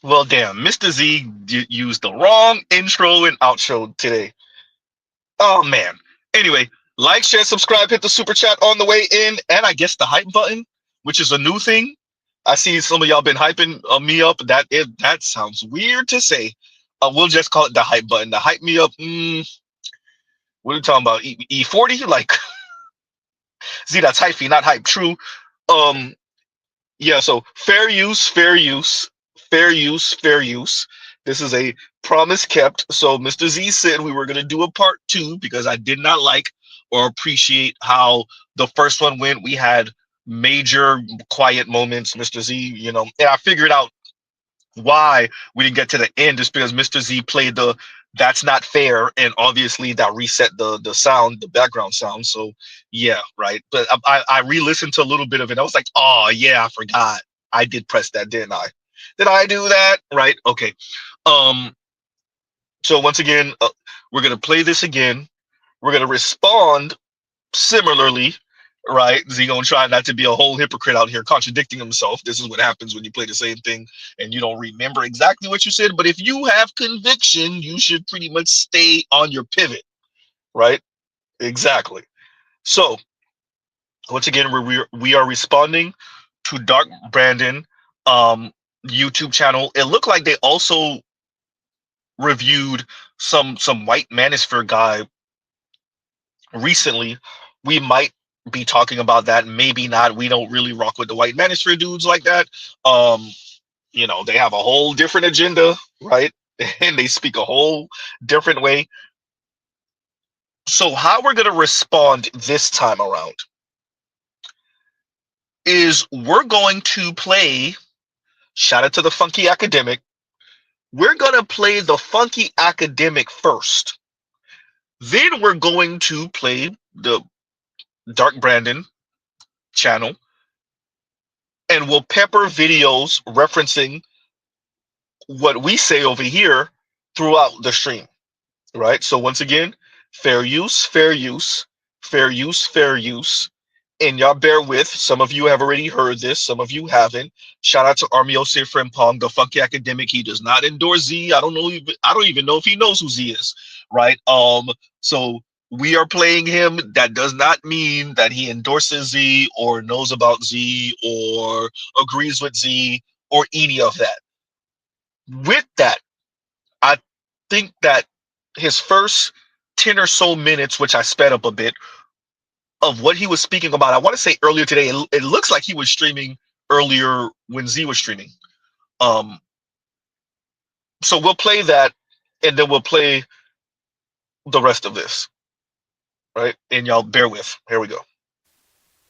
Well, damn, Mr. Z used the wrong intro and outro today. Oh, man. Anyway, like, share, subscribe, hit the super chat on the way in, and I guess the hype button, which is a new thing. I see some of y'all been hyping me up. That sounds weird to say. We'll just call it the hype button. The hype me up. What are we talking about? E40? Like, Z, that's hyphy, not hype. True. Um, yeah, so fair use, fair use, fair use, fair use. This is a promise kept. So Mr. Z said we were going to do a part 2 because I did not like or appreciate how the first one went. We had major quiet moments, Mr. Z, and I figured out why we didn't get to the end is because Mr. Z played the "that's not fair," and obviously that reset the sound, the background sound. So yeah, right. But I re-listened to a little bit of it. I was like, oh yeah, I forgot. I did press that, didn't I? Did I do that? Right. Okay. So once again, we're gonna play this again. We're gonna respond similarly, right? Z gonna try not to be a whole hypocrite out here contradicting himself. This is what happens when you play the same thing and you don't remember exactly what you said. But if you have conviction, you should pretty much stay on your pivot, right? Exactly. So once again, we are responding to Dark Brandon YouTube channel. It looked like they also reviewed some white manosphere guy recently. We might be talking about that, maybe not. We don't really rock with the white manosphere dudes like that. They have a whole different agenda, right? And they speak a whole different way. So how we're going to respond this time around is we're going to play, shout out to the Funky Academic, we're going to play the Funky Academic first. Then we're going to play the Dark Brandon channel, and we'll pepper videos referencing what we say over here throughout the stream, right? So once again, fair use, fair use, fair use, fair use. And y'all bear with, some of you have already heard this, some of you haven't. Shout out to Armiose Frimpong, the Funky Academic. He does not endorse Z. I don't even know if he knows who Z is, right? So we are playing him. That does not mean that he endorses Z or knows about Z or agrees with Z or any of that. With that, I think that his first 10 or so minutes, which I sped up a bit, of what he was speaking about, I want to say earlier today, it looks like he was streaming earlier when Z was streaming. So we'll play that, and then we'll play the rest of this, right? And y'all bear with. Here we go.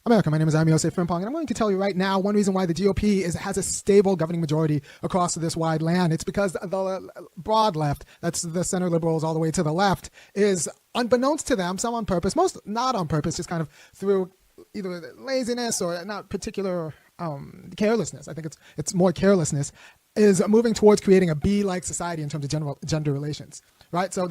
America, my name is Armiose Frimpong, and I'm going to tell you right now one reason why the GOP has a stable governing majority across this wide land. It's because the broad left, that's the center liberals all the way to the left, is unbeknownst to them, some on purpose, most not on purpose, just kind of through either laziness or not particular carelessness. I think it's more carelessness, is moving towards creating a bee-like society in terms of gender relations, right? So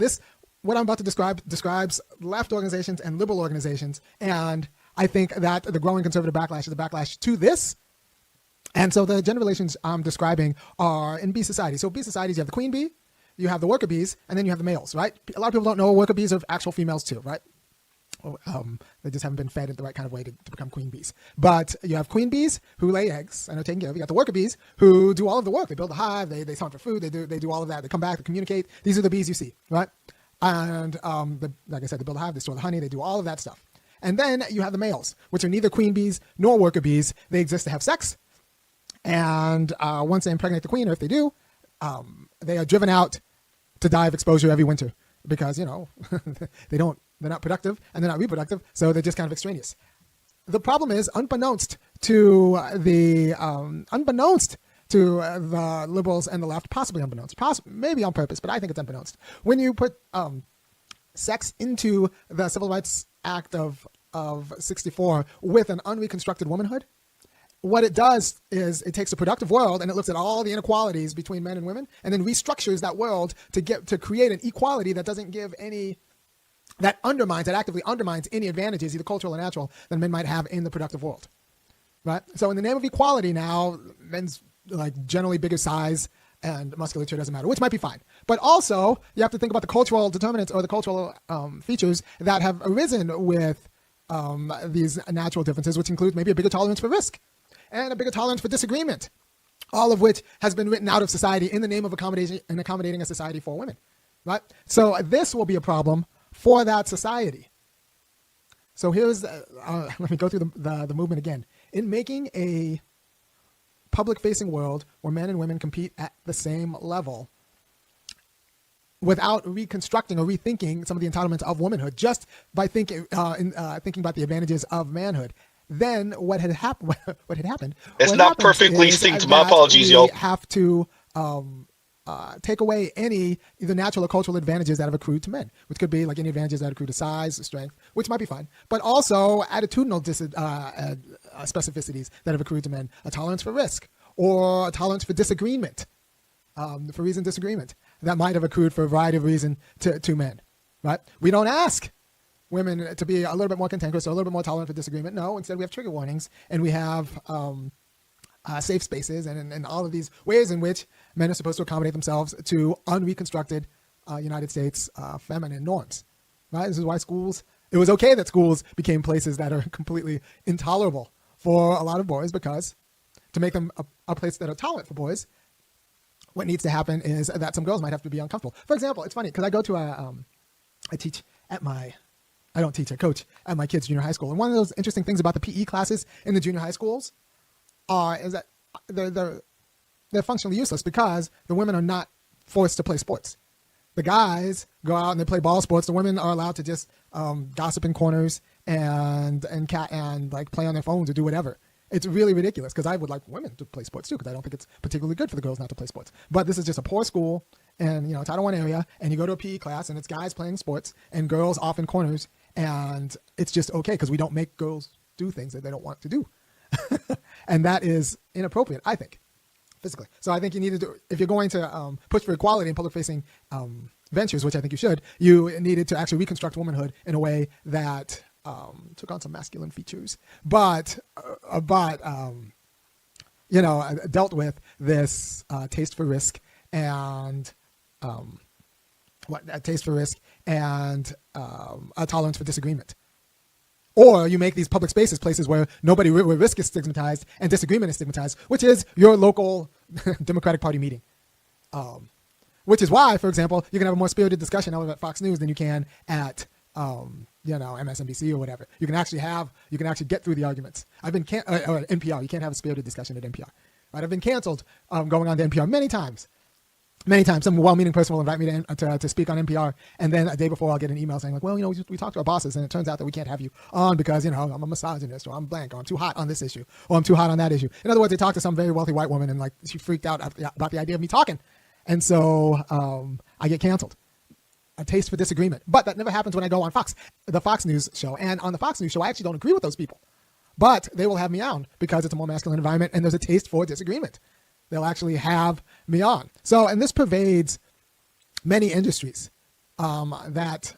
what I'm about to describe describes left organizations and liberal organizations, and I think that the growing conservative backlash is a backlash to this. And so the gender relations I'm describing are in bee society. So bee societies, you have the queen bee, you have the worker bees, and then you have the males, right? A lot of people don't know worker bees are actual females too, right? They just haven't been fed in the right kind of way to become queen bees. But you have queen bees who lay eggs and are taken care of. You got the worker bees who do all of the work. They build the hive, they hunt for food, they do all of that. They come back, they communicate. These are the bees you see, right? And like I said, they build the hive, they store the honey, they do all of that stuff. And then you have the males, which are neither queen bees nor worker bees. They exist to have sex. And once they impregnate the queen, or if they do, they are driven out to die of exposure every winter because, they're not productive and they're not reproductive. So they're just kind of extraneous. The problem is, unbeknownst to the liberals and the left, possibly unbeknownst, maybe on purpose, but I think it's unbeknownst. When you put sex into the civil rights Act of 64 with an unreconstructed womanhood, what it does is it takes a productive world and it looks at all the inequalities between men and women and then restructures that world to create an equality that doesn't give any, that actively undermines any advantages, either cultural or natural, that men might have in the productive world. Right? So in the name of equality now, men's like generally bigger size and musculature doesn't matter, which might be fine. But also you have to think about the cultural determinants or the cultural features that have arisen with these natural differences, which include maybe a bigger tolerance for risk and a bigger tolerance for disagreement, all of which has been written out of society in the name of accommodating a society for women, right? So this will be a problem for that society. So here's, let me go through the movement again. In making a public-facing world where men and women compete at the same level without reconstructing or rethinking some of the entitlements of womanhood, just by thinking about the advantages of manhood, then what had happened? It's not perfectly synced. My apologies, y'all. We have to take away any either natural or cultural advantages that have accrued to men, which could be like any advantages that accrue to size, strength, which might be fine, but also attitudinal specificities that have accrued to men, a tolerance for risk or a tolerance for disagreement, for reasoned disagreement that might have accrued for a variety of reasons to men, right? We don't ask women to be a little bit more cantankerous or a little bit more tolerant for disagreement. No, instead we have trigger warnings and we have safe spaces and all of these ways in which men are supposed to accommodate themselves to unreconstructed United States feminine norms, right? This is why it was okay that schools became places that are completely intolerable for a lot of boys, because to make them a place that are tolerant for boys, what needs to happen is that some girls might have to be uncomfortable. For example, it's funny because I go to I coach at my kids' junior high school. And one of those interesting things about the PE classes in the junior high schools is that they're functionally useless because the women are not forced to play sports. The guys go out and they play ball sports. The women are allowed to just gossip in corners and like play on their phones or do whatever. It's really ridiculous because I would like women to play sports too, because I don't think it's particularly good for the girls not to play sports. But this is just a poor school and, you know, Title I area, and you go to a PE class and it's guys playing sports and girls off in corners, and it's just okay because we don't make girls do things that they don't want to do. And that is inappropriate, I think, physically. So I think you need to if you're going to push for equality in public-facing ventures, which I think you should, you needed to actually reconstruct womanhood in a way that took on some masculine features, but dealt with this taste for risk and a tolerance for disagreement. Or you make these public spaces places where where risk is stigmatized and disagreement is stigmatized, which is your local Democratic Party meeting. Which is why, for example, you can have a more spirited discussion over at Fox News than you can at MSNBC or whatever. You can actually get through the arguments. Or NPR. You can't have a spirited discussion at NPR. Right? I've been canceled going on to NPR many times. Some well-meaning person will invite me to speak on NPR, and then a day before I'll get an email saying like, well, we talked to our bosses, and it turns out that we can't have you on because, I'm a misogynist, or I'm blank, or I'm too hot on this issue, or I'm too hot on that issue. In other words, they talked to some very wealthy white woman, and like she freaked out about the idea of me talking, and so I get canceled. A taste for disagreement. But that never happens when I go on the Fox News show. And on the Fox News show, I actually don't agree with those people. But they will have me on because it's a more masculine environment and there's a taste for disagreement. They'll actually have me on. So, and this pervades many industries that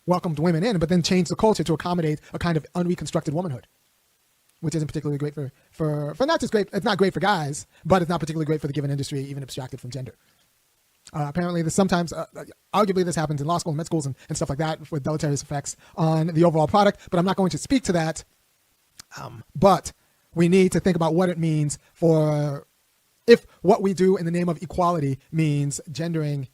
welcomed women in, but then changed the culture to accommodate a kind of unreconstructed womanhood, which isn't particularly great for not just great, it's not great for guys, but it's not particularly great for the given industry, even abstracted from gender. Apparently, arguably this happens in law school and med schools and stuff like that with deleterious effects on the overall product, but I'm not going to speak to that. But we need to think about what it means if what we do in the name of equality means gendering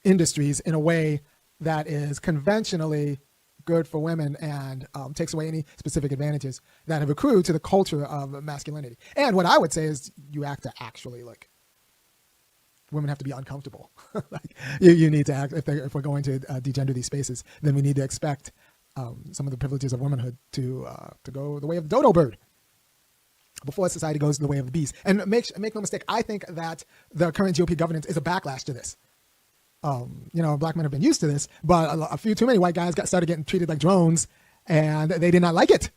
industries in a way that is conventionally good for women and takes away any specific advantages that have accrued to the culture of masculinity. And what I would say is you have to actually women have to be uncomfortable. You need to act if we're going to degender these spaces, then we need to expect some of the privileges of womanhood to go the way of the dodo bird before society goes the way of the bees. And make no mistake, I think that the current GOP governance is a backlash to this. Black men have been used to this, but a few too many white guys started getting treated like drones, and they did not like it,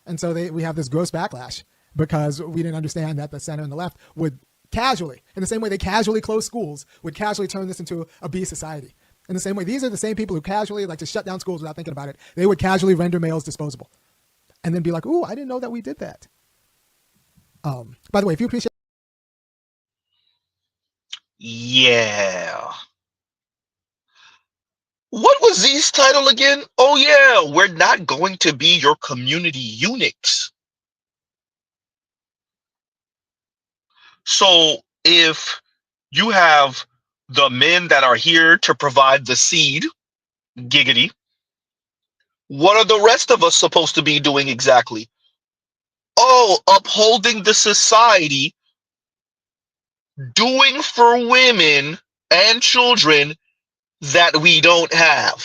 and so we have this gross backlash because we didn't understand that the center and the left would casually, in the same way they casually close schools, would casually turn this into a bee society. In the same way, these are the same people who casually like to shut down schools without thinking about it. They would casually render males disposable, and then be like, "Ooh, I didn't know that we did that." By the way, if you appreciate, Yeah. What was Z's title again? Oh yeah, we're not going to be your community eunuchs. So if you have the men that are here to provide the seed, giggity, what are the rest of us supposed to be doing exactly? Oh, upholding the society, doing for women and children that we don't have.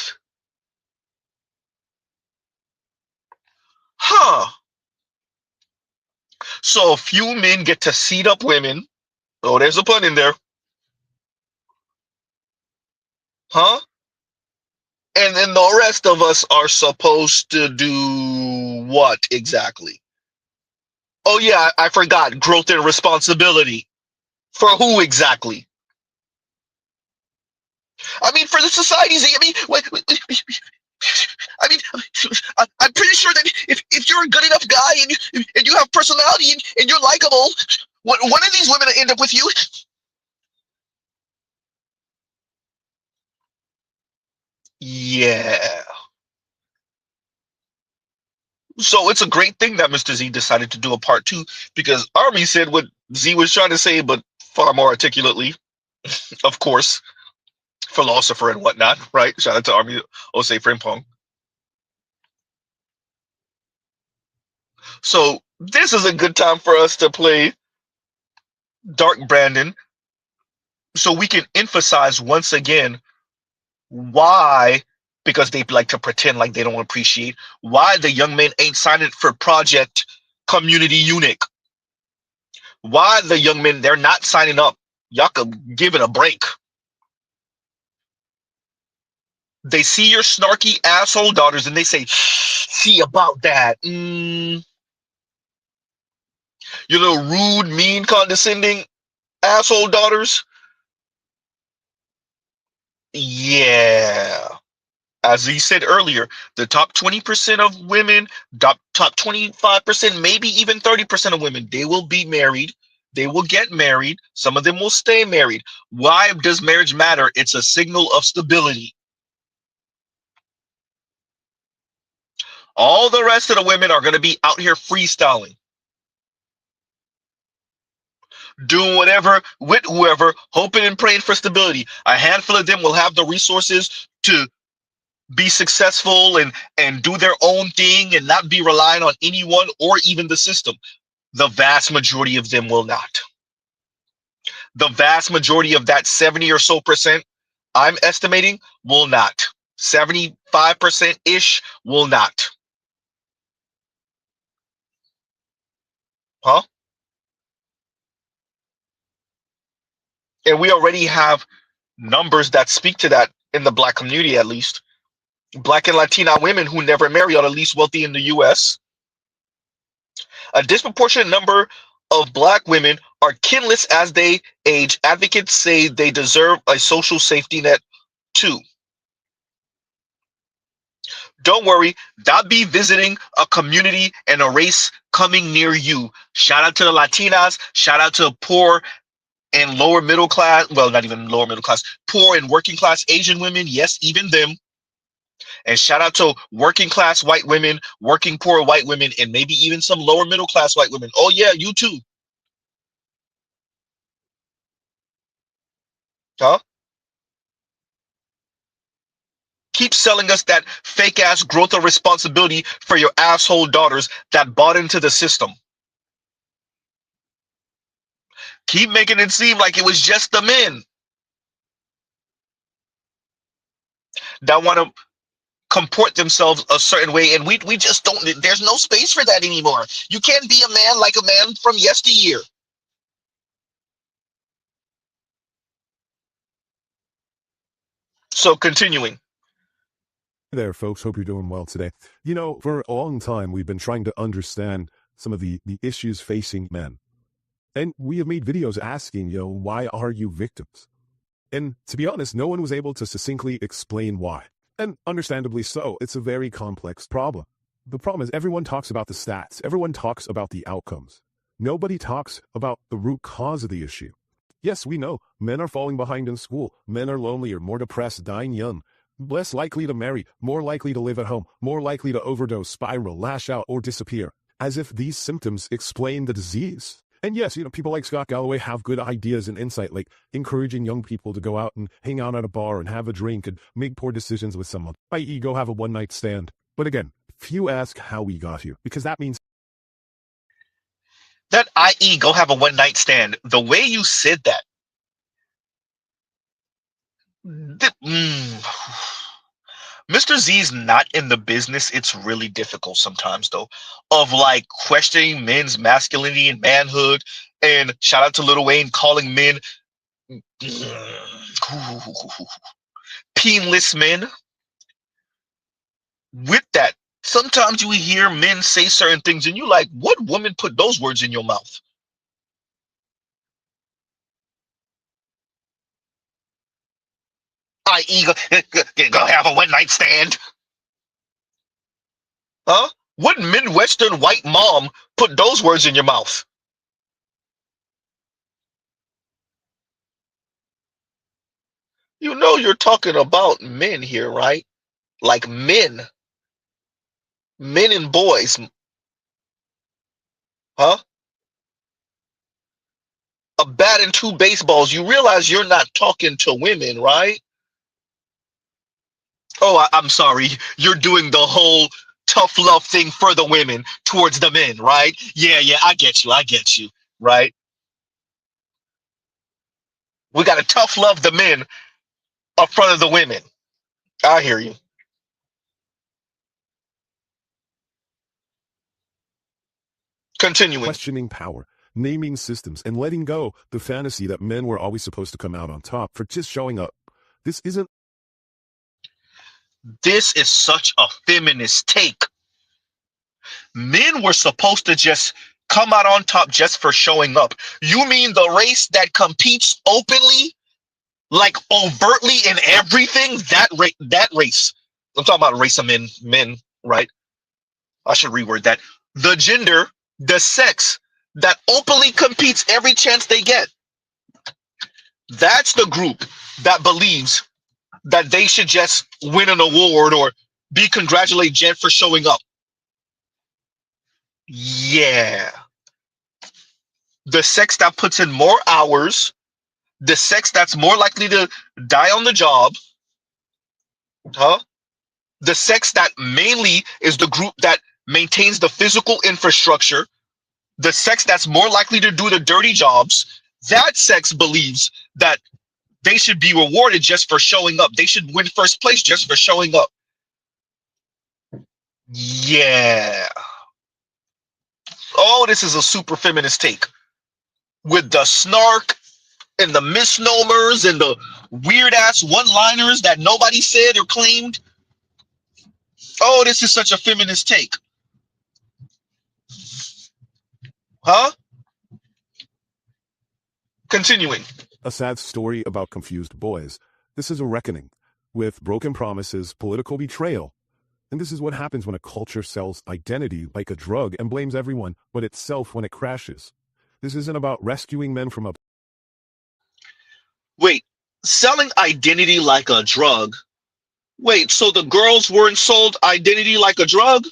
Huh. So a few men get to seed up women. Oh, there's a pun in there. Huh? And then the rest of us are supposed to do what exactly? Oh, yeah, I forgot. Growth and responsibility. For who exactly? I mean, for the societies. I mean, I mean, I'm pretty sure that if you're a good enough guy and you have personality and you're likable, one of these women end up with you. Yeah. So it's a great thing that Mr. Z decided to do a part two because Army said what Z was trying to say, but far more articulately, of course, philosopher and whatnot, right? Shout out to Army Osei Frimpong. So this is a good time for us to play Dark Brandon so we can emphasize once again why, because they like to pretend like they don't appreciate, why the young men ain't signing for Project Community Eunuch. Why the young men, they're not signing up. Y'all could give it a break. They see your snarky asshole daughters and they say, see about that. You little rude, mean, condescending asshole daughters. Yeah. As he said earlier, the top 20% of women, top 25%, maybe even 30% of women, they will be married. They will get married. Some of them will stay married. Why does marriage matter? It's a signal of stability. All the rest of the women are going to be out here freestyling, doing whatever with whoever, hoping and praying for stability. A handful of them will have the resources to be successful and do their own thing and not be relying on anyone or even the system. The vast majority of them will not. The vast majority of that 70 or so percent I'm estimating will not. 75% ish will not. Huh? And we already have numbers that speak to that in the black community, at least. Black and Latina women who never marry are the least wealthy in the US. A disproportionate number of black women are kinless as they age. Advocates say they deserve a social safety net too. Don't worry, that be visiting a community and a race coming near you. Shout out to the Latinas, shout out to poor and lower middle class, well, not even lower middle class, poor and working class Asian women, yes, even them. And shout out to working class white women, working poor white women, and maybe even some lower middle class white women. Oh, yeah, you too. Huh? Keep selling us that fake ass growth of responsibility for your asshole daughters that bought into the system. Keep making it seem like it was just the men that want to comport themselves a certain way, and we just don't. There's no space for that anymore. You can't be a man like a man from yesteryear. So continuing. Hey there, folks. Hope you're doing well today. You know, for a long time, we've been trying to understand some of the issues facing men. And we have made videos asking, why are you victims? And to be honest, no one was able to succinctly explain why. And understandably so, it's a very complex problem. The problem is everyone talks about the stats. Everyone talks about the outcomes. Nobody talks about the root cause of the issue. Yes, we know men are falling behind in school. Men are lonelier, more depressed, dying young, less likely to marry, more likely to live at home, more likely to overdose, spiral, lash out, or disappear. As if these symptoms explain the disease. And yes, people like Scott Galloway have good ideas and insight, like encouraging young people to go out and hang out at a bar and have a drink and make poor decisions with someone, i.e. go have a one-night stand. But again, few ask how we got here, because that means That i.e. go have a one-night stand, the way you said that, Mr. Z's not in the business. It's really difficult sometimes, though, of like questioning men's masculinity and manhood. And shout out to Lil Wayne calling men peenless men. With that, sometimes you hear men say certain things, and you're like, "What woman put those words in your mouth?" I.e., go have a one-night stand. Huh? What Midwestern white mom put those words in your mouth? You know you're talking about men here, right? Like men. Men and boys. Huh? A bat and two baseballs. You realize you're not talking to women, right? Oh, I'm sorry. You're doing the whole tough love thing for the women towards the men, right? Yeah, I get you. I get you, right? We got to tough love the men up front of the women. I hear you. Continuing. questioning power, naming systems, and letting go the fantasy that men were always supposed to come out on top for just showing up. This isn't This is such a feminist take. Men were supposed to just come out on top just for showing up. You mean the race that competes openly, like overtly in everything? That race. I'm talking about race of men, right? I should reword that. The gender, the sex that openly competes every chance they get. That's the group that believes that they should just win an award or be congratulated just for showing up. Yeah. The sex that puts in more hours, the sex that's more likely to die on the job, huh? The sex that mainly is the group that maintains the physical infrastructure, the sex that's more likely to do the dirty jobs, that sex believes that they should be rewarded just for showing up. They should win first place just for showing up. Yeah. Oh, this is a super feminist take. With the snark and the misnomers and the weird ass one-liners that nobody said or claimed. Oh, this is such a feminist take. Huh? Continuing. a sad story about confused boys. This is a reckoning with broken promises, political betrayal. And this is what happens when a culture sells identity like a drug and blames everyone but itself when it crashes. This isn't about rescuing men from a Wait, selling identity like a drug. Wait, so the girls weren't sold identity like a drug?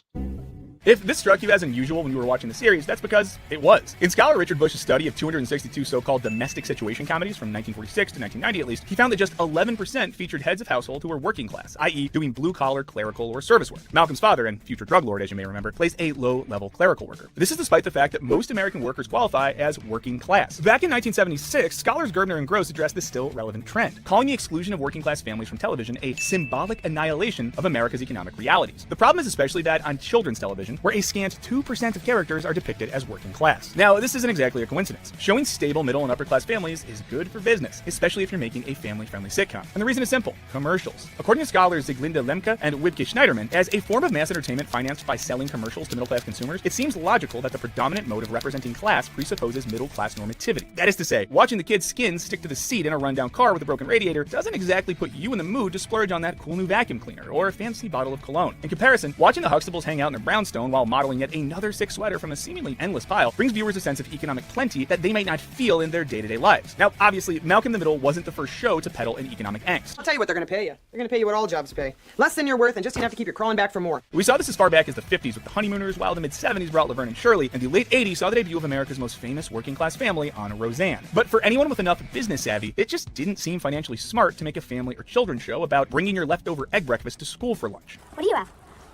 If this struck you as unusual when you were watching the series, that's because it was. In scholar Richard Bush's study of 262 so-called domestic situation comedies from 1946 to 1990 at least, he found that just 11% featured heads of household who were working class, i.e. doing blue-collar, clerical, or service work. Malcolm's father, and future drug lord as you may remember, plays a low-level clerical worker. This is despite the fact that most American workers qualify as working class. Back in 1976, scholars Gardner and Gross addressed this still relevant trend, calling the exclusion of working class families from television a symbolic annihilation of America's economic realities. The problem is especially that on children's television, Deconstructing, where a scant 2% of characters are depicted as working class. Now, this isn't exactly a coincidence. Showing stable middle and upper class families is good for business, especially if you're making a family-friendly sitcom. And the reason is simple: commercials. According to scholars Zieglinde Lemke and Wibke Schneiderman, as a form of mass entertainment financed by selling commercials to middle-class consumers, it seems logical that the predominant mode of representing class presupposes middle-class normativity. That is to say, watching the kid's skin stick to the seat in a rundown car with a broken radiator doesn't exactly put you in the mood to splurge on that cool new vacuum cleaner or a fancy bottle of cologne. In comparison, watching the Huxtables hang out in a brownstone while modeling yet another sick sweater from a seemingly endless pile brings viewers a sense of economic plenty that they might not feel in their day-to-day lives. Now, obviously, Malcolm in the Middle wasn't the first show to peddle an economic angst. I'll tell you what they're going to pay you. They're going to pay you what all jobs pay. Less than you're worth and just enough to keep you crawling back for more. We saw this as far back as the 50s with the Honeymooners, while the mid-70s brought Laverne and Shirley, and the late 80s saw the debut of America's most famous working-class family on Roseanne. But for anyone with enough business savvy, it just didn't seem financially smart to make a family or children's show about bringing your leftover egg breakfast to school for lunch. What do you have?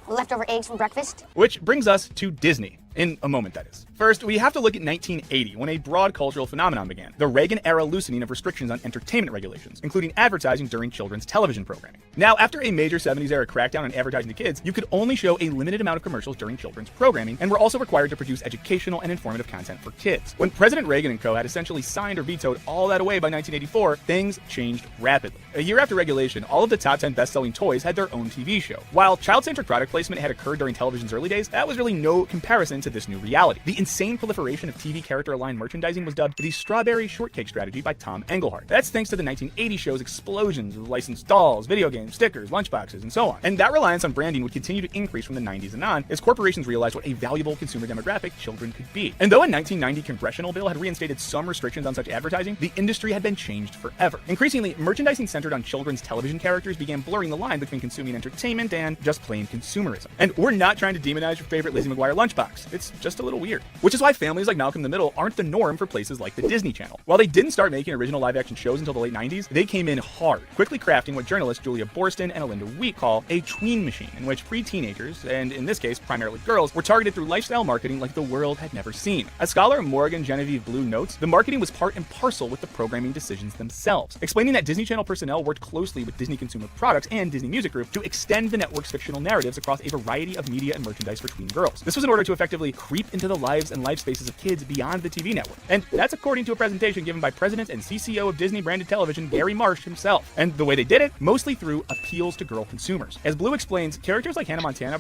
Leftover eggs from breakfast? Which brings us to Disney. In a moment, that is. First, we have to look at 1980, when a broad cultural phenomenon began: the Reagan-era loosening of restrictions on entertainment regulations, including advertising during children's television programming. Now, after a major 70s-era crackdown on advertising to kids, you could only show a limited amount of commercials during children's programming, and were also required to produce educational and informative content for kids. When President Reagan and co. had essentially signed or vetoed all that away by 1984, things changed rapidly. A year after regulation, all of the top 10 best-selling toys had their own TV show. While child-centric product placement had occurred during television's early days, that was really no comparison to this new reality. The insane proliferation of TV character-aligned merchandising was dubbed the Strawberry Shortcake Strategy by Tom Engelhardt. That's thanks to the 1980 show's explosions of licensed dolls, video games, stickers, lunchboxes, and so on. And that reliance on branding would continue to increase from the 90s and on, as corporations realized what a valuable consumer demographic children could be. And though a 1990 congressional bill had reinstated some restrictions on such advertising, the industry had been changed forever. Increasingly, merchandising centered on children's television characters began blurring the line between consuming entertainment and just plain consumerism. And we're not trying to demonize your favorite Lizzie McGuire lunchbox. It's just a little weird. Which is why families like Malcolm in the Middle aren't the norm for places like the Disney Channel. While they didn't start making original live-action shows until the late 90s, they came in hard, quickly crafting what journalists Julia Borston and Alinda Wheat call a tween machine, in which pre-teenagers, and in this case primarily girls, were targeted through lifestyle marketing like the world had never seen. As scholar Morgan Genevieve Blue notes, the marketing was part and parcel with the programming decisions themselves, explaining that Disney Channel personnel worked closely with Disney Consumer Products and Disney Music Group to extend the network's fictional narratives across a variety of media and merchandise for tween girls. This was in order to effectively creep into the lives and life spaces of kids beyond the TV network. And that's according to a presentation given by President and CCO of Disney branded television, Gary Marsh himself. And the way they did it, mostly through appeals to girl consumers. As Blue explains, characters like Hannah Montana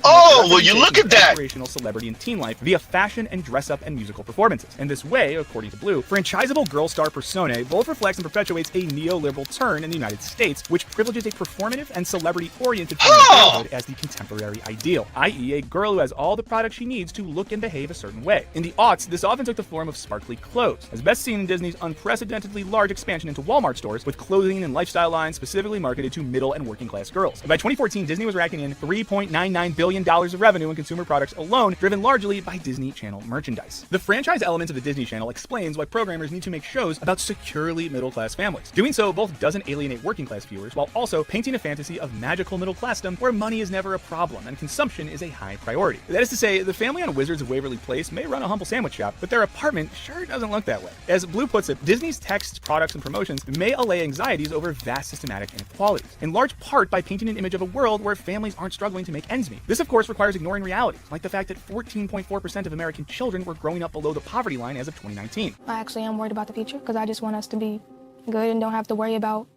you look at that! Inspirational celebrity and teen life via fashion and dress-up and musical performances. In this way, according to Blue, franchisable girl star personae both reflects and perpetuates a neoliberal turn in the United States, which privileges a performative and celebrity-oriented form of girlhood as the contemporary ideal, i.e. a girl who has all the products she needs to look and behave a certain way. In the aughts, this often took the form of sparkly clothes, as best seen in Disney's unprecedentedly large expansion into Walmart stores, with clothing and lifestyle lines specifically marketed to middle and working class girls. And by 2014, Disney was racking in $3.99 billion of revenue in consumer products alone, driven largely by Disney Channel merchandise. The franchise element of the Disney Channel explains why programmers need to make shows about securely middle-class families. Doing so both doesn't alienate working-class viewers, while also painting a fantasy of magical middle-classdom where money is never a problem and consumption is a high priority. That is to say, the family on Wizards of Waverly Place may run a humble sandwich shop, but their apartment sure doesn't look that way. As Blue puts it, Disney's texts, products, and promotions may allay anxieties over vast systematic inequalities, in large part by painting an image of a world where families aren't struggling to make ends meet. This, of course, requires ignoring realities, like the fact that 14.4% of American children were growing up below the poverty line as of 2019. I actually am worried about the future because I just want us to be good and don't have to worry about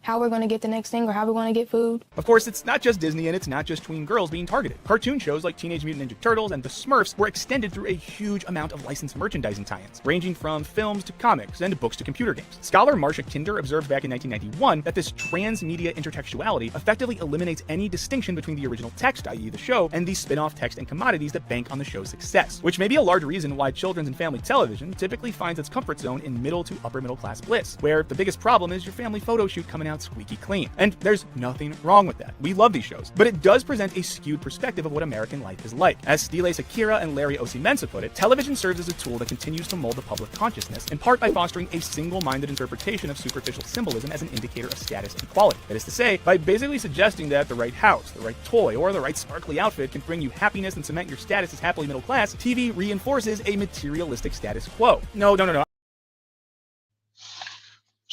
how we're going to get the next thing or how we're going to get food. Of course, it's not just Disney and it's not just tween girls being targeted. Cartoon shows like Teenage Mutant Ninja Turtles and The Smurfs were extended through a huge amount of licensed merchandising tie-ins, ranging from films to comics and books to computer games. Scholar Marcia Kinder observed back in 1991 that this transmedia intertextuality effectively eliminates any distinction between the original text, i.e. the show, and the spin-off text and commodities that bank on the show's success, which may be a large reason why children's and family television typically finds its comfort zone in middle to upper middle class bliss, where the biggest problem is your family photo shoot coming out squeaky clean. And there's nothing wrong with that. We love these shows, but it does present a skewed perspective of what American life is like. As Stile Sakira and Larry Osimensa put it, television serves as a tool that continues to mold the public consciousness, in part by fostering a single-minded interpretation of superficial symbolism as an indicator of status and quality. That is to say, by basically suggesting that the right house, the right toy, or the right sparkly outfit can bring you happiness and cement your status as happily middle class, TV reinforces a materialistic status quo. No.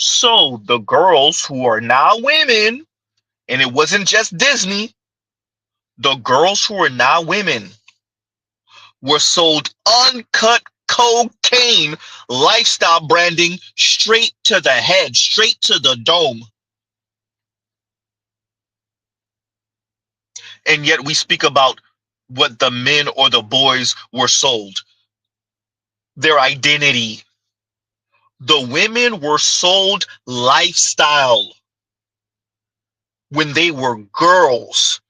So the girls who are now women, and it wasn't just Disney, the girls who are now women were sold uncut cocaine lifestyle branding straight to the head, straight to the dome. And yet we speak about what the men or the boys were sold, their identity. The women were sold lifestyle when they were girls.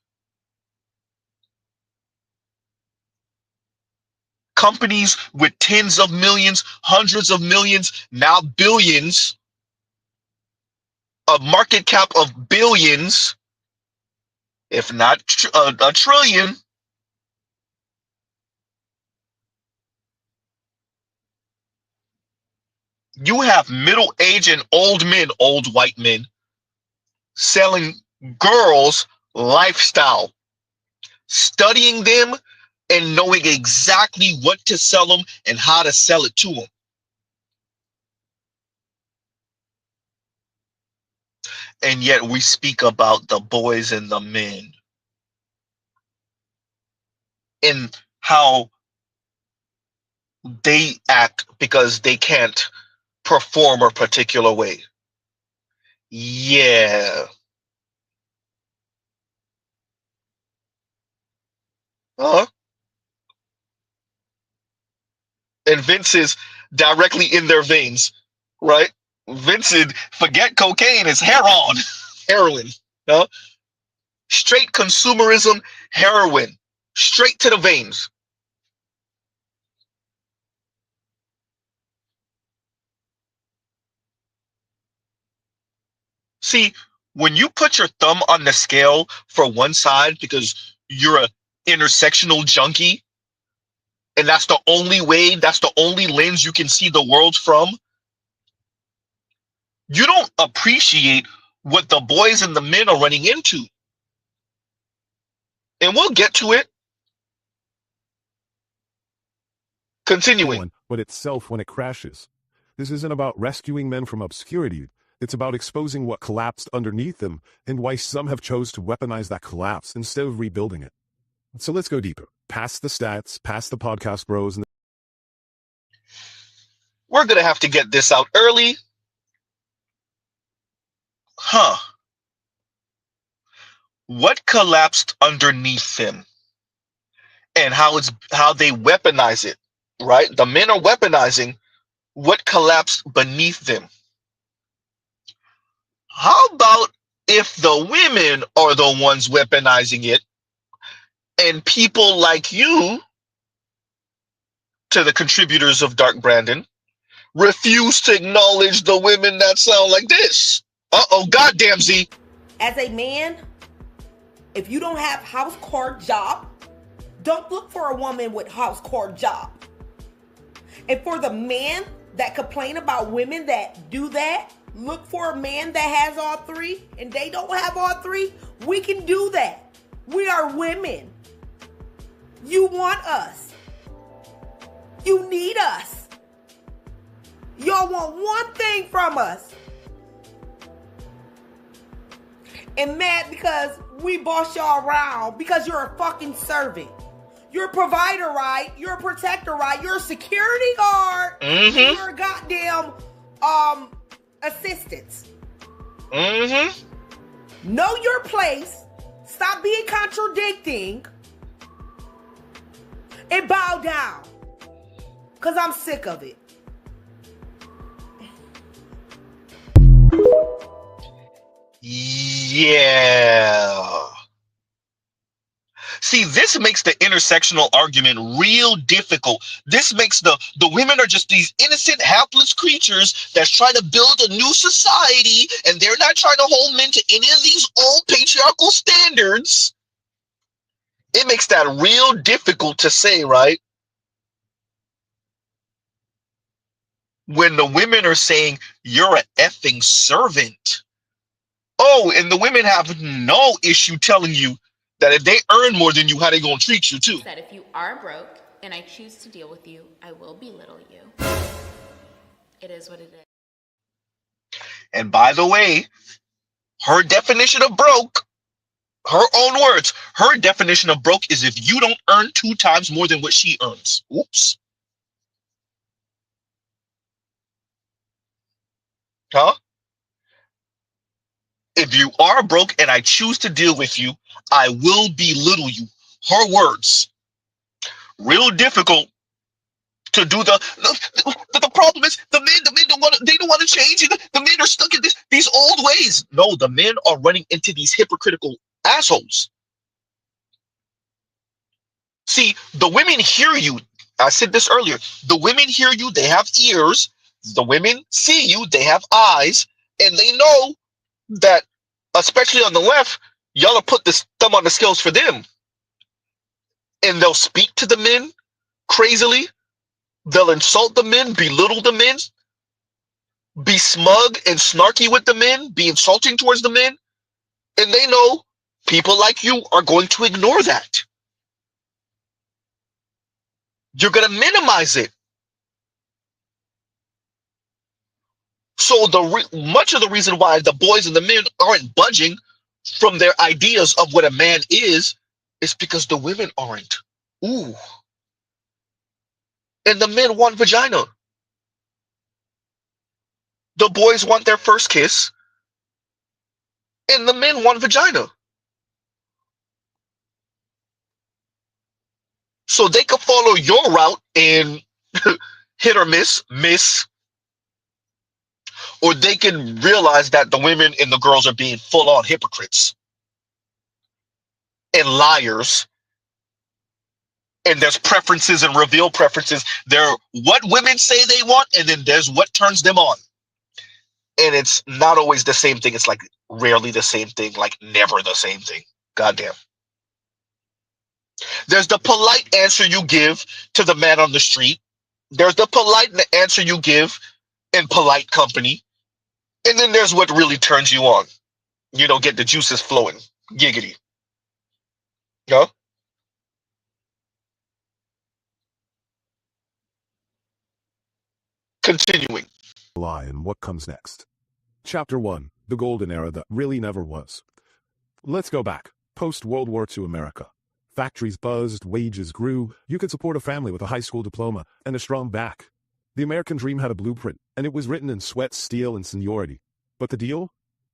Companies with tens of millions, hundreds of millions, now billions, a market cap of billions, if not a trillion. You have middle-aged and old men, old white men, selling girls lifestyle, studying them and knowing exactly what to sell them and how to sell it to them. And yet we speak about the boys and the men and how they act because they can't perform a particular way. Yeah. Uh-huh. And Vince is directly in their veins, right? Vincent, forget cocaine, it's heroin. Heroin. Huh? Straight consumerism, heroin. Straight to the veins. See, when you put your thumb on the scale for one side because you're a intersectional junkie, and that's the only way, that's the only lens you can see the world from, you don't appreciate what the boys and the men are running into. And we'll get to it. Continuing. But itself when it crashes. This isn't about rescuing men from obscurity. It's about exposing what collapsed underneath them and why some have chose to weaponize that collapse instead of rebuilding it. So let's go deeper. Past the stats, past the podcast bros. And We're going to have to get this out early. What collapsed underneath them and how they weaponize it, right? The men are weaponizing what collapsed beneath them. How about if the women are the ones weaponizing it and people like you, to the contributors of Dark Brandon, refuse to acknowledge the women that sound like this? Uh-oh, goddamn Z. As a man, if you don't have house court job, don't look for a woman with house court job. And for the men that complain about women that do that, look for a man that has all three and they don't have all three. We can do that. We are women. You want us. You need us. Y'all want one thing from us. And mad because we boss y'all around because you're a fucking servant. You're a provider, right? You're a protector, right? You're a security guard. Mm-hmm. You're a goddamn assistant. Mm-hmm. Know your place. Stop being contradicting. And bow down. Because I'm sick of it. Yeah. See, this makes the intersectional argument real difficult. This makes the women are just these innocent, helpless creatures that's trying to build a new society, and they're not trying to hold men to any of these old patriarchal standards. It makes that real difficult to say, right? When the women are saying, you're an effing servant. Oh, and the women have no issue telling you that if they earn more than you, how they gonna treat you too. That if you are broke and I choose to deal with you, I will belittle you. It is what it is. And by the way, her definition of broke Her own words. Her definition of broke is if you don't earn 2 times more than what she earns. Oops. Huh? If you are broke and I choose to deal with you, I will belittle you. Her words. Real difficult to do the problem is the men don't want to change. The men are stuck in these old ways. No, the men are running into these hypocritical assholes. See, the women hear you. I said this earlier. The women hear you, they have ears. The women see you, they have eyes, and they know that, especially on the left, y'all will put this thumb on the scales for them. And they'll speak to the men crazily. They'll insult the men, belittle the men, be smug and snarky with the men, be insulting towards the men. And they know people like you are going to ignore that. You're going to minimize it. So much of the reason why the boys and the men aren't budging from their ideas of what a man is because the women aren't. Ooh. And the men want vagina. The boys want their first kiss, and the men want vagina. So they could follow your route and hit or miss, or they can realize that the women and the girls are being full-on hypocrites and liars. And there's preferences and reveal preferences. There are what women say they want, and then there's what turns them on. And it's not always the same thing. It's like rarely the same thing, like never the same thing. Goddamn. There's the polite answer you give to the man on the street. There's the polite answer you give in polite company. And then there's what really turns you on. You know, get the juices flowing. Giggity. No? Continuing. Lie and what comes next. Chapter 1. The Golden Era That Really Never Was. Let's go back. Post-World War II America. Factories buzzed, wages grew, you could support a family with a high school diploma and a strong back. The American dream had a blueprint, and it was written in sweat, steel, and seniority. But the deal?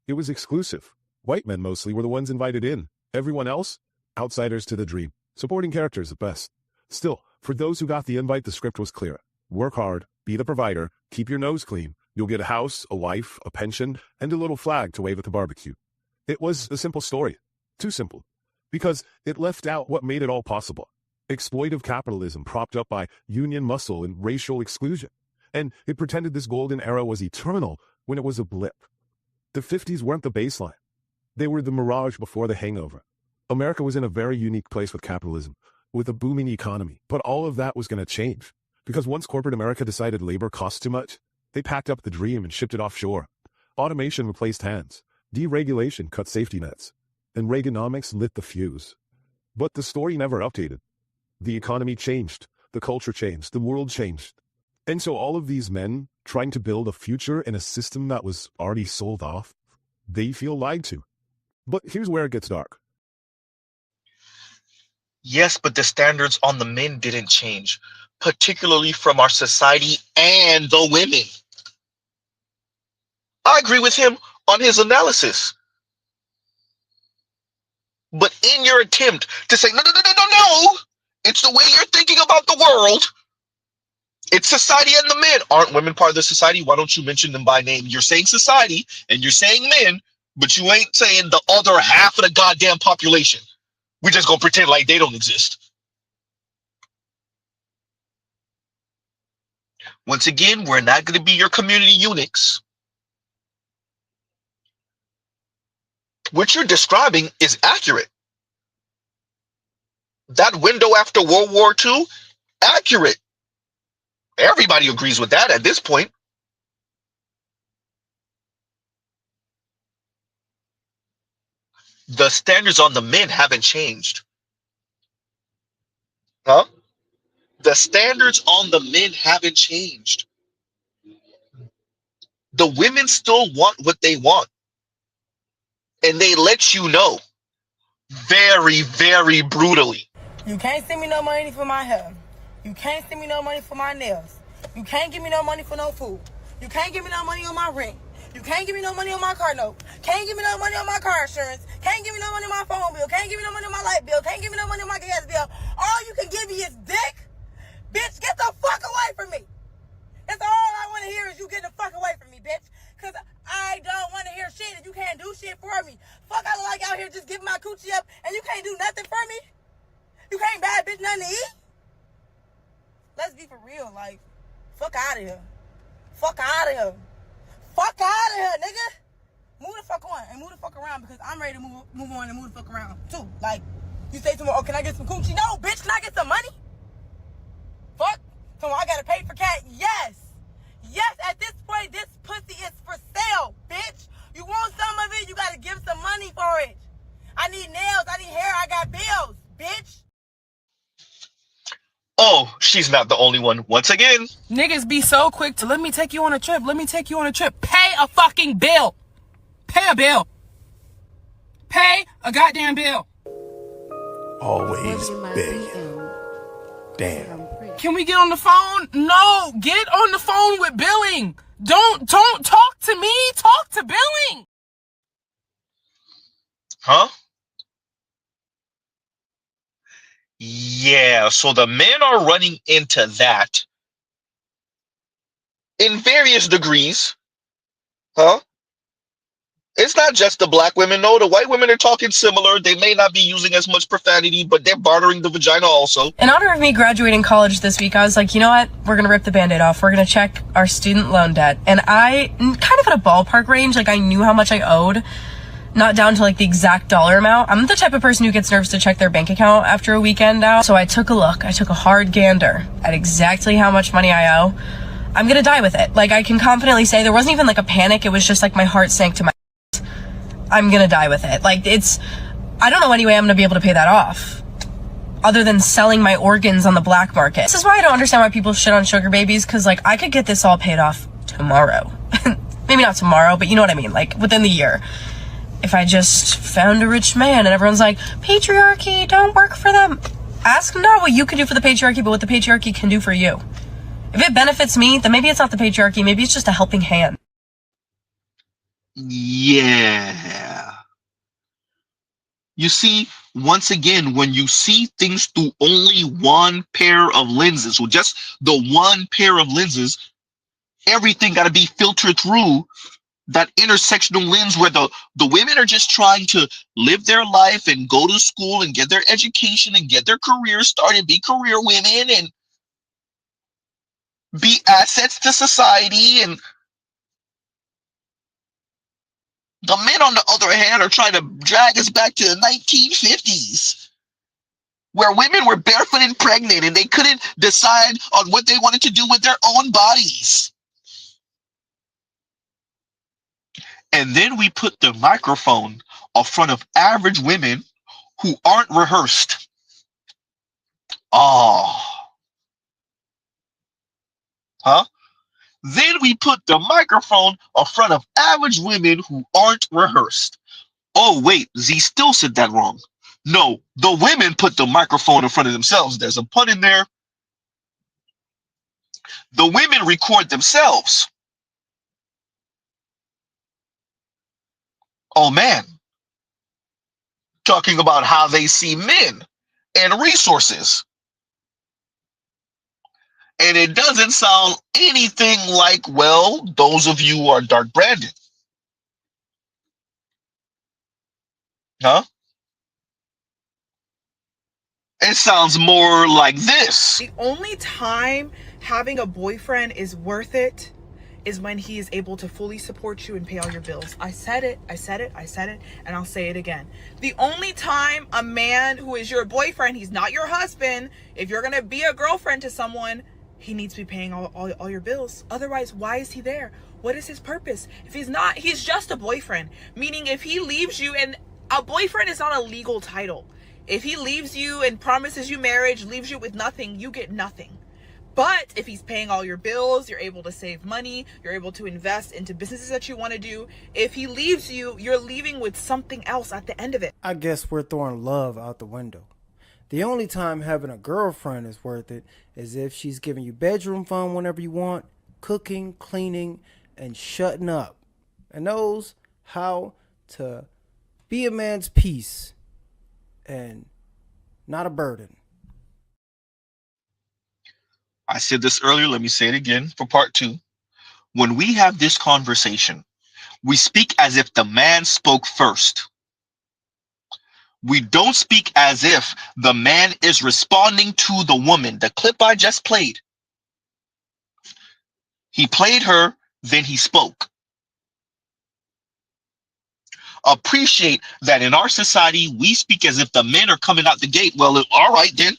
It was exclusive. White men mostly were the ones invited in. Everyone else? Outsiders to the dream. Supporting characters at best. Still, for those who got the invite, the script was clear. Work hard, be the provider, keep your nose clean. You'll get a house, a wife, a pension, and a little flag to wave at the barbecue. It was a simple story. Too simple. Because it left out what made it all possible. Exploitive capitalism propped up by union muscle and racial exclusion. And it pretended this golden era was eternal when it was a blip. The 50s weren't the baseline. They were the mirage before the hangover. America was in a very unique place with capitalism, with a booming economy. But all of that was going to change. Because once corporate America decided labor cost too much, they packed up the dream and shipped it offshore. Automation replaced hands. Deregulation cut safety nets. And Reaganomics lit the fuse. But the story never updated. The economy changed. The culture changed. The world changed. And so all of these men trying to build a future in a system that was already sold off, they feel lied to. But here's where it gets dark. Yes, but the standards on the men didn't change, particularly from our society and the women. I agree with him on his analysis. But in your attempt to say, no, it's the way you're thinking about the world. It's society and the men. Aren't women part of the society? Why don't you mention them by name? You're saying society and you're saying men, but you ain't saying the other half of the goddamn population. We're just going to pretend like they don't exist. Once again, we're not going to be your community eunuchs. What you're describing is accurate. That window after World War II, accurate. Everybody agrees with that at this point. The standards on the men haven't changed. Huh? The standards on the men haven't changed. The women still want what they want. And they let you know. very, very brutally. You can't send me no money for my hair. You can't send me no money for my nails. You can't give me no money for no food. You can't give me no money on my rent. You can't give me no money on my car note. Can't give me no money on my car insurance. Can't give me no money on my phone bill. Can't give me no money on my light bill. Can't give me no money on my gas bill. All you can give me is dick. Bitch, get the fuck away from me. That's all I want to hear is you get the fuck away from me, bitch. Because I don't want to hear shit and you can't do shit for me. Fuck, I look like out here just giving my coochie up and you can't do nothing for me. You can't buy a bitch nothing to eat. Let's be for real, like, fuck out of here. Fuck out of here. Fuck out of here, nigga. Move the fuck on and move the fuck around because I'm ready to move on and move the fuck around too. Like, you say to me, oh, can I get some coochie? No, bitch, can I get some money? Fuck. So I gotta pay for cat? Yes. Yes, at this point, this pussy is for sale, bitch. You want some of it, you gotta give some money for it. I need nails, I need hair, I got bills, bitch. Oh, she's not the only one. Once again, Niggas be so quick to let me take you on a trip. Let me take you on a trip. Pay a fucking bill. Pay a bill. Pay a goddamn bill. Always begging. Damn. Can we get on the phone? No, get on the phone with billing. Don't talk to me. Talk to billing. huh? Yeah, so the men are running into that in various degrees, huh? It's not just the black women, no, the white women are talking similar. They may not be using as much profanity, but they're bartering the vagina also. In honor of me graduating college this week, I was like, you know what? We're going to rip the Band-Aid off. We're going to check our student loan debt. And I, kind of at a ballpark range, like I knew how much I owed, not down to like the exact dollar amount. I'm the type of person who gets nervous to check their bank account after a weekend out. So I took a look. I took a hard gander at exactly how much money I owe. I'm going to die with it. Like I can confidently say there wasn't even like a panic. It was just like my heart sank to my I'm gonna die with it. Like I don't know any way I'm gonna be able to pay that off other than selling my organs on the black market. This is why I don't understand why people shit on sugar babies, because like I could get this all paid off tomorrow. Maybe not tomorrow, but you know what I mean, like within the year. If I just found a rich man and everyone's like, patriarchy, don't work for them. Ask not what you can do for the patriarchy, but what the patriarchy can do for you. If it benefits me, then maybe it's not the patriarchy, maybe it's just a helping hand. Yeah. You see, once again, when you see things through only one pair of lenses, or just the one pair of lenses, everything got to be filtered through that intersectional lens where the women are just trying to live their life and go to school and get their education and get their career started, be career women and be assets to society. And the men, on the other hand, are trying to drag us back to the 1950s, where women were barefoot and pregnant and they couldn't decide on what they wanted to do with their own bodies. And then we put the microphone in front of average women who aren't rehearsed. Oh. Huh? Then we put the microphone in front of average women who aren't rehearsed. Oh, wait, Z still said that wrong. No, the women put the microphone in front of themselves. There's a pun in there. The women record themselves. Oh, man. Talking about how they see men and resources. And it doesn't sound anything like, well, those of you who are dark branded. Huh? It sounds more like this. The only time having a boyfriend is worth it is when he is able to fully support you and pay all your bills. I said it, and I'll say it again. The only time a man who is your boyfriend, he's not your husband, if you're gonna be a girlfriend to someone, he needs to be paying all your bills. Otherwise, why is he there? What is his purpose? If he's not, he's just a boyfriend. Meaning if he leaves you, and a boyfriend is not a legal title. If he leaves you and promises you marriage, leaves you with nothing, you get nothing. But if he's paying all your bills, you're able to save money, you're able to invest into businesses that you want to do. If he leaves you, you're leaving with something else at the end of it. I guess we're throwing love out the window. The only time having a girlfriend is worth it is if she's giving you bedroom fun whenever you want, cooking, cleaning, and shutting up, and knows how to be a man's peace and not a burden. I said this earlier, let me say it again for part 2. When we have this conversation, we speak as if the man spoke first. We don't speak as if the man is responding to the woman. The clip I just played. He played her, then he spoke. Appreciate that in our society, we speak as if the men are coming out the gate. Well, all right, then.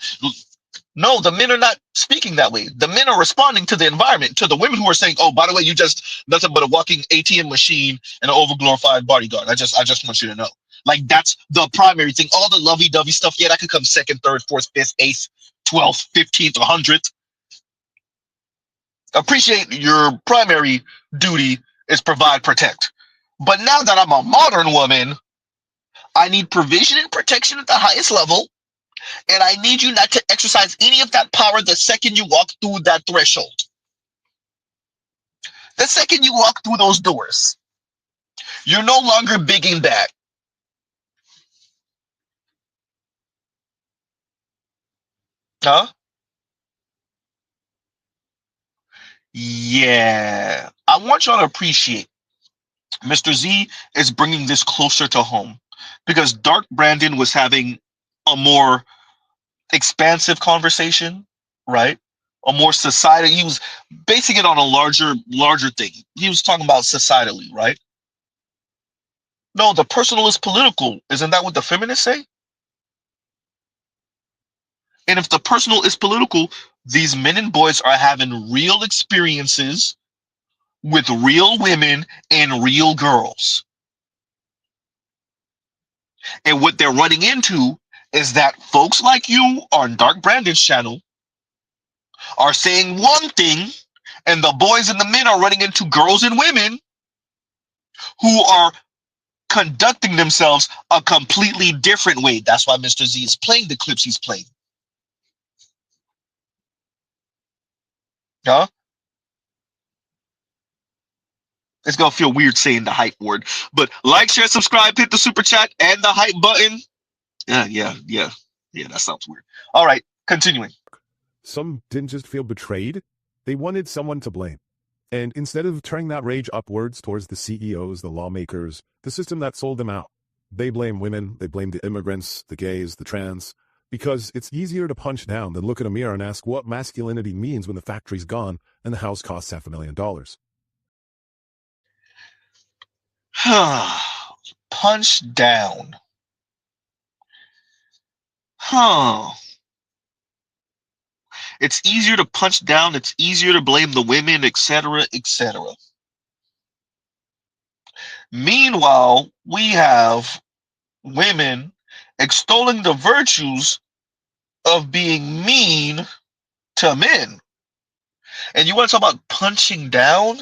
No, the men are not speaking that way. The men are responding to the environment, to the women who are saying, oh, by the way, you just nothing but a walking ATM machine and an overglorified bodyguard. I just want you to know. Like, that's the primary thing. All the lovey-dovey stuff, yeah, that could come second, third, fourth, fifth, eighth, 12th, 15th, 100th. Appreciate your primary duty is provide, protect. But now that I'm a modern woman, I need provision and protection at the highest level. And I need you not to exercise any of that power the second you walk through that threshold. The second you walk through those doors, you're no longer big and bad. Huh? Yeah. I want y'all to appreciate Mr. Z is bringing this closer to home, because Dark Brandon was having a more expansive conversation, right? A more society. He was basing it on a larger thing. He was talking about societally, right? No, the personal is political. Isn't that what the feminists say? And if the personal is political, these men and boys are having real experiences with real women and real girls. And what they're running into is that folks like you on Dark Brandon's channel are saying one thing, and the boys and the men are running into girls and women who are conducting themselves a completely different way. That's why Mr. Z is playing the clips he's playing. Huh? It's gonna feel weird saying the hype word, but like, share, subscribe, hit the super chat and the hype button. Yeah, that sounds weird. All right, continuing. Some didn't just feel betrayed, they wanted someone to blame. And instead of turning that rage upwards towards the CEOs, the lawmakers, the system that sold them out, they blame women, they blame the immigrants, the gays, the trans, because it's easier to punch down than look in a mirror and ask what masculinity means when the factory's gone and the house costs $500,000. Punch down. It's easier to punch down, it's easier to blame the women, etc., etc. Meanwhile, we have women extolling the virtues of being mean to men. And you want to talk about punching down?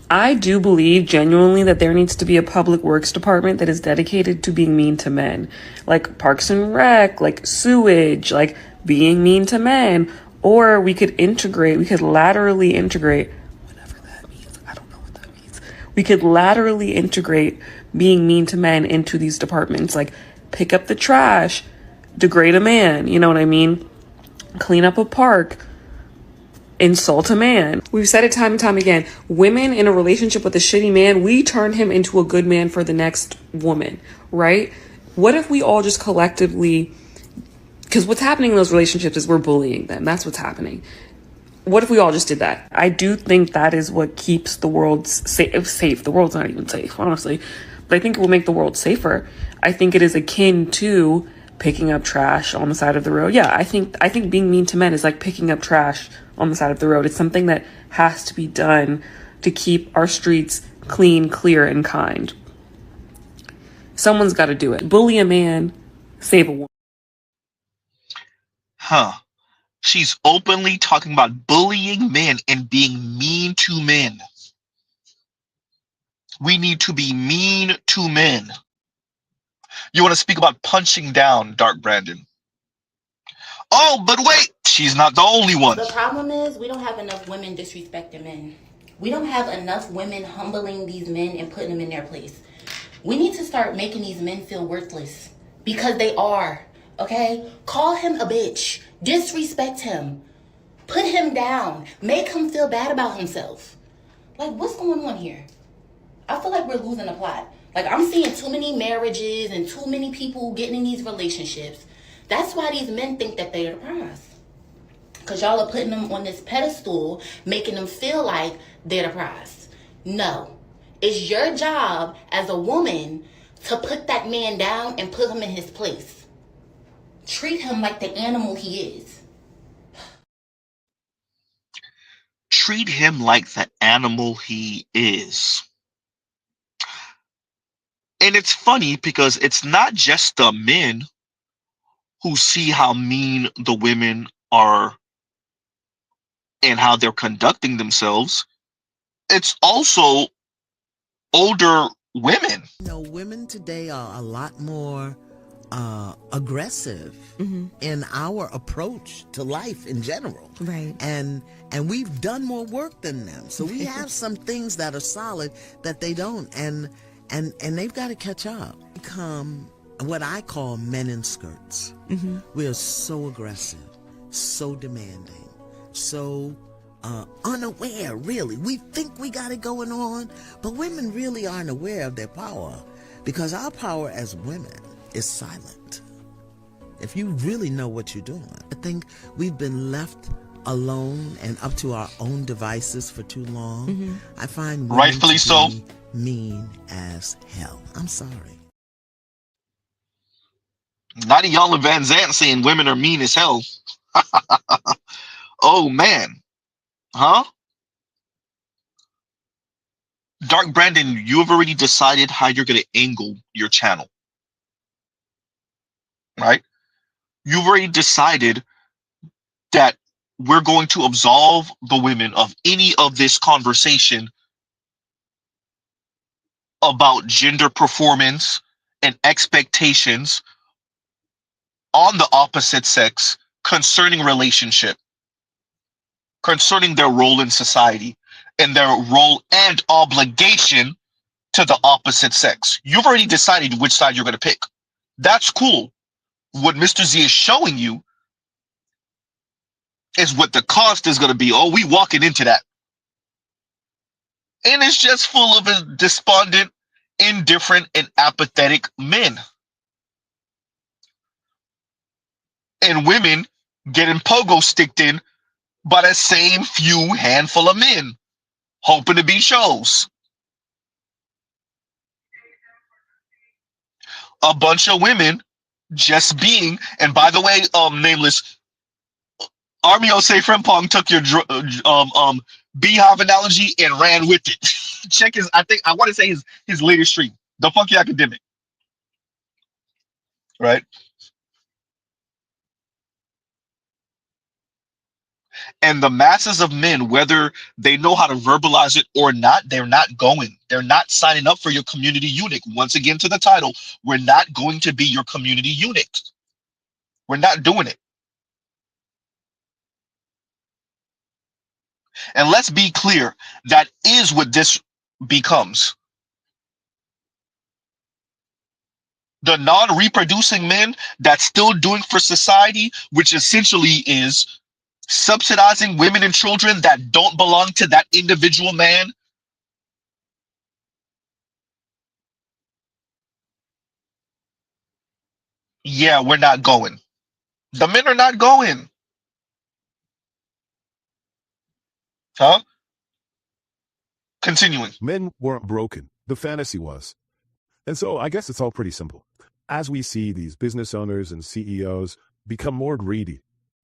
I do believe genuinely that there needs to be a public works department that is dedicated to being mean to men. Like Parks and Rec, like sewage, like being mean to men. Or we could laterally integrate, whatever that means, I don't know what that means. We could laterally integrate being mean to men into these departments, like pick up the trash, degrade a man, you know what I mean? Clean up a park, insult a man. We've said it time and time again. Women in a relationship with a shitty man, we turn him into a good man for the next woman, right? What if we all just collectively, because what's happening in those relationships is we're bullying them. That's what's happening. What if we all just did that? I do think that is what keeps the world safe. The world's not even safe, honestly. But I think it will make the world safer. I think it is akin to picking up trash on the side of the road. Yeah, I think being mean to men is like picking up trash on the side of the road. It's something that has to be done to keep our streets clean, clear, and kind. Someone's got to do it. Bully a man, save a woman. She's openly talking about bullying men and being mean to men. We need to be mean to men. You want to speak about punching down, Dark Brandon. Oh, but wait, she's not the only one. The problem is we don't have enough women disrespecting men. We don't have enough women humbling these men and putting them in their place. We need to start making these men feel worthless because they are, okay? Call him a bitch. Disrespect him. Put him down. Make him feel bad about himself. Like, what's going on here? I feel like we're losing the plot. Like, I'm seeing too many marriages and too many people getting in these relationships. That's why these men think that they're the prize. Because y'all are putting them on this pedestal, making them feel like they're the prize. No. It's your job as a woman to put that man down and put him in his place. Treat him like the animal he is. Treat him like the animal he is. And it's funny because it's not just the men who see how mean the women are and how they're conducting themselves. It's also older women. You know, women today are a lot more aggressive in our approach to life in general. Right. And we've done more work than them. So we have some things that are solid that they don't. And they've got to catch up. Become what I call men in skirts. We are so aggressive, so demanding, so unaware, really. We think we got it going on, but women really aren't aware of their power because our power as women is silent. If you really know what you're doing, I think we've been left alone and up to our own devices for too long. I find women rightfully so mean as hell. I'm sorry. Not y'all and Van Zant saying women are mean as hell. Oh man. Huh? Dark Brandon, you have already decided how you're going to angle your channel. Right? You've already decided that we're going to absolve the women of any of this conversation about gender performance and expectations on the opposite sex concerning relationship, concerning their role in society and their role and obligation to the opposite sex. You've already decided which side you're going to pick. That's cool. What Mr. Z is showing you is what the cost is going to be. Oh, we walking into that. And it's just full of despondent, indifferent, and apathetic men. And women getting pogo sticked in by that same few handful of men, hoping to be shows. A bunch of women just being, and by the way, nameless, Armio say Frimpong took your beehive analogy and ran with it. Check his, I want to say his latest stream, The Funky Academic. Right? And the masses of men, whether they know how to verbalize it or not, they're not going. They're not signing up for your community eunuch. Once again, to the title, we're not going to be your community eunuch. We're not doing it. And let's be clear, that is what this becomes. The non-reproducing men that's still doing for society, which essentially is subsidizing women and children that don't belong to that individual man. Yeah, we're not going. The men are not going. Huh? Continuing. Men weren't broken. The fantasy was. And so I guess it's all pretty simple. As we see these business owners and CEOs become more greedy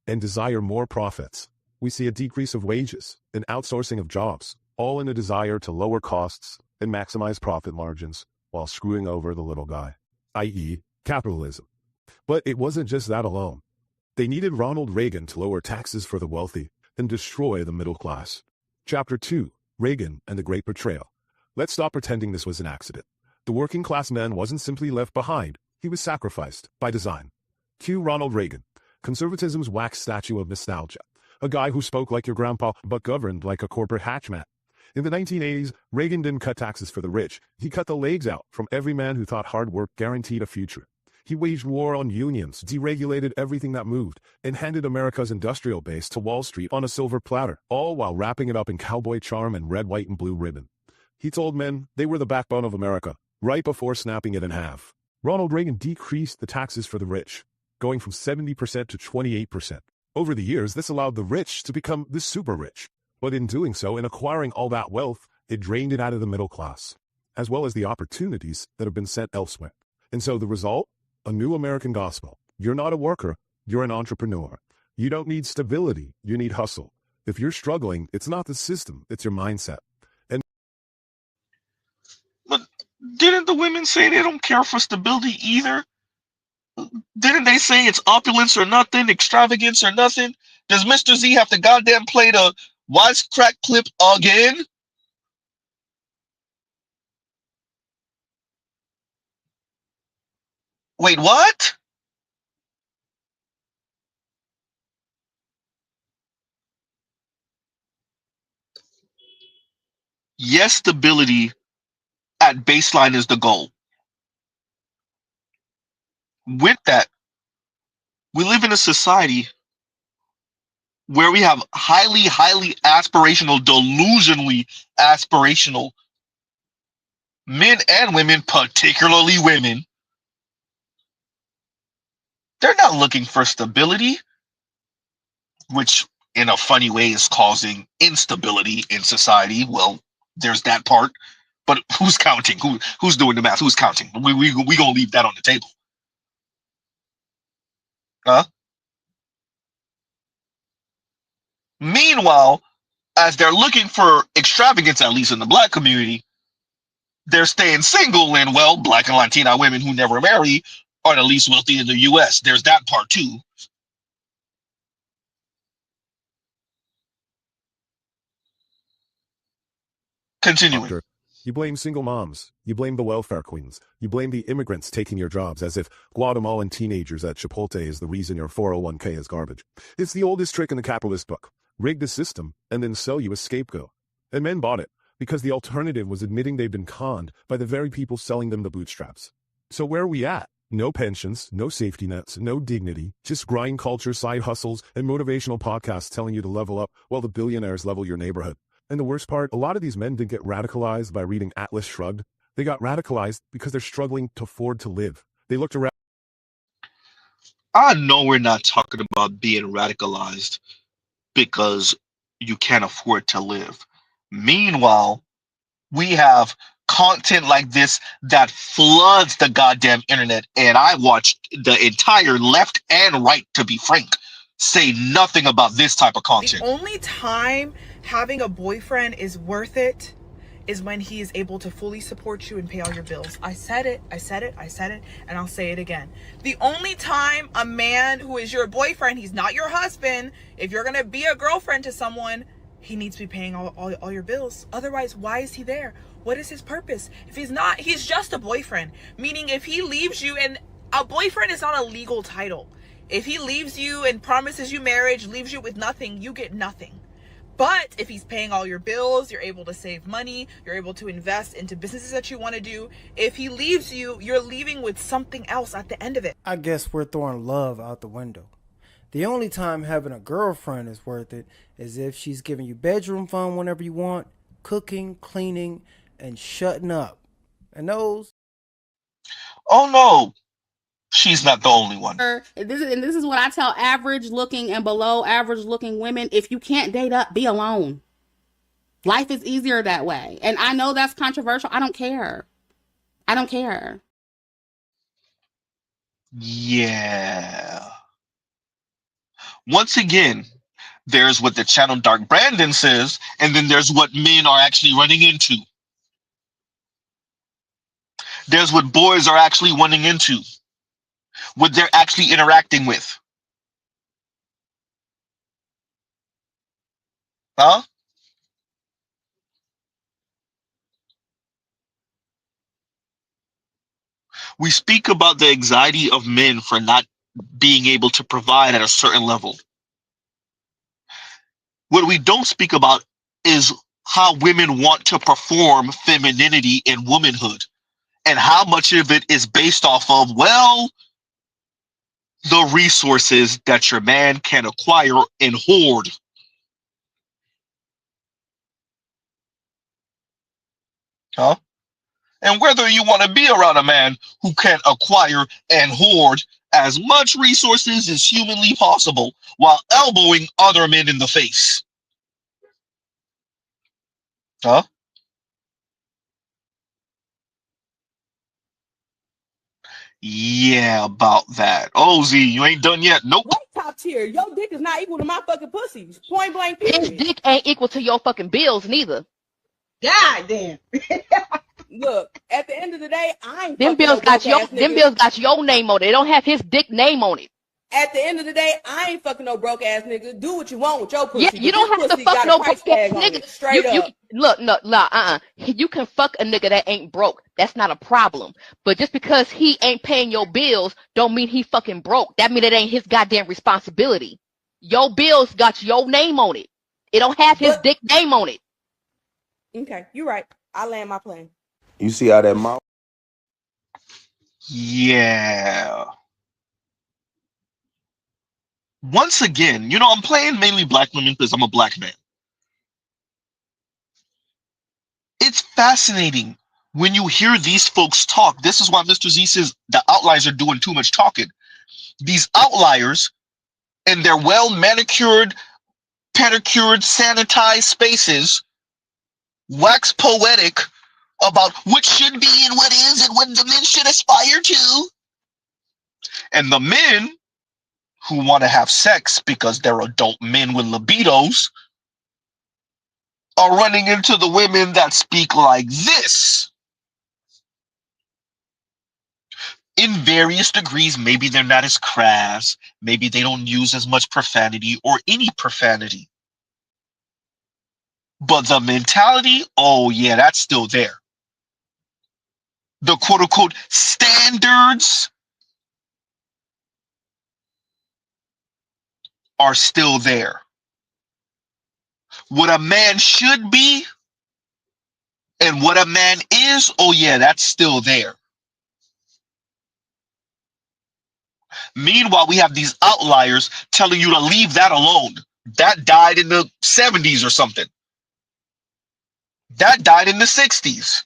and desire more profits, we see a decrease of wages and outsourcing of jobs, all in a desire to lower costs and maximize profit margins while screwing over the little guy, i.e. capitalism. But it wasn't just that alone. They needed Ronald Reagan to lower taxes for the wealthy, then destroy the middle class. Chapter 2, Reagan and the Great Betrayal. Let's stop pretending this was an accident. The working class man wasn't simply left behind, he was sacrificed by design. Cue Ronald Reagan, conservatism's wax statue of nostalgia. A guy who spoke like your grandpa but governed like a corporate hatchmat. In the 1980s, Reagan didn't cut taxes for the rich. He cut the legs out from every man who thought hard work guaranteed a future. He waged war on unions, deregulated everything that moved, and handed America's industrial base to Wall Street on a silver platter, all while wrapping it up in cowboy charm and red, white, and blue ribbon. He told men they were the backbone of America, right before snapping it in half. Ronald Reagan decreased the taxes for the rich, going from 70% to 28%. Over the years, this allowed the rich to become the super rich. But in doing so, in acquiring all that wealth, it drained it out of the middle class, as well as the opportunities that have been sent elsewhere. And so the result? A new American gospel. You're not a worker, you're an entrepreneur. You don't need stability, you need hustle. If you're struggling, it's not the system, it's your mindset. And But didn't the women say they don't care for stability either? Didn't they say it's opulence or nothing, extravagance or nothing? Does Mr. Z have to goddamn play the wisecrack clip again? Wait, what? Yes, stability at baseline is the goal. With that, we live in a society where we have highly, highly aspirational, delusionally aspirational men and women, particularly women. They're not looking for stability, which in a funny way is causing instability in society. Well, there's that part. But who's counting? Who's doing the math? Who's counting? We gonna leave that on the table. Huh? Meanwhile, as they're looking for extravagance, at least in the black community, they're staying single, and well, black and Latina women who never marry are the least wealthy in the US. There's that part too. Continuing. You blame single moms. You blame the welfare queens. You blame the immigrants taking your jobs as if Guatemalan teenagers at Chipotle is the reason your 401k is garbage. It's the oldest trick in the capitalist book. Rig the system and then sell you a scapegoat. And men bought it because the alternative was admitting they've been conned by the very people selling them the bootstraps. So where are we at? No pensions, no safety nets, no dignity, just grind culture, side hustles, and motivational podcasts telling you to level up while the billionaires level your neighborhood. And the worst part, a lot of these men didn't get radicalized by reading Atlas Shrugged. They got radicalized because they're struggling to afford to live. They looked around. I know we're not talking about being radicalized because you can't afford to live. Meanwhile, we have content like this that floods the goddamn internet, and I watched the entire left and right, to be frank, say nothing about this type of content. The only time having a boyfriend is worth it is when he is able to fully support you and pay all your bills. I said it, and I'll say it again. The only time a man who is your boyfriend, he's not your husband, if you're gonna be a girlfriend to someone, he needs to be paying all your bills. Otherwise, why is he there? What is his purpose? If he's not, he's just a boyfriend. Meaning if he leaves you, and a boyfriend is not a legal title. If he leaves you and promises you marriage, leaves you with nothing, you get nothing. But if he's paying all your bills, you're able to save money, you're able to invest into businesses that you want to do. If he leaves you, you're leaving with something else at the end of it. I guess we're throwing love out the window. The only time having a girlfriend is worth it is if she's giving you bedroom fun whenever you want, cooking, cleaning, and shutting up. And those... Oh no, she's not the only one. This is what I tell average looking and below average looking women. If you can't date up, be alone. Life is easier that way. And I know that's controversial. I don't care. I don't care. Yeah. Once again, there's what the channel Dark Brandon says, and then there's what men are actually running into. There's what boys are actually running into, what they're actually interacting with. Huh? We speak about the anxiety of men for not being able to provide at a certain level. What we don't speak about is how women want to perform femininity and womanhood, and how much of it is based off of, well, the resources that your man can acquire and hoard. Huh? And whether you want to be around a man who can acquire and hoard as much resources as humanly possible while elbowing other men in the face. Huh? Yeah, about that. Oh, Z, you ain't done yet. Nope. What top tier? Your dick is not equal to my fucking pussy. Point blank, His period. dick ain't equal to your fucking bills neither. God damn. Look, at the end of the day, I ain't Them fucking no bills got broke your ass nigga. name on it. They don't have his dick name on it. At the end of the day, I ain't fucking no broke ass nigga. Do what you want with your pussy. Yeah, you but this don't have to pussy fuck got a no broke price ass tag on nigga. it. Straight You up. look, no, You can fuck a nigga that ain't broke. That's not a problem. But just because he ain't paying your bills, don't mean he fucking broke. That mean it ain't his goddamn responsibility. Your bills got your name on it. It don't have his dick name on it. Okay, you're right. I land my plane. You see how that mouth? Yeah. Once again, I'm playing mainly black women because I'm a black man. It's fascinating when you hear these folks talk. This is why Mr. Z says the outliers are doing too much talking. These outliers in their well manicured, pedicured, sanitized spaces wax poetic about what should be and what is and what the men should aspire to. And the men who want to have sex because they're adult men with libidos are running into the women that speak like this. In various degrees, maybe they're not as crass, maybe they don't use as much profanity or any profanity. But the mentality, oh yeah, that's still there. The quote unquote standards are still there. What a man should be and what a man is, oh yeah, that's still there. Meanwhile, we have these outliers telling you to leave that alone. That died in the 70s or something. That died in the 60s.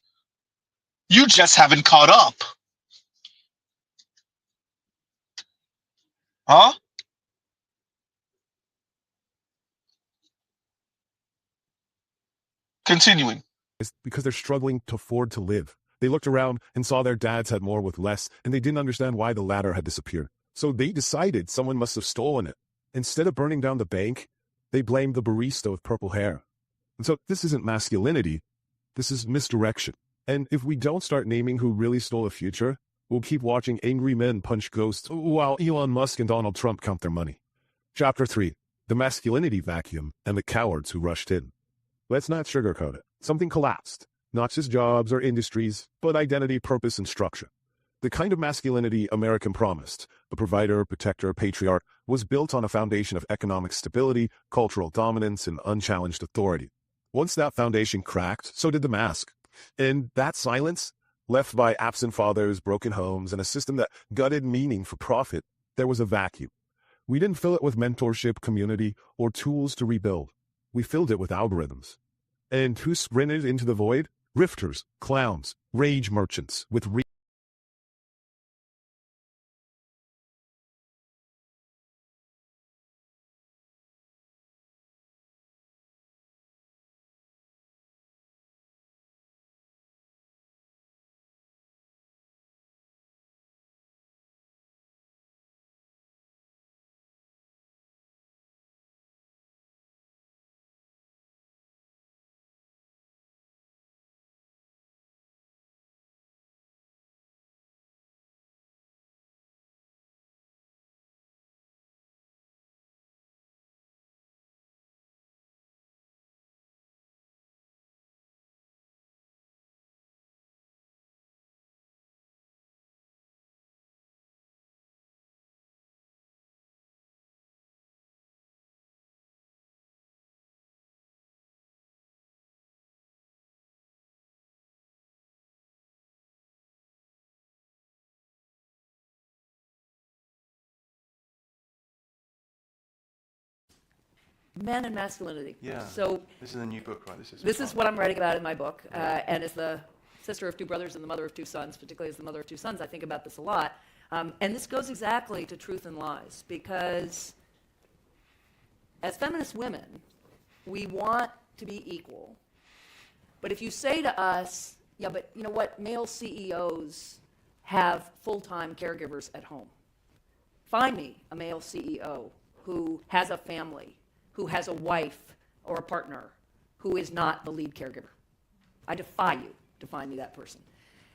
You just haven't caught up. Huh? Continuing. It's because they're struggling to afford to live. They looked around and saw their dads had more with less, and they didn't understand why the latter had disappeared. So they decided someone must have stolen it. Instead of burning down the bank, they blamed the barista with purple hair. And so this isn't masculinity, this is misdirection. And if we don't start naming who really stole the future, we'll keep watching angry men punch ghosts while Elon Musk and Donald Trump count their money. Chapter 3. The Masculinity Vacuum and the Cowards Who Rushed In. Let's not sugarcoat it. Something collapsed. Not just jobs or industries, but identity, purpose, and structure. The kind of masculinity American promised, a provider, protector, patriarch, was built on a foundation of economic stability, cultural dominance, and unchallenged authority. Once that foundation cracked, so did the mask. And that silence, left by absent fathers, broken homes, and a system that gutted meaning for profit, there was a vacuum. We didn't fill it with mentorship, community, or tools to rebuild. We filled it with algorithms. And who sprinted into the void? Rifters, clowns, rage merchants with Men and masculinity. Yeah. So this is a new book, right? This is what I'm writing about in my book, and as the sister of two brothers and the mother of two sons, particularly as the mother of two sons, I think about this a lot. And this goes exactly to truth and lies, because as feminist women, we want to be equal. But if you say to us, yeah, but you know what, male CEOs have full-time caregivers at home. Find me a male CEO who has a family, who has a wife or a partner, who is not the lead caregiver. I defy you to find me that person.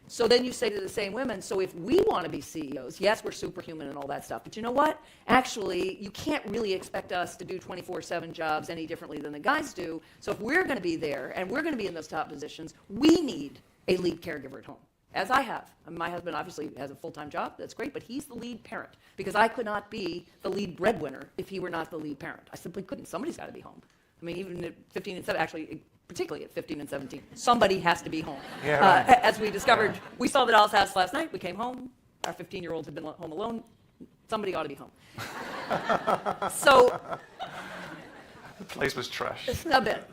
So then you say to the same women, so if we want to be CEOs, yes, we're superhuman and all that stuff, but you know what? Actually, you can't really expect us to do 24/7 jobs any differently than the guys do. So if we're going to be there and we're going to be in those top positions, we need a lead caregiver at home, as I have. I mean, my husband obviously has a full-time job, that's great, but he's the lead parent, because I could not be the lead breadwinner if he were not the lead parent. I simply couldn't. Somebody's got to be home. I mean, even at 15 and 7, actually, particularly at 15 and 17, somebody has to be home. Yeah, right. As we discovered, we saw the Doll's House last night, we came home, our 15-year-olds had been home alone, somebody ought to be home. So, the place was trash. A bit.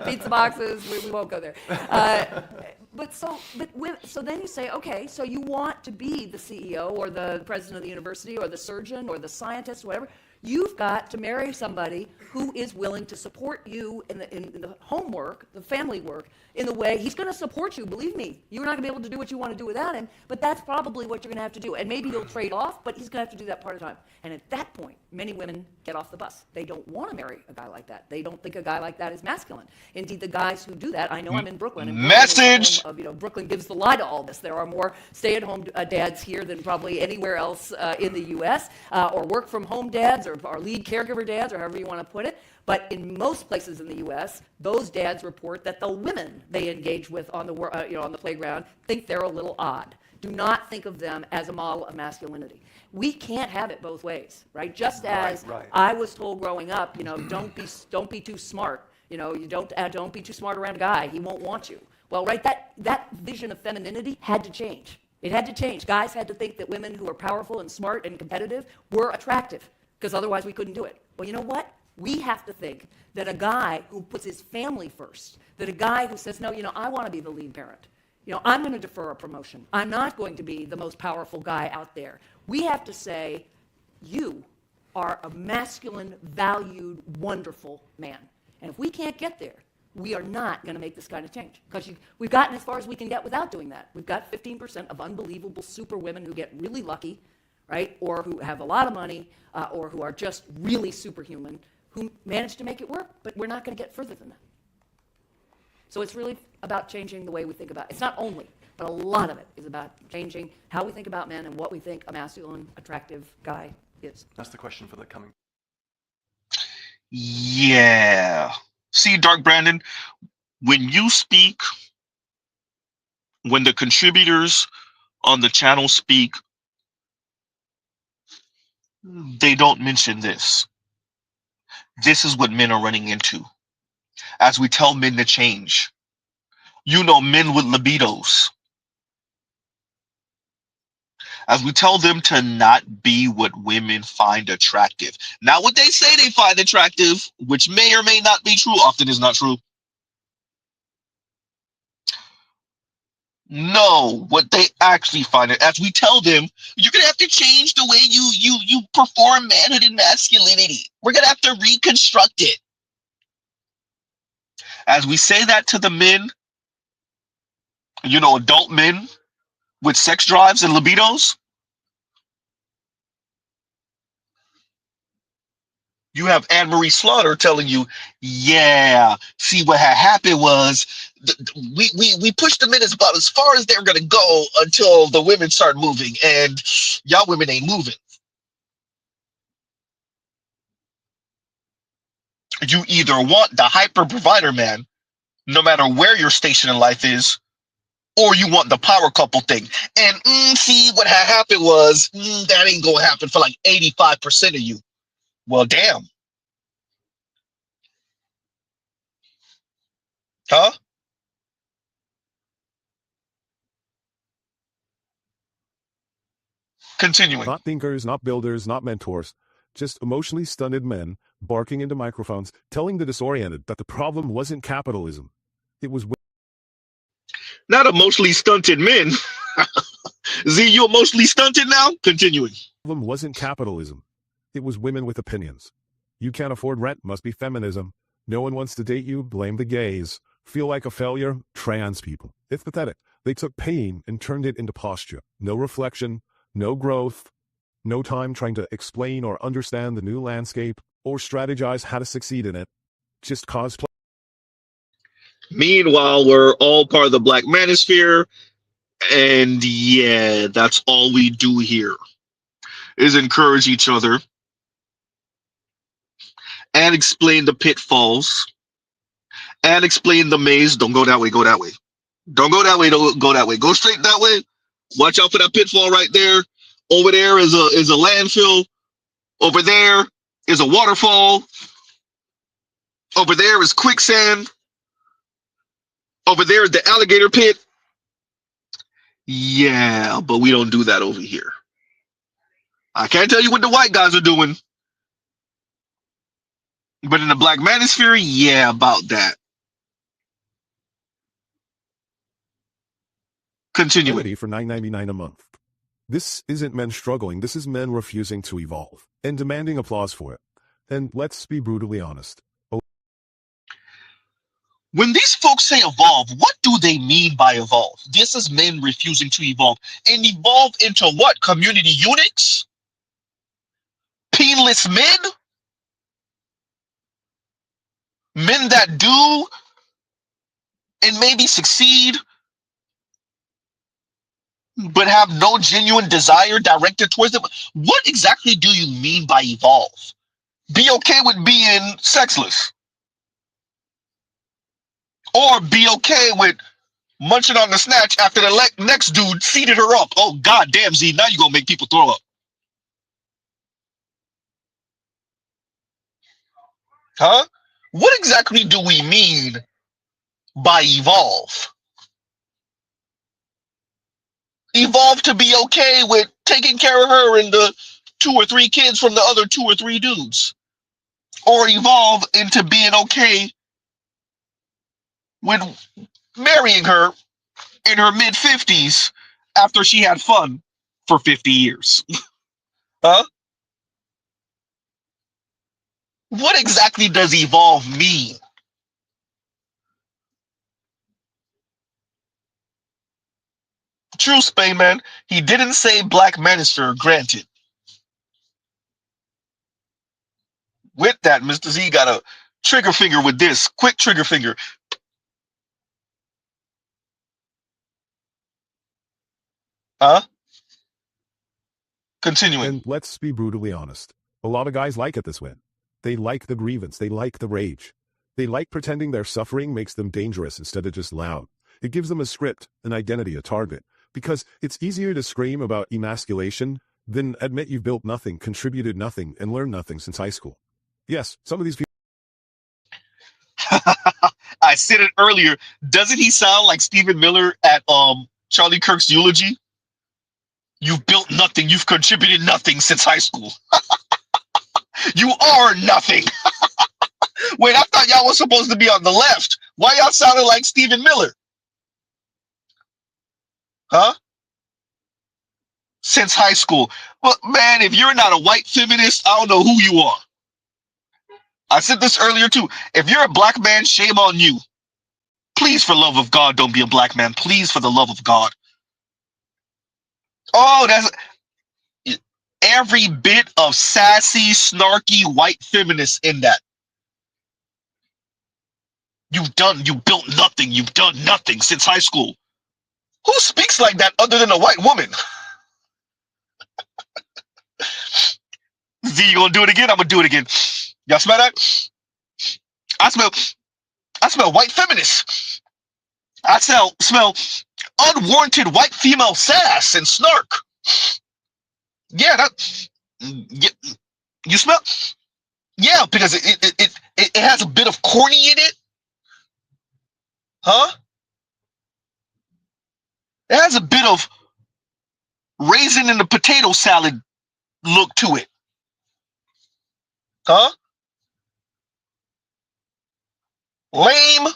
Pizza boxes, we won't go there. So then you say, okay, so you want to be the CEO or the president of the university or the surgeon or the scientist, whatever. You've got to marry somebody who is willing to support you in the homework, the family work, in the way he's going to support you. Believe me, you're not going to be able to do what you want to do without him, but that's probably what you're going to have to do. And maybe you'll trade off, but he's going to have to do that part of the time. And at that point, many women get off the bus. They don't want to marry a guy like that. They don't think a guy like that is masculine. Indeed, the guys who do that, I know I'm in Brooklyn. And Message! Brooklyn gives the lie to all this. There are more stay-at-home dads here than probably anywhere else in the U.S., or work-from-home dads, or lead caregiver dads, or however you want to put it. But in most places in the U.S., those dads report that the women they engage with on the on the playground think they're a little odd. Do not think of them as a model of masculinity. We can't have it both ways, right? Just as I was told growing up, don't be too smart. You don't be too smart around a guy. He won't want you. Well, right, that vision of femininity had to change. It had to change. Guys had to think that women who are powerful and smart and competitive were attractive, because otherwise we couldn't do it. Well, you know what? We have to think that a guy who puts his family first, that a guy who says, no, I want to be the lead parent. I'm going to defer a promotion. I'm not going to be the most powerful guy out there. We have to say, you are a masculine, valued, wonderful man. And if we can't get there, we are not going to make this kind of change, because we've gotten as far as we can get without doing that. We've got 15% of unbelievable super women who get really lucky, right, or who have a lot of money, or who are just really superhuman, who manage to make it work, but we're not going to get further than that. So it's really about changing the way we think about it. It's not only, but a lot of it is about changing how we think about men and what we think a masculine, attractive guy is. That's the question for the coming. Yeah. See, Dark Brandon, when you speak, when the contributors on the channel speak, they don't mention this. This is what men are running into. As we tell men to change, men with libidos. As we tell them to not be what women find attractive. Not what they say they find attractive, which may or may not be true, often is not true. No, what they actually find it. As we tell them, you're gonna have to change the way you perform manhood and masculinity. We're gonna have to reconstruct it. As we say that to the men, adult men with sex drives and libidos, you have Anne-Marie Slaughter telling you, yeah, see what had happened was we pushed the men about as far as they were going to go until the women start moving, and y'all women ain't moving. You either want the hyper provider man, no matter where your station in life is, or you want the power couple thing. And see what had happened was that ain't gonna happen for like 85% of you. Well, damn. Huh? Continuing. Not thinkers, not builders, not mentors. Just emotionally stunted men barking into microphones, telling the disoriented that the problem wasn't capitalism. It was Not emotionally stunted men. Z, you emotionally stunted now? Continuing. The problem wasn't capitalism. It was women with opinions. You can't afford rent, must be feminism. No one wants to date you, blame the gays. Feel like a failure, trans people. It's pathetic. They took pain and turned it into posture. No reflection, no growth, no time trying to explain or understand the new landscape or strategize how to succeed in it. Just cosplay. Meanwhile, we're all part of the Black Manosphere, and yeah, that's all we do here is encourage each other and explain the pitfalls and explain the maze. Don't go that way, go that way. Don't go that way, don't go that way. Go straight that way. Watch out for that pitfall right there. Over there is a landfill. Over there is a waterfall. Over there is quicksand. Over there is the alligator pit. Yeah, but we don't do that over here. I can't tell you what the white guys are doing. But in the Black Manosphere, yeah, about that. Continuing. For $9.99 a month. This isn't men struggling, this is men refusing to evolve and demanding applause for it. And let's be brutally honest. When these folks say evolve, what do they mean by evolve? This is men refusing to evolve. And evolve into what? Community eunuchs? Painless men? Men that do and maybe succeed, but have no genuine desire directed towards them? What exactly do you mean by evolve? Be okay with being sexless. Or be okay with munching on the snatch after the next dude seated her up. Oh, god damn, Z, now you're going to make people throw up. Huh? What exactly do we mean by evolve? Evolve to be okay with taking care of her and the 2 or 3 kids from the other 2 or 3 dudes. Or evolve into being okay with marrying her in her mid-50s after she had fun for 50 years. Huh? What exactly does evolve mean? True, Spayman. He didn't say Black Manosphere, granted. With that, Mr. Z got a trigger finger with this. Quick trigger finger. Huh? Continuing. And let's be brutally honest. A lot of guys like it this way. They like the grievance. They like the rage. They like pretending their suffering makes them dangerous instead of just loud. It gives them a script, an identity, a target. Because it's easier to scream about emasculation than admit you've built nothing, contributed nothing, and learned nothing since high school. Yes, some of these people. I said it earlier. Doesn't he sound like Stephen Miller at Charlie Kirk's eulogy? You've built nothing. You've contributed nothing since high school. You are nothing. Wait, I thought y'all was supposed to be on the left. Why y'all sounding like Stephen Miller? Huh? Since high school. Well, man, if you're not a white feminist, I don't know who you are. I said this earlier too. If you're a black man, shame on you. Please, for love of God, don't be a black man. Please, for the love of God. Oh, that's every bit of sassy, snarky white feminist in that. You built nothing. You've done nothing since high school. Who speaks like that other than a white woman? Z, you gonna do it again? I'm gonna do it again. Y'all smell that? I smell white feminists. I smell unwarranted white female sass and snark. Yeah, that. You smell? Yeah, because it has a bit of corny in it. Huh? It has a bit of raisin in the potato salad look to it. Huh? Lame.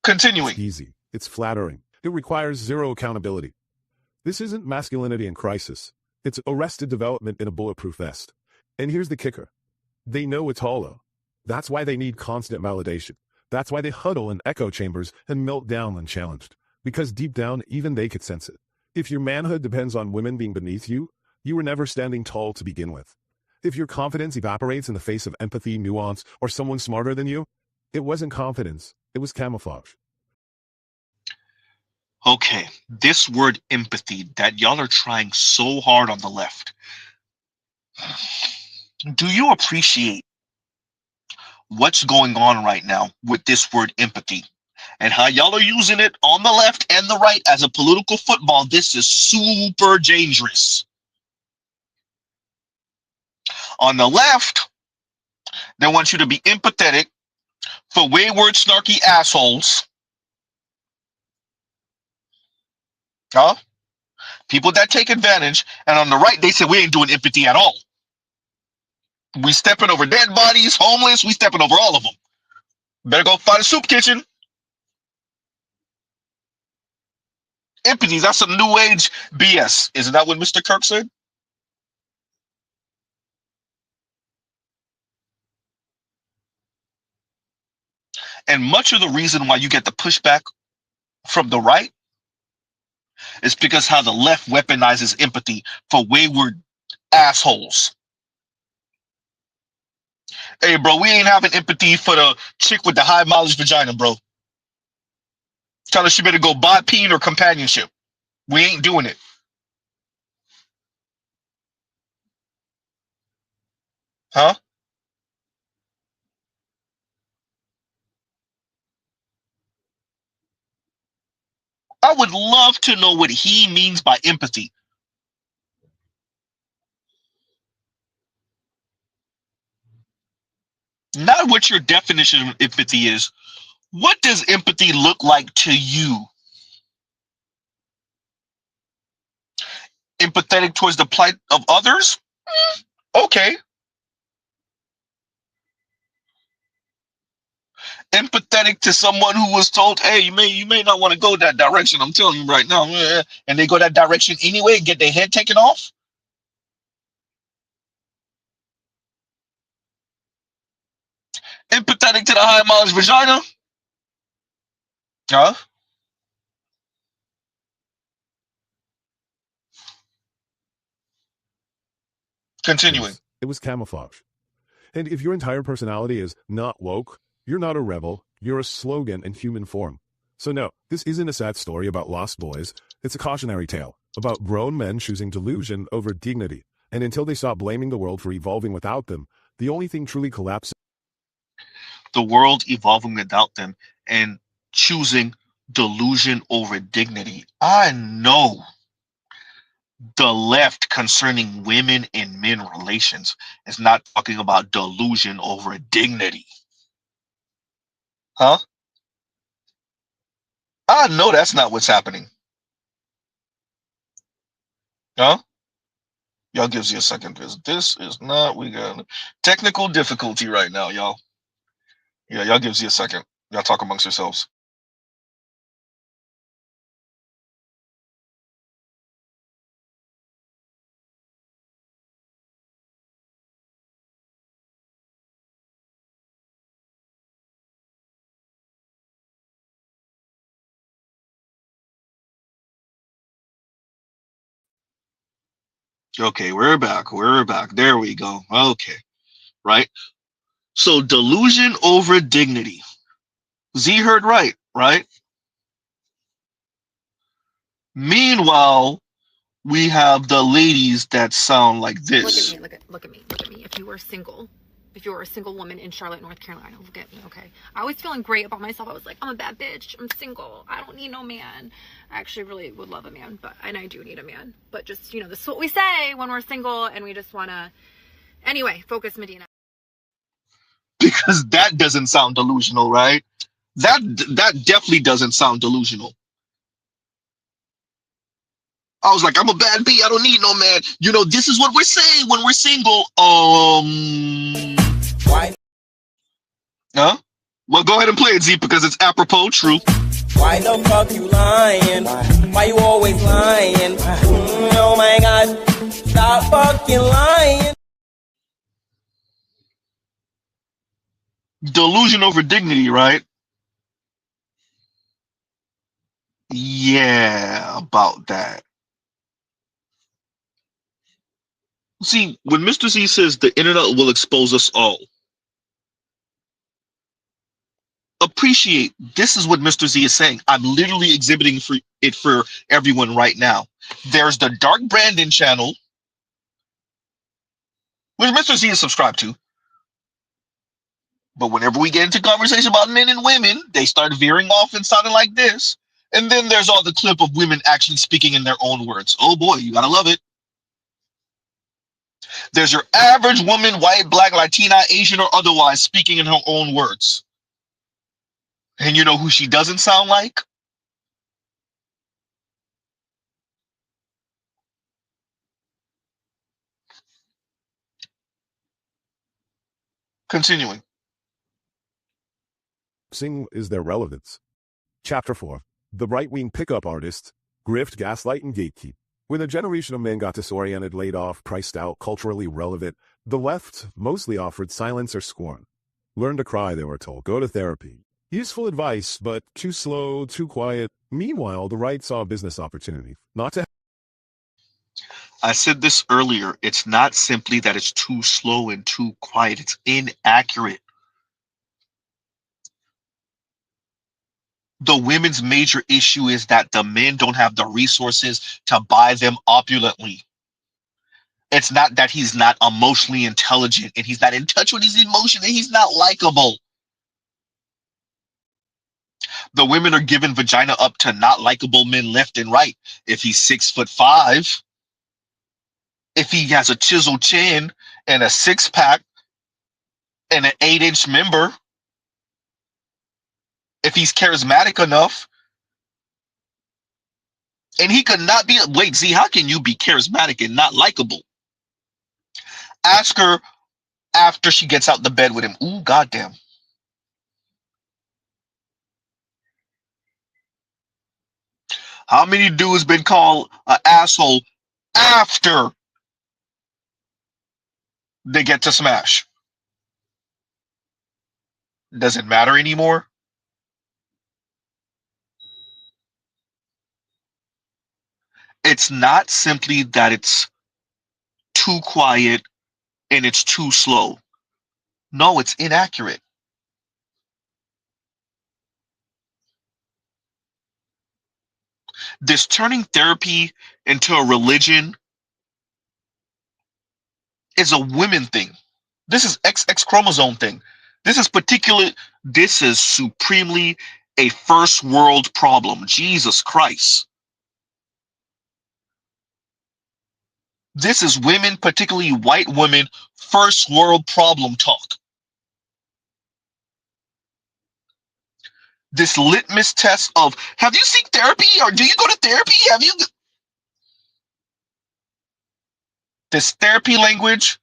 Continuing. It's easy. It's flattering. It requires zero accountability. This isn't masculinity in crisis. It's arrested development in a bulletproof vest. And here's the kicker. They know it's hollow. That's why they need constant validation. That's why they huddle in echo chambers and melt down when challenged. Because deep down, even they could sense it. If your manhood depends on women being beneath you, you were never standing tall to begin with. If your confidence evaporates in the face of empathy, nuance, or someone smarter than you, it wasn't confidence. It was camouflage. Okay, this word empathy that y'all are trying so hard on the left. Do you appreciate what's going on right now with this word empathy and how y'all are using it on the left and the right as a political football? This is super dangerous. On the left, they want you to be empathetic for wayward, snarky assholes. Huh? People that take advantage. And on the right, they say we ain't doing empathy at all. We stepping over dead bodies, homeless. We stepping over all of them. Better go find a soup kitchen. Empathy, that's some new age BS. Isn't that what Mr. Kirk said? And much of the reason why you get the pushback from the right is because how the left weaponizes empathy for wayward assholes. Hey, bro, we ain't having empathy for the chick with the high mileage vagina, bro. Tell her she better go buy peen or companionship. We ain't doing it. Huh? I would love to know what he means by empathy. Not what your definition of empathy is. What does empathy look like to you? Empathetic towards the plight of others? Okay. Empathetic to someone who was told, hey, you may not want to go that direction. I'm telling you right now. And they go that direction anyway and get their head taken off? Empathetic to the high mileage vagina? Huh? Continuing. It was camouflage. And if your entire personality is not woke, you're not a rebel, you're a slogan in human form. So no, this isn't a sad story about lost boys. It's a cautionary tale about grown men choosing delusion over dignity. And until they stop blaming the world for evolving without them, the only thing truly collapsing. The world evolving without them and choosing delusion over dignity. I know the left concerning women and men relations is not talking about delusion over dignity. Huh? I know that's not what's happening. Huh? Y'all gives you a second because this is not, we got technical difficulty right now, y'all. Yeah, y'all gives you a second. Y'all talk amongst yourselves. Okay, we're back. We're back. There we go. Okay. Right? So delusion over dignity. Z heard right, right? Meanwhile, we have the ladies that sound like this. Look at me. If you were single, if you were a single woman in Charlotte, North Carolina, look at me, okay? I was feeling great about myself. I was like, I'm a bad bitch. I'm single. I don't need no man. I actually really would love a man, and I do need a man. But just, this is what we say when we're single and we just want to... Anyway, focus, Medina. Because that doesn't sound delusional, right? That definitely doesn't sound delusional. I was like, I'm a bad B. I don't need no man. You know, this is what we're saying when we're single. Why? Huh? Well, go ahead and play it, Z, because it's apropos truth. Why the fuck you lying? Why you always lying? Oh my god, stop fucking lying. Delusion over dignity, right? Yeah, about that. See, when Mr. Z says the internet will expose us all, appreciate this is what Mr. Z is saying. I'm literally exhibiting for everyone right now. There's the Dark Brandon channel, which Mr. Z is subscribed to. But whenever we get into conversation about men and women, they start veering off and sounding like this. And then there's all the clip of women actually speaking in their own words. Oh boy, you gotta love it. There's your average woman, white, black, Latina, Asian, or otherwise, speaking in her own words. And you know who she doesn't sound like? Continuing. Is their relevance. Chapter 4. The right-wing pickup artist, grift, gaslight, and gatekeep. When a generation of men got disoriented, laid off, priced out, culturally relevant, the left mostly offered silence or scorn. Learn to cry, they were told. Go to therapy. Useful advice, but too slow, too quiet. Meanwhile, the right saw a business opportunity. Not to I said this earlier. It's not simply that it's too slow and too quiet. It's inaccurate. The women's major issue is that the men don't have the resources to buy them opulently. It's not that he's not emotionally intelligent and he's not in touch with his emotion and he's not likable. The women are giving vagina up to not likable men left and right. If he's 6'5", if he has a chiseled chin and a six-pack and an 8-inch member, if he's charismatic enough, and he could not be. Wait, Z, how can you be charismatic and not likable? Ask her after she gets out the bed with him. Ooh, goddamn. How many dudes been called an asshole after they get to smash? Does it matter anymore? It's not simply that it's too quiet and it's too slow. No, it's inaccurate. This turning therapy into a religion is a women thing. This is XX chromosome thing. This is supremely a first world problem. Jesus Christ. This is women, particularly white women, first world problem talk. This litmus test of, have you seen therapy or do you go to therapy? Have you? This therapy language,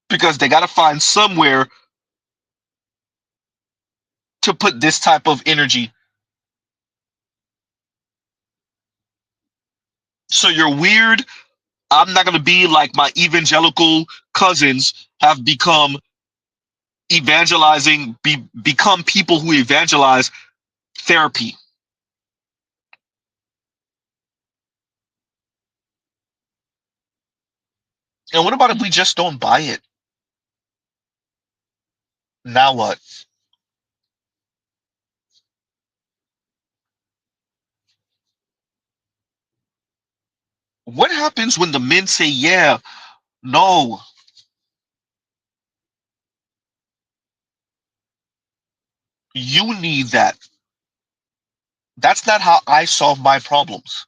because they got to find somewhere to put this type of energy. So you're weird. I'm not going to be like my evangelical cousins have become become people who evangelize therapy. And what about if we just don't buy it? Now what? What happens when the men say, yeah, no, you need that? That's not how I solve my problems.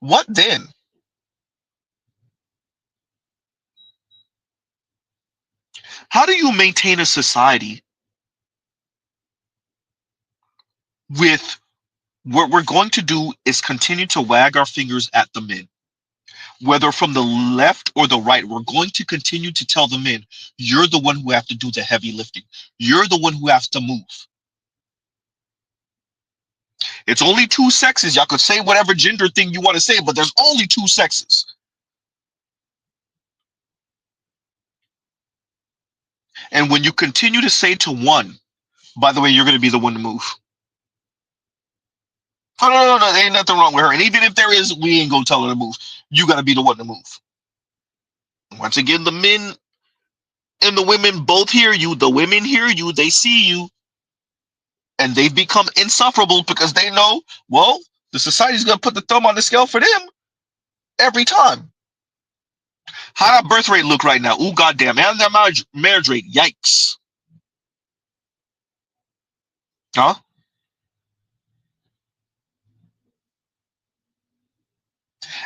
What then? How do you maintain a society with what we're going to do is continue to wag our fingers at the men, whether from the left or the right. We're going to continue to tell the men, you're the one who have to do the heavy lifting. You're the one who has to move. It's only two sexes. Y'all could say whatever gender thing you want to say, but there's only two sexes. And when you continue to say to one, by the way, you're going to be the one to move. Oh, no, there ain't nothing wrong with her. And even if there is, we ain't going to tell her to move. You got to be the one to move. Once again, the men and the women both hear you. The women hear you. They see you. And they've become insufferable because they know, well, the society's going to put the thumb on the scale for them every time. How that birth rate look right now? Ooh, goddamn. And their marriage rate. Yikes. Huh?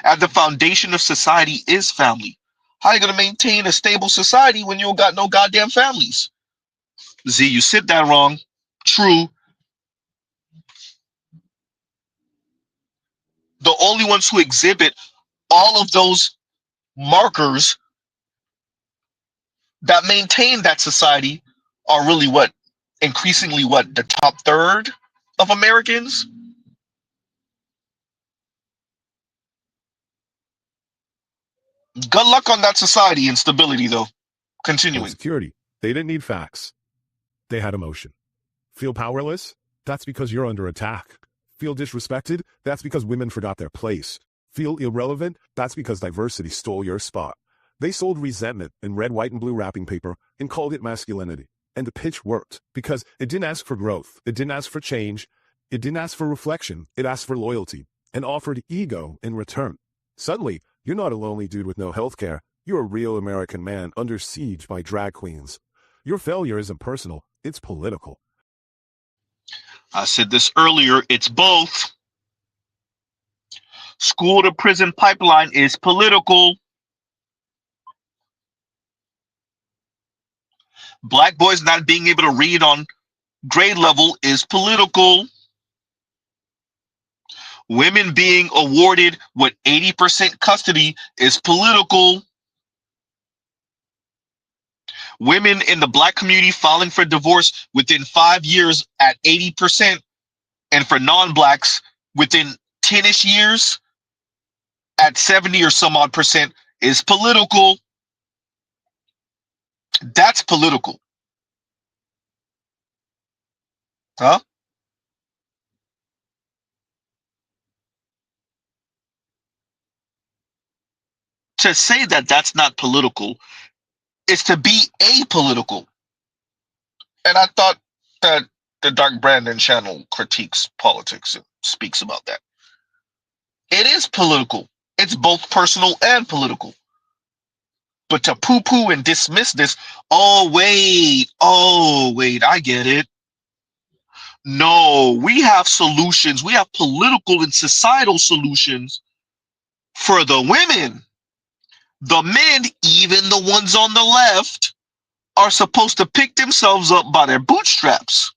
At the foundation of society is family. How are you going to maintain a stable society when you don't got no goddamn families? Z, you said that wrong. True. The only ones who exhibit all of those markers that maintain that society are really what? Increasingly what? The top third of Americans? Good luck on that society and stability, though. Continuing. Security. They didn't need facts. They had emotion. Feel powerless? That's because you're under attack. Feel disrespected? That's because women forgot their place. Feel irrelevant? That's because diversity stole your spot. They sold resentment in red, white, and blue wrapping paper and called it masculinity. And the pitch worked because it didn't ask for growth. It didn't ask for change. It didn't ask for reflection. It asked for loyalty and offered ego in return. Suddenly, you're not a lonely dude with no health care. You're a real American man under siege by drag queens. Your failure isn't personal. It's political. I said this earlier. It's both. School to prison pipeline is political. Black boys not being able to read on grade level is political. Women being awarded with 80% custody is political. Women in the black community filing for divorce within 5 years at 80%, and for non-blacks within 10-ish years at 70 or some odd percent is political. That's political. Huh? To say that that's not political is to be apolitical. And I thought that the Dark Brandon channel critiques politics and speaks about that. It is political. It's both personal and political. But to poo-poo and dismiss this, oh, wait, I get it. No, we have solutions. We have political and societal solutions for the women. The men, even the ones on the left, are supposed to pick themselves up by their bootstraps.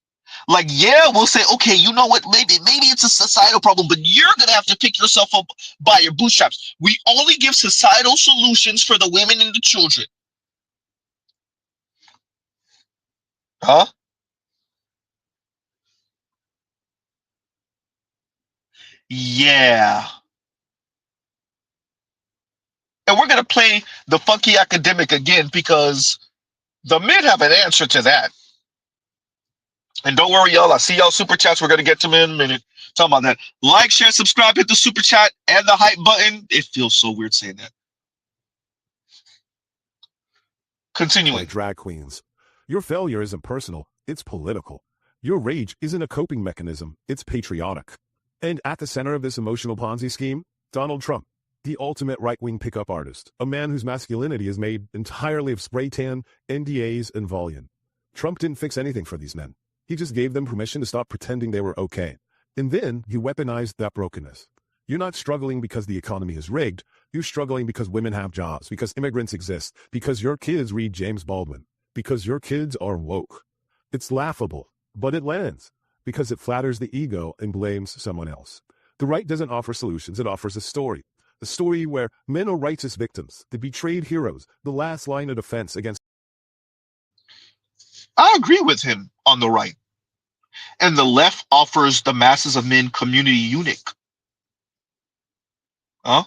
Like, yeah, we'll say, okay, you know what? Maybe it's a societal problem, but you're going to have to pick yourself up by your bootstraps. We only give societal solutions for the women and the children. Huh? Yeah. And we're going to play the funky academic again because the men have an answer to that. And don't worry, y'all. I see y'all super chats. We're going to get to them in a minute. Talking about that. Like, share, subscribe, hit the super chat and the hype button. It feels so weird saying that. Continuing. Like drag queens. Your failure isn't personal. It's political. Your rage isn't a coping mechanism. It's patriotic. And at the center of this emotional Ponzi scheme, Donald Trump, the ultimate right-wing pickup artist, a man whose masculinity is made entirely of spray tan, NDAs, and volume. Trump didn't fix anything for these men. He just gave them permission to stop pretending they were okay. And then he weaponized that brokenness. You're not struggling because the economy is rigged. You're struggling because women have jobs, because immigrants exist, because your kids read James Baldwin, because your kids are woke. It's laughable, but it lands. because it flatters the ego and blames someone else. The right doesn't offer solutions, it offers a story. A story where men are righteous victims, the betrayed heroes, the last line of defense against. I agree with him on the right. And the left offers the masses of men community eunuch. Huh?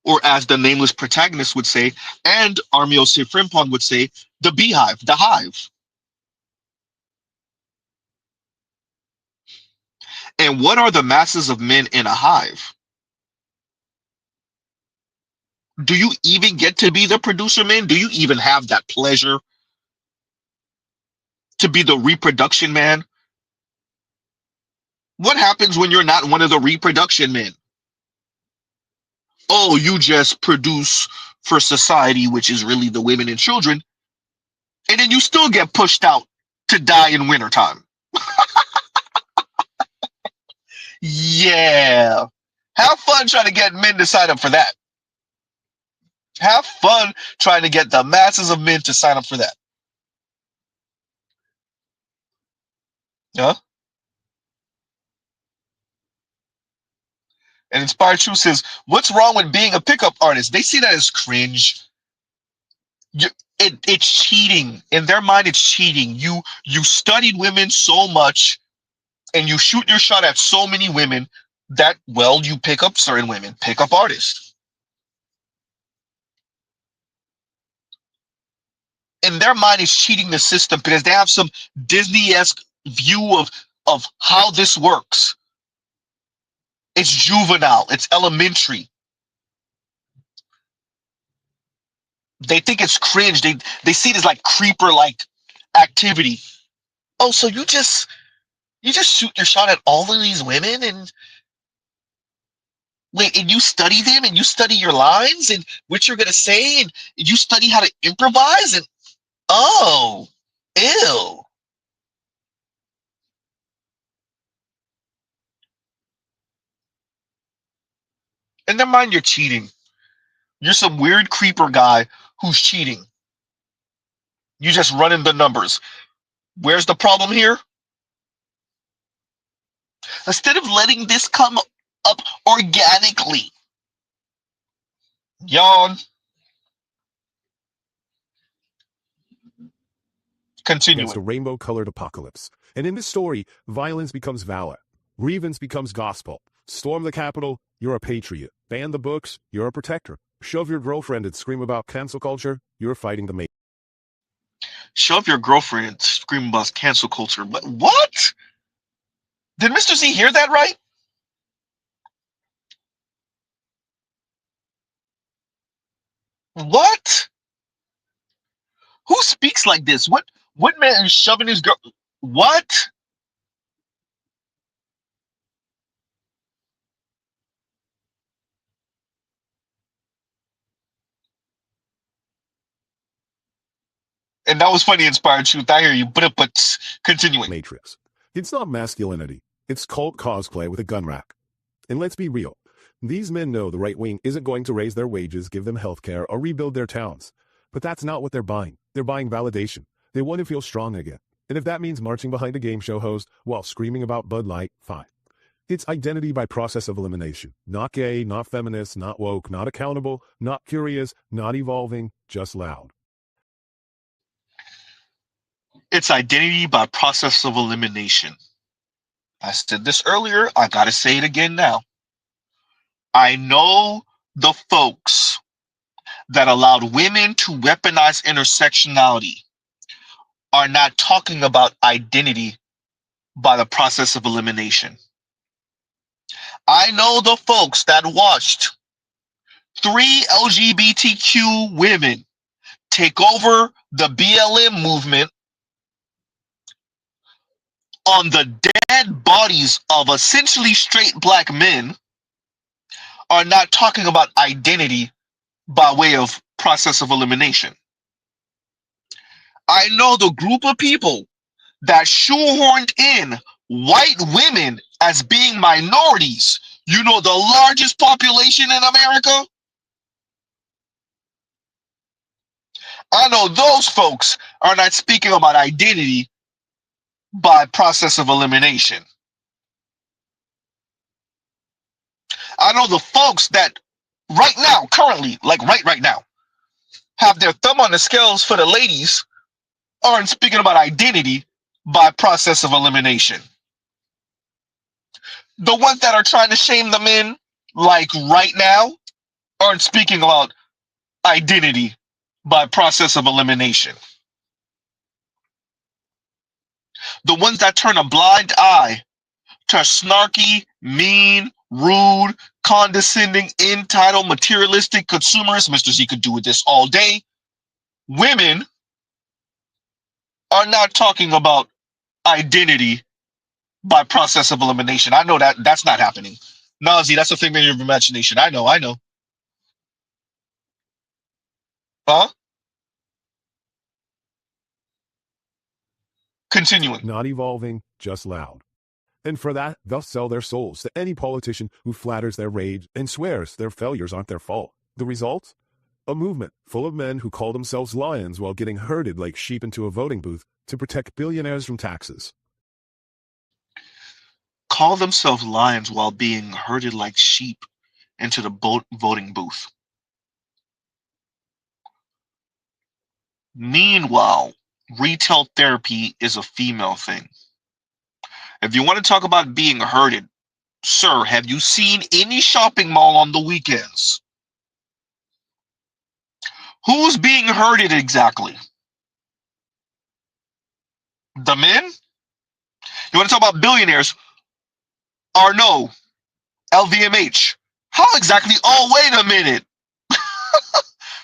Or as the nameless protagonist would say, and Armio Frimpong would say, the beehive, the hive. And what are the masses of men in a hive? Do you even get to be the producer man? Do you even have that pleasure to be the reproduction man? What happens when you're not one of the reproduction men? Oh, you just produce for society, which is really the women and children, and then you still get pushed out to die in wintertime. Yeah. Have fun trying to get men to sign up for that. Have fun trying to get the masses of men to sign up for that. Huh? And Inspired Truth says, what's wrong with being a pickup artist? They see that as cringe. It's cheating. In their mind, it's cheating. You studied women so much and you shoot your shot at so many women that, well, you pick up certain women, pickup artists. In their mind, it's cheating the system because they have some Disney-esque view of how this works. It's juvenile. It's elementary. They think it's cringe. They see it as like creeper-like activity. Oh, so you just shoot your shot at all of these women and wait, and you study them and you study your lines and what you're gonna say and you study how to improvise and oh, ew. In their mind, you're cheating. You're some weird creeper guy who's cheating. You just running the numbers. Where's the problem here? Instead of letting this come up organically. Yawn. Continuing. Against a rainbow-colored apocalypse. And in this story, violence becomes valor. Grievance becomes gospel. Storm the Capitol, you're a patriot. Ban the books, you're a protector. Shove your girlfriend and scream about cancel culture, you're fighting the Shove your girlfriend and scream about cancel culture. But what? Did Mr. Z hear that right? What? Who speaks like this? What man is shoving his girl? What? And that was funny, Inspired Truth. I hear you. But continuing. Matrix. It's not masculinity. It's cult cosplay with a gun rack. And let's be real. These men know the right wing isn't going to raise their wages, give them health care, or rebuild their towns. But that's not what they're buying. They're buying validation. They want to feel strong again. And if that means marching behind a game show host while screaming about Bud Light, fine. It's identity by process of elimination. Not gay, not feminist, not woke, not accountable, not curious, not evolving, just loud. It's identity by process of elimination. I said this earlier. I got to say it again now. I know the folks that allowed women to weaponize intersectionality are not talking about identity by the process of elimination. I know the folks that watched 3 LGBTQ women take over the BLM movement on the dead bodies of essentially straight black men are not talking about identity by way of process of elimination. I know the group of people that shoehorned in white women as being minorities, you know, the largest population in America. I know those folks are not speaking about identity by process of elimination. I know the folks that right now, currently, like right now, have their thumb on the scales for the ladies aren't speaking about identity by process of elimination. The ones that are trying to shame the men, like right now, aren't speaking about identity by process of elimination. The ones that turn a blind eye to snarky, mean, rude, condescending, entitled, materialistic, consumerist, Mr. Z could do with this all day, women are not talking about identity by process of elimination. I know that that's not happening. No, Z, that's a figment of your imagination. I know. Huh? Continuing. Not evolving, just loud. And for that, they'll sell their souls to any politician who flatters their rage and swears their failures aren't their fault. The result? A movement full of men who call themselves lions while getting herded like sheep into a voting booth to protect billionaires from taxes. Call themselves lions while being herded like sheep into the voting booth. Meanwhile, retail therapy is a female thing. If you want to talk about being herded, sir, have you seen any shopping mall on the weekends? Who's being herded exactly? The men? You want to talk about billionaires? Or no, LVMH. How exactly? Oh, wait a minute.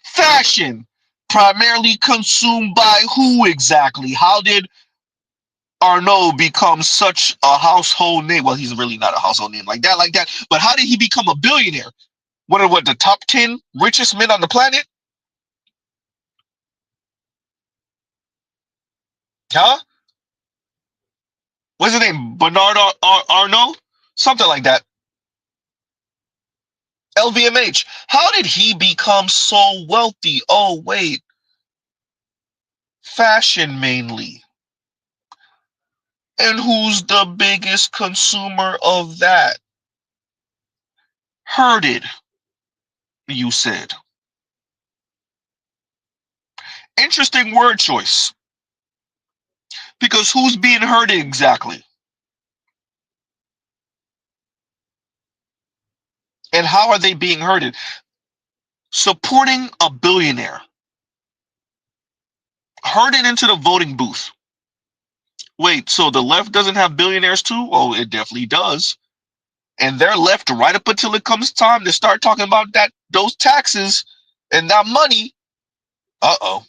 Fashion. Primarily consumed by who exactly? How did Arnaud become such a household name? Well, he's really not a household name like that. But how did he become a billionaire? One of the top 10 richest men on the planet? Huh? What's his name? Bernard Arnault? Something like that. LVMH. How did he become so wealthy? Oh, wait. Fashion mainly. And who's the biggest consumer of that? Herded, you said. Interesting word choice. Because who's being herded exactly? And how are they being herded? Supporting a billionaire. Herded into the voting booth. Wait, so the left doesn't have billionaires too? Oh, it definitely does. And they're left right up until it comes time to start talking about those taxes and that money. Uh-oh.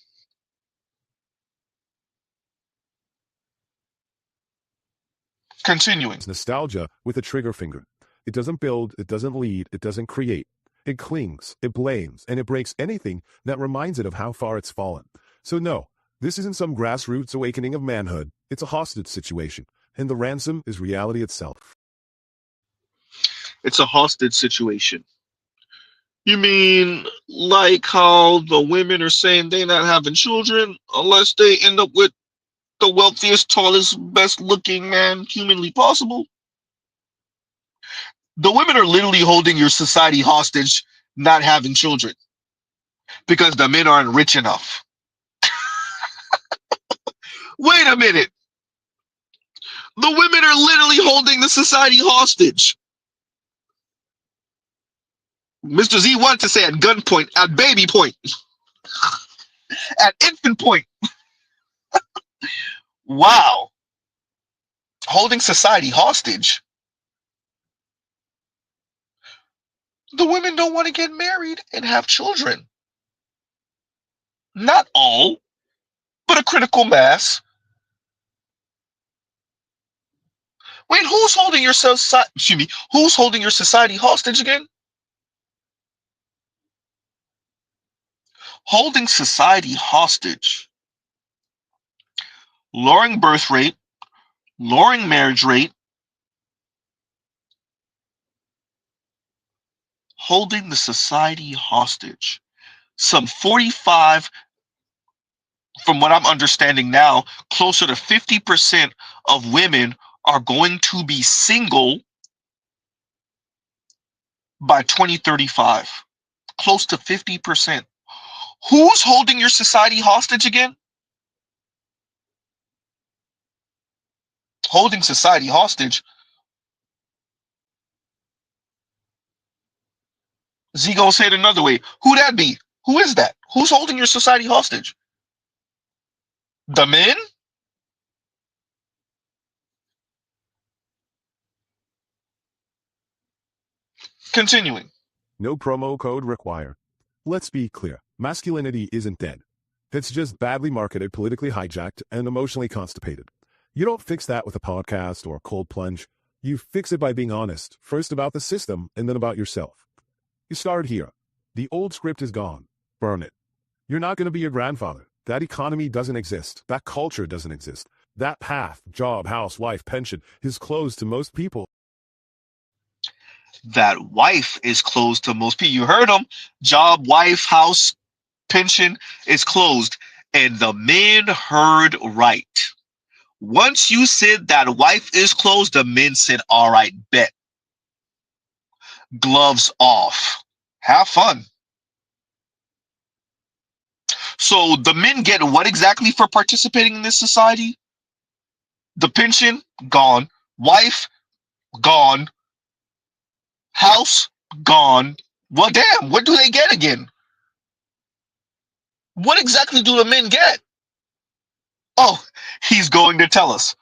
Continuing. It's nostalgia with a trigger finger. It doesn't build, it doesn't lead, it doesn't create. It clings, it blames, and it breaks anything that reminds it of how far it's fallen. So no, this isn't some grassroots awakening of manhood. It's a hostage situation, and the ransom is reality itself. It's a hostage situation. You mean like how the women are saying they're not having children unless they end up with the wealthiest, tallest, best looking man humanly possible? The women are literally holding your society hostage, not having children, because the men aren't rich enough. Wait a minute. The women are literally holding the society hostage. Mr. Z wanted to say at gunpoint, at baby point, at infant point. Wow. Holding society hostage. The women don't want to get married and have children. Not all, but a critical mass. Wait, who's holding your who's holding your society hostage again? Holding society hostage. Lowering birth rate, lowering marriage rate, holding the society hostage. Some 45, from what I'm understanding now, closer to 50% of women are going to be single by 2035. Close to 50%. Who's holding your society hostage again? Holding society hostage. Z gonna say it another way. Who that be? Who is that? Who's holding your society hostage? The men? Continuing. No promo code required. Let's be clear. Masculinity isn't dead. It's just badly marketed, politically hijacked, and emotionally constipated. You don't fix that with a podcast or a cold plunge. You fix it by being honest, first about the system and then about yourself. You start here. The old script is gone. Burn it. You're not going to be your grandfather. That economy doesn't exist. That culture doesn't exist. That path, job, house, wife, pension is closed to most people. That wife is closed to most people. You heard him. Job, wife, house, pension is closed. And the men heard right. Once you said that wife is closed, the men said, all right, bet. Gloves off. Have fun. So the men get what exactly for participating in this society? The pension, gone. Wife, gone. House, gone. Well, damn, what do they get again? What exactly do the men get? Oh, he's going to tell us.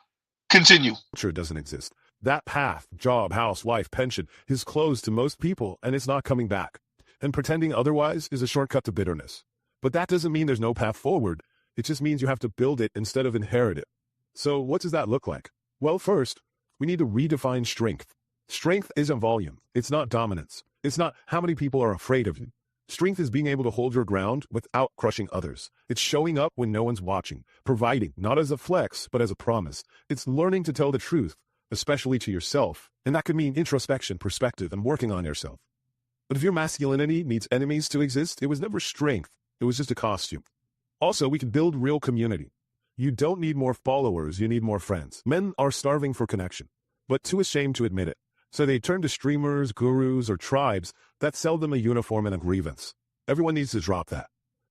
Continue. Culture doesn't exist. That path, job, house, wife, pension is closed to most people and it's not coming back. And pretending otherwise is a shortcut to bitterness. But that doesn't mean there's no path forward. It just means you have to build it instead of inherit it. So what does that look like? Well, first, we need to redefine strength. Strength isn't volume. It's not dominance. It's not how many people are afraid of you. Strength is being able to hold your ground without crushing others. It's showing up when no one's watching, providing, not as a flex, but as a promise. It's learning to tell the truth, especially to yourself. And that could mean introspection, perspective, and working on yourself. But if your masculinity needs enemies to exist, it was never strength. It was just a costume. Also, we can build real community. You don't need more followers, you need more friends. Men are starving for connection, but too ashamed to admit it. So they turn to streamers, gurus, or tribes that sell them a uniform and a grievance. Everyone needs to drop that.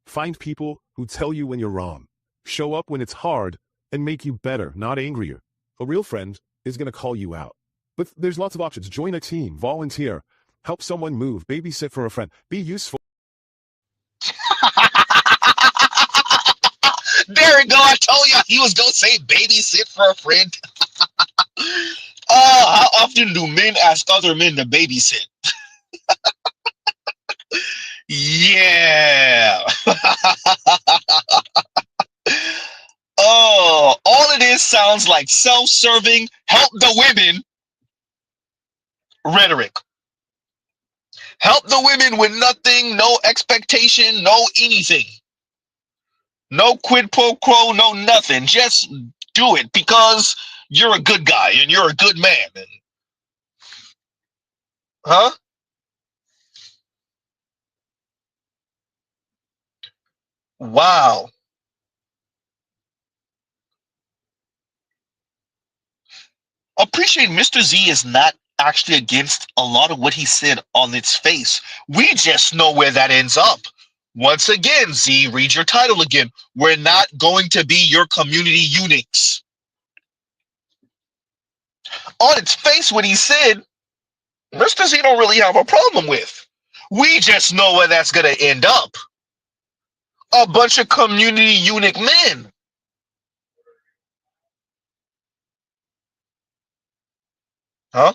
Find people who tell you when you're wrong. Show up when it's hard and make you better, not angrier. A real friend is going to call you out. But there's lots of options. Join a team, volunteer, help someone move, babysit for a friend, be useful. There we go. I told you he was going to say babysit for a friend. How often do men ask other men to babysit? Yeah. Oh, all of this sounds like self-serving, help the women rhetoric. Help the women with nothing, no expectation, no anything. No quid pro quo, no nothing. Just do it because you're a good guy and you're a good man. And, huh? Wow. Appreciate Mr. Z is not actually against a lot of what he said on its face. We just know where that ends up. Once again, Z, read your title again. We're not going to be your community eunuchs. On its face, what he said, Mr. Z don't really have a problem with. We just know where that's going to end up. A bunch of community eunuch men. Huh?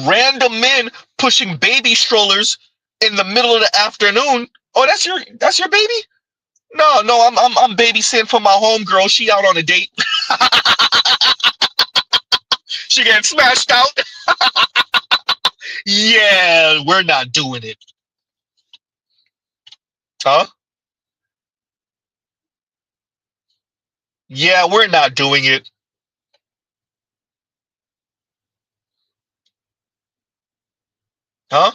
Random men pushing baby strollers in the middle of the afternoon. Oh, that's your baby? No, I'm babysitting for my homegirl. She out on a date. She getting smashed out. Yeah, we're not doing it. Huh? Yeah, we're not doing it. Huh?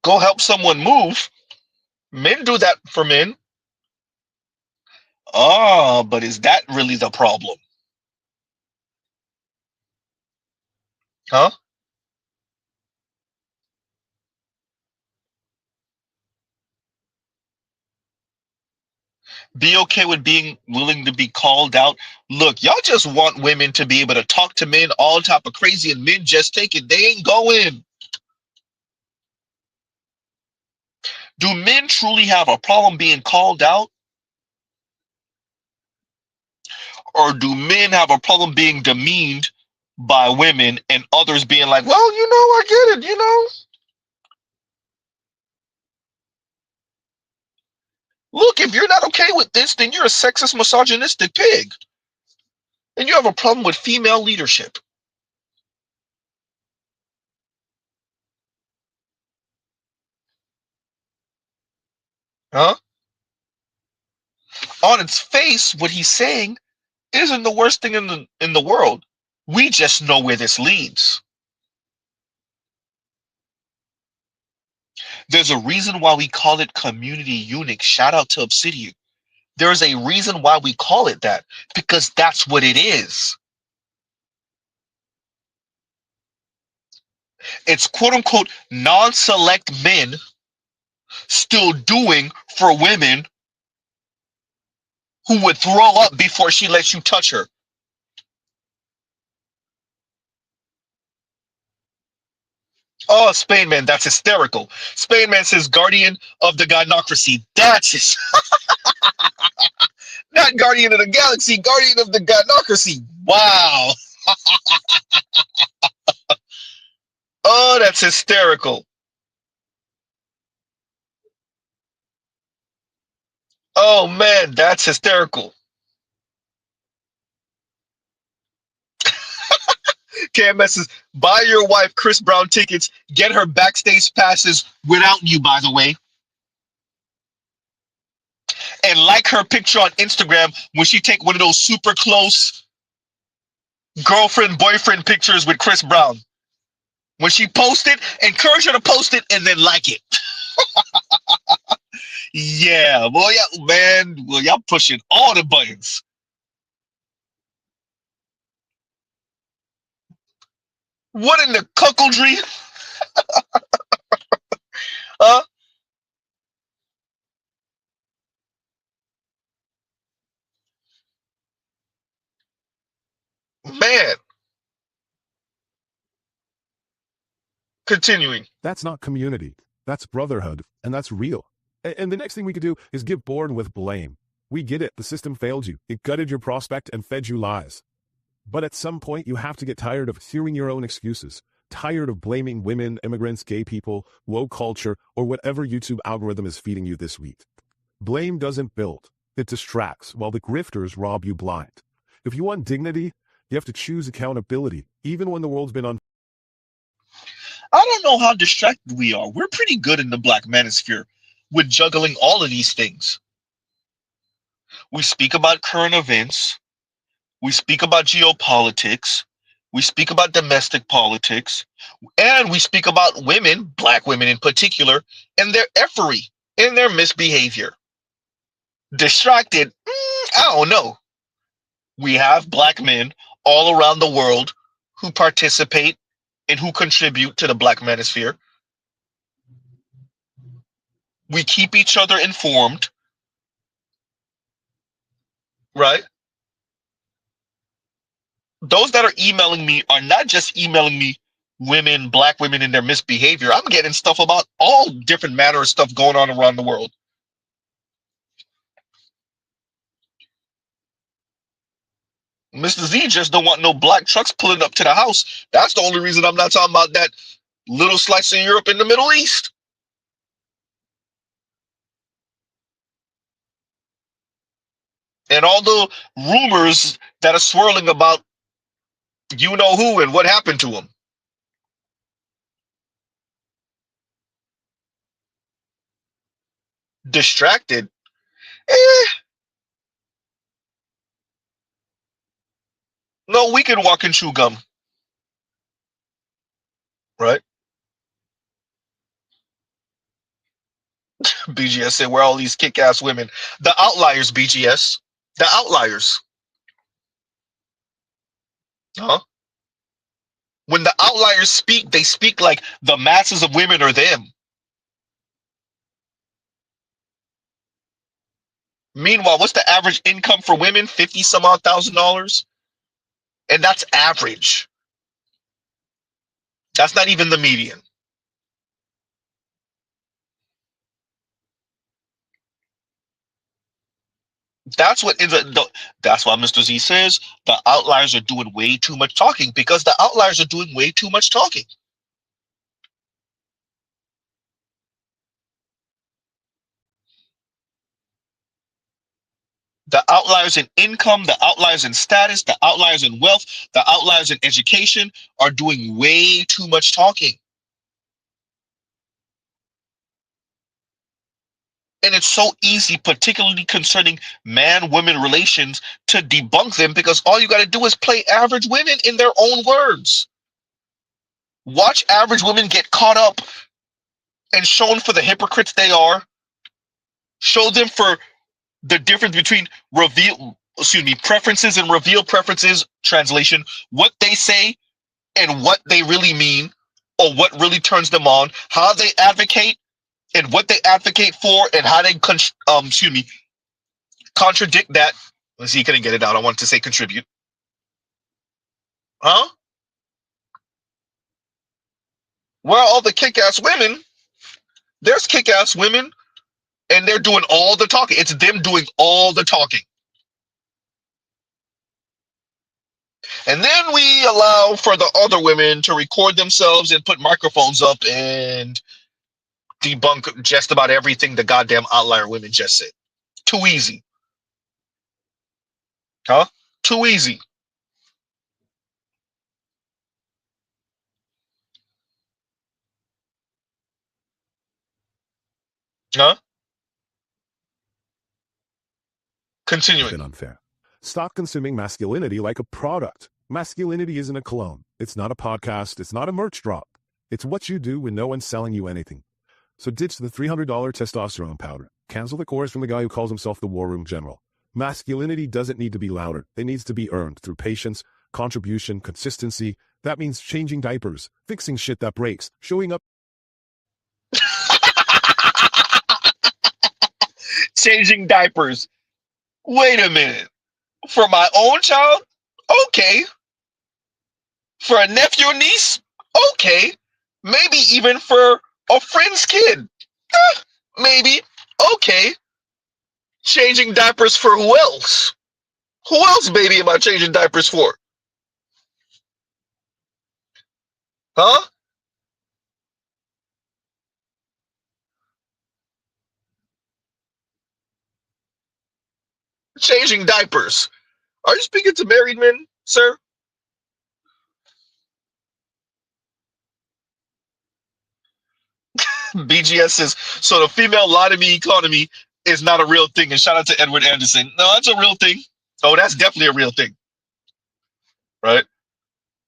go help someone move. Men do that for men. Ah, but is that really the problem? Huh? Be okay with being willing to be called out. Look, y'all just want women to be able to talk to men all type of crazy, and men just take it. They ain't going. Do men truly have a problem being called out? Or do men have a problem being demeaned by women and others being like, well, I get it. Look, if you're not okay with this, then you're a sexist, misogynistic pig. And you have a problem with female leadership. Huh? On its face, what he's saying isn't the worst thing in the world. We just know where this leads. There's a reason why we call it community eunuch. Shout out to Obsidian. There's a reason why we call it that, because that's what it is. It's quote unquote non-select men still doing for women who would throw up before she lets you touch her. Oh, Spain Man, that's hysterical. Spain Man says guardian of the gynocracy. That's his. Not guardian of the galaxy, guardian of the gynocracy. Wow. Oh, that's hysterical. Oh man, that's hysterical. KMS says, buy your wife Chris Brown tickets, get her backstage passes without you, by the way. And like her picture on Instagram when she take one of those super close girlfriend, boyfriend pictures with Chris Brown. When she post it, encourage her to post it and then like it. Yeah, boy, yeah, man. Well, y'all pushing all the buttons. What in the cuckoldry? Huh? Man. Continuing. That's not community. That's brotherhood, and that's real. And the next thing we could do is get bored with blame. We get it. The system failed you. It gutted your prospect and fed you lies. But at some point, you have to get tired of hearing your own excuses, tired of blaming women, immigrants, gay people, woke culture, or whatever YouTube algorithm is feeding you this week. Blame doesn't build. It distracts, while the grifters rob you blind. If you want dignity, you have to choose accountability, even when the world's been on. I don't know how distracted we are. We're pretty good in the Black manosphere with juggling all of these things. We speak about current events. We speak about geopolitics. We speak about domestic politics. And we speak about women, Black women in particular, and their effery, and their misbehavior. Distracted? I don't know. We have Black men all around the world who participate and who contribute to the Black manosphere. We keep each other informed, right? Those that are emailing me are not just emailing me women, Black women in their misbehavior. I'm getting stuff about all different matter of stuff going on around the world. Mr. Z just don't want no Black trucks pulling up to the house. That's the only reason I'm not talking about that little slice of Europe in the Middle East. And all the rumors that are swirling about you know who and what happened to him. Distracted? No, we can walk and chew gum. Right? BGS said, where are all these kick-ass women? The outliers, BGS. The outliers. Huh? When the outliers speak, they speak like the masses of women are them. Meanwhile, what's the average income for women? 50 some odd $1,000. And that's average. That's not even the median. That's what is that's why Mr. Z says the outliers are doing way too much talking, because the outliers are doing way too much talking. The outliers in income, the outliers in status, the outliers in wealth, the outliers in education are doing way too much talking. And it's so easy, particularly concerning man-woman relations, to debunk them, because all you got to do is play average women in their own words. Watch average women get caught up and shown for the hypocrites they are. Show them for the difference between preferences and reveal preferences, translation, what they say and what they really mean, or what really turns them on, how they advocate and what they advocate for, and how they contradict that. Let's see, couldn't get it out. I want to say contribute. Huh? Where are all the kick-ass women? There's kick-ass women, and they're doing all the talking. It's them doing all the talking. And then we allow for the other women to record themselves and put microphones up and debunk just about everything the goddamn outlier women just said. Too easy. Huh? Too easy. Huh? Continuing. Been unfair. Stop consuming masculinity like a product. Masculinity isn't a cologne. It's not a podcast. It's not a merch drop. It's what you do when no one's selling you anything. So ditch the $300 testosterone powder. Cancel the chorus from the guy who calls himself the War Room General. Masculinity doesn't need to be louder. It needs to be earned through patience, contribution, consistency. That means changing diapers, fixing shit that breaks, showing up. Changing diapers. Wait a minute. For my own child? Okay. For a nephew or niece? Okay. Maybe even for a friend's kid? Maybe. Okay. Changing diapers for who else? Who else, baby, am I changing diapers for? Huh? Changing diapers. Are you speaking to married men, sir? BGS says, so the female lobotomy economy is not a real thing. And shout out to Edward Anderson. No, that's a real thing. Oh, that's definitely a real thing. Right?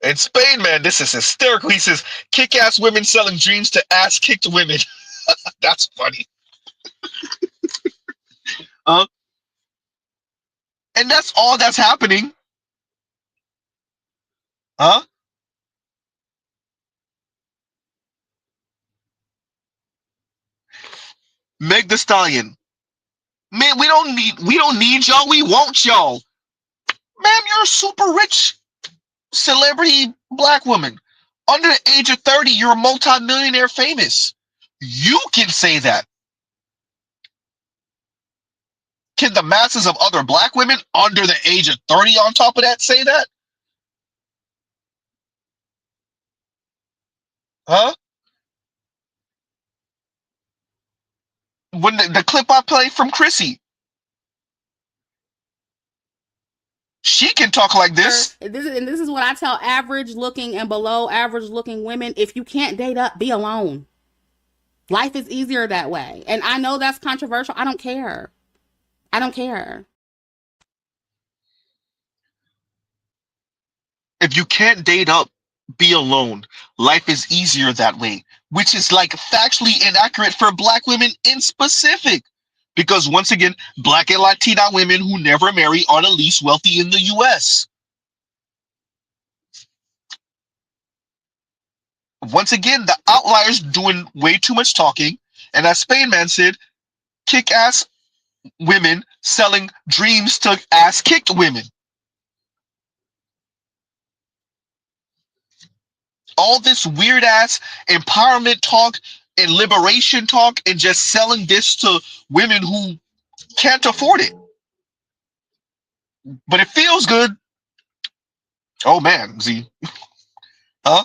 In Spain, man, this is hysterical. He says, kick-ass women selling dreams to ass-kicked women. That's funny. And that's all that's happening. Huh? Meg the Stallion. Man, we don't need y'all. We want y'all. Ma'am, you're a super rich celebrity black woman. Under the age of 30, you're a multi-millionaire famous. You can say that. Can the masses of other black women under the age of 30 on top of that say that? Huh? When the clip I played from Chrissy, she can talk like this. This is what I tell average looking and below average looking women. If you can't date up, be alone. Life is easier that way. And I know that's controversial. I don't care. I don't care. If you can't date up, be alone. Life is easier that way. which is like factually inaccurate for Black women in specific. Because once again, Black and Latina women who never marry are the least wealthy in the US. Once again, the outliers doing way too much talking. And as Spain Man said, kick-ass women selling dreams to ass-kicked women. All this weird-ass empowerment talk and liberation talk and just selling this to women who can't afford it. But it feels good. Oh, man, Z. Huh?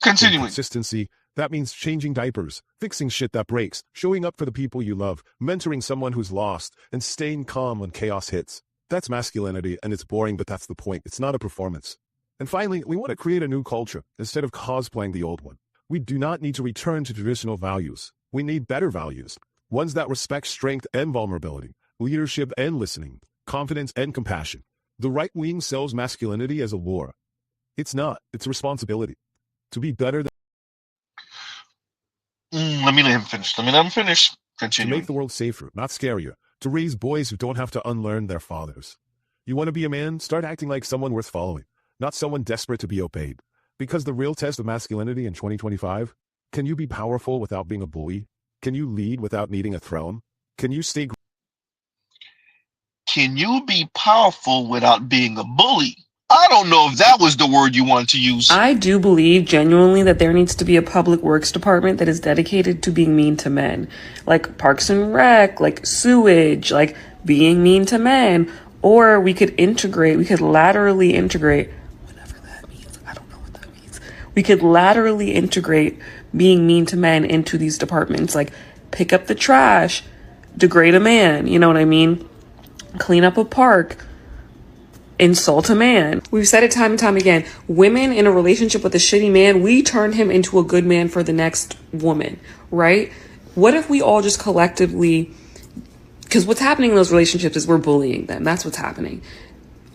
Continuing. Consistency. That means changing diapers, fixing shit that breaks, showing up for the people you love, mentoring someone who's lost, and staying calm when chaos hits. That's masculinity, and it's boring, but that's the point. It's not a performance. And finally, we want to create a new culture instead of cosplaying the old one. We do not need to return to traditional values. We need better values, ones that respect strength and vulnerability, leadership and listening, confidence and compassion. The right wing sells masculinity as a lure. It's not. It's responsibility. To be better than Let me let him finish. to make the world safer, not scarier. To raise boys who don't have to unlearn their fathers. You want to be a man? Start acting like someone worth following, not someone desperate to be obeyed. Because the real test of masculinity in 2025, can you be powerful without being a bully? Can you lead without needing a throne? Can you stay? Can you be powerful without being a bully? I don't know if that was the word you wanted to use. I do believe genuinely that there needs to be a public works department that is dedicated to being mean to men. Like Parks and Rec, like sewage, like being mean to men. Or we could laterally integrate, whatever that means. I don't know what that means. We could laterally integrate being mean to men into these departments. Like pick up the trash, degrade a man, you know what I mean? Clean up a park. Insult a man. We've said it time and time again. Women in a relationship with a shitty man, we turn him into a good man for the next woman, right? What if we all just collectively, because what's happening in those relationships is we're bullying them. That's what's happening.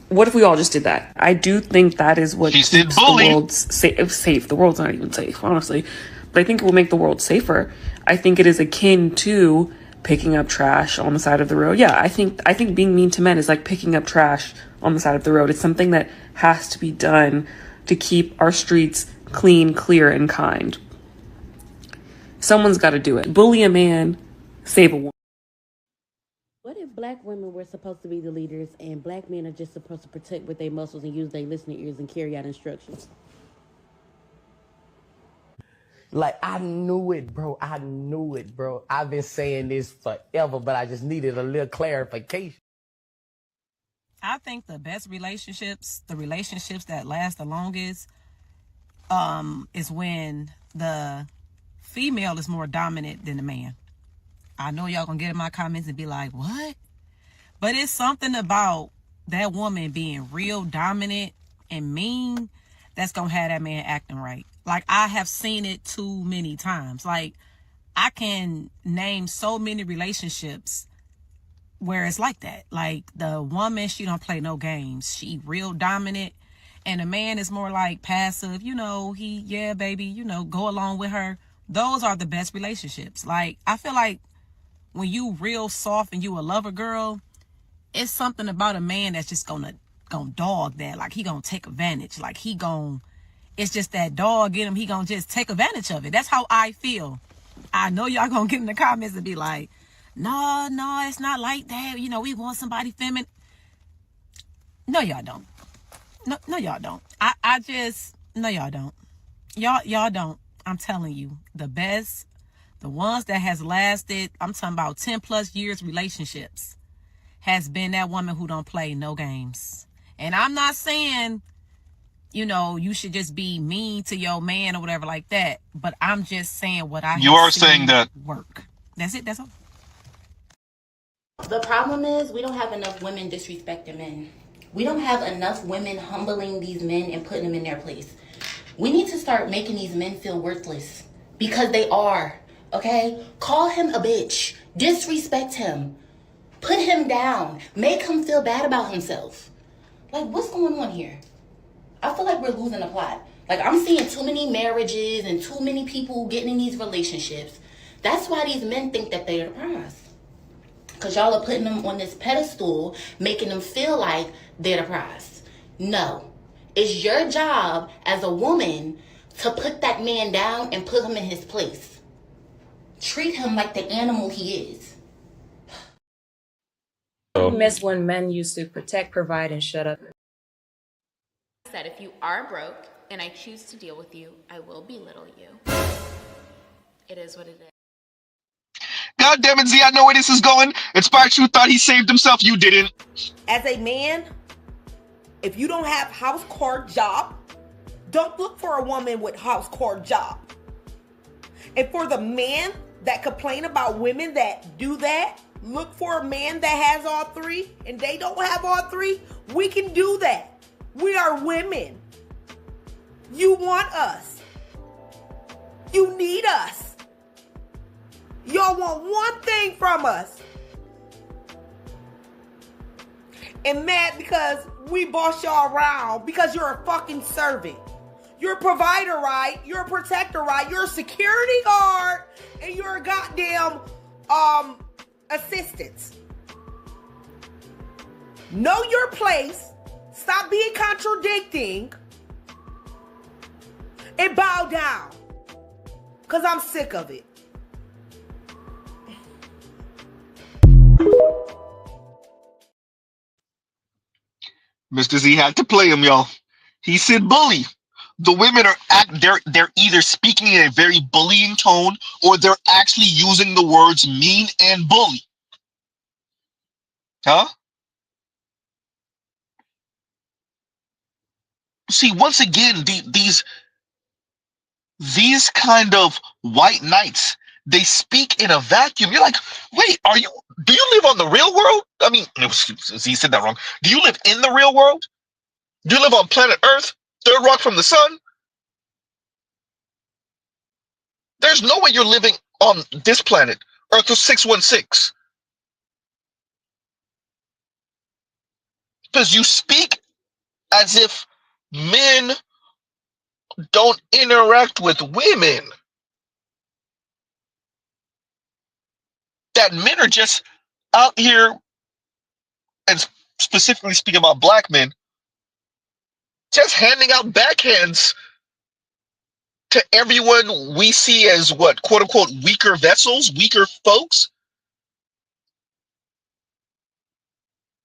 What if we all just did that? I do think that is what keeps the world safe. The world's not even safe, honestly. But I think it will make the world safer. I think it is akin to picking up trash on the side of the road. Yeah, I think being mean to men is like picking up trash on the side of the road. It's something that has to be done to keep our streets clean, clear, and kind. Someone's got to do it. Bully a man, save a woman. What if Black women were supposed to be the leaders and Black men are just supposed to protect with their muscles and use their listening ears and carry out instructions? Like, I knew it, bro. I've been saying this forever, but I just needed a little clarification. I think the best relationships, the relationships that last the longest, is when the female is more dominant than the man. I know y'all gonna get in my comments and be like, what? But it's something about that woman being real dominant and mean that's gonna have that man acting right. Like, I have seen it too many times. Like, I can name so many relationships where it's like that. Like, the woman, she don't play no games. She real dominant. And the man is more like passive. You know, yeah, baby, go along with her. Those are the best relationships. Like, I feel like when you real soft and you a lover girl, it's something about a man that's just gonna dog that. Like, he gonna take advantage. Like, it's just that dog in him. He gonna just take advantage of it. That's how I feel. I know y'all gonna get in the comments and be like, no, it's not like that. We want somebody feminine. No, y'all don't. No, y'all don't. No, y'all don't. Y'all don't. I'm telling you, the best, the ones that has lasted, I'm talking about 10 plus years relationships, has been that woman who don't play no games. And I'm not saying, you should just be mean to your man or whatever like that. But I'm just saying what I You are saying that work. That's it. That's all. The problem is we don't have enough women disrespecting men. We don't have enough women humbling these men and putting them in their place. We need to start making these men feel worthless because they are, okay? Call him a bitch. Disrespect him. Put him down. Make him feel bad about himself. Like, what's going on here? I feel like we're losing the plot. Like, I'm seeing too many marriages and too many people getting in these relationships. That's why these men think that they're the prize. Because y'all are putting them on this pedestal, making them feel like they're the prize. No. It's your job as a woman to put that man down and put him in his place. Treat him like the animal he is. I miss when men used to protect, provide, and shut up. Said if you are broke and I choose to deal with you, I will belittle you. It is what it is. God damn it, Z, I know where this is going. Inspired you thought he saved himself. You didn't. As a man, if you don't have house core job, don't look for a woman with house core job. And for the man that complain about women that do that, look for a man that has all three and they don't have all three. We can do that. We are women. You want us. You need us. Y'all want one thing from us. And mad because we boss y'all around because you're a fucking servant. You're a provider, right? You're a protector, right? You're a security guard and you're a goddamn assistant. Know your place. Stop being contradicting. And bow down. Because I'm sick of it. Mr. Z had to play him, y'all. He said bully. The women are they're either speaking in a very bullying tone or they're actually using the words mean and bully. Huh? See, once again, these kind of white knights, they speak in a vacuum. You're like, wait, do you live on the real world? I mean, he said that wrong. Do you live in the real world? Do you live on planet Earth, third rock from the sun? There's no way you're living on this planet, Earth 616. Because you speak as if men don't interact with women. That men are just out here, and specifically speaking about black men, just handing out backhands to everyone we see as what, quote unquote, weaker vessels, weaker folks.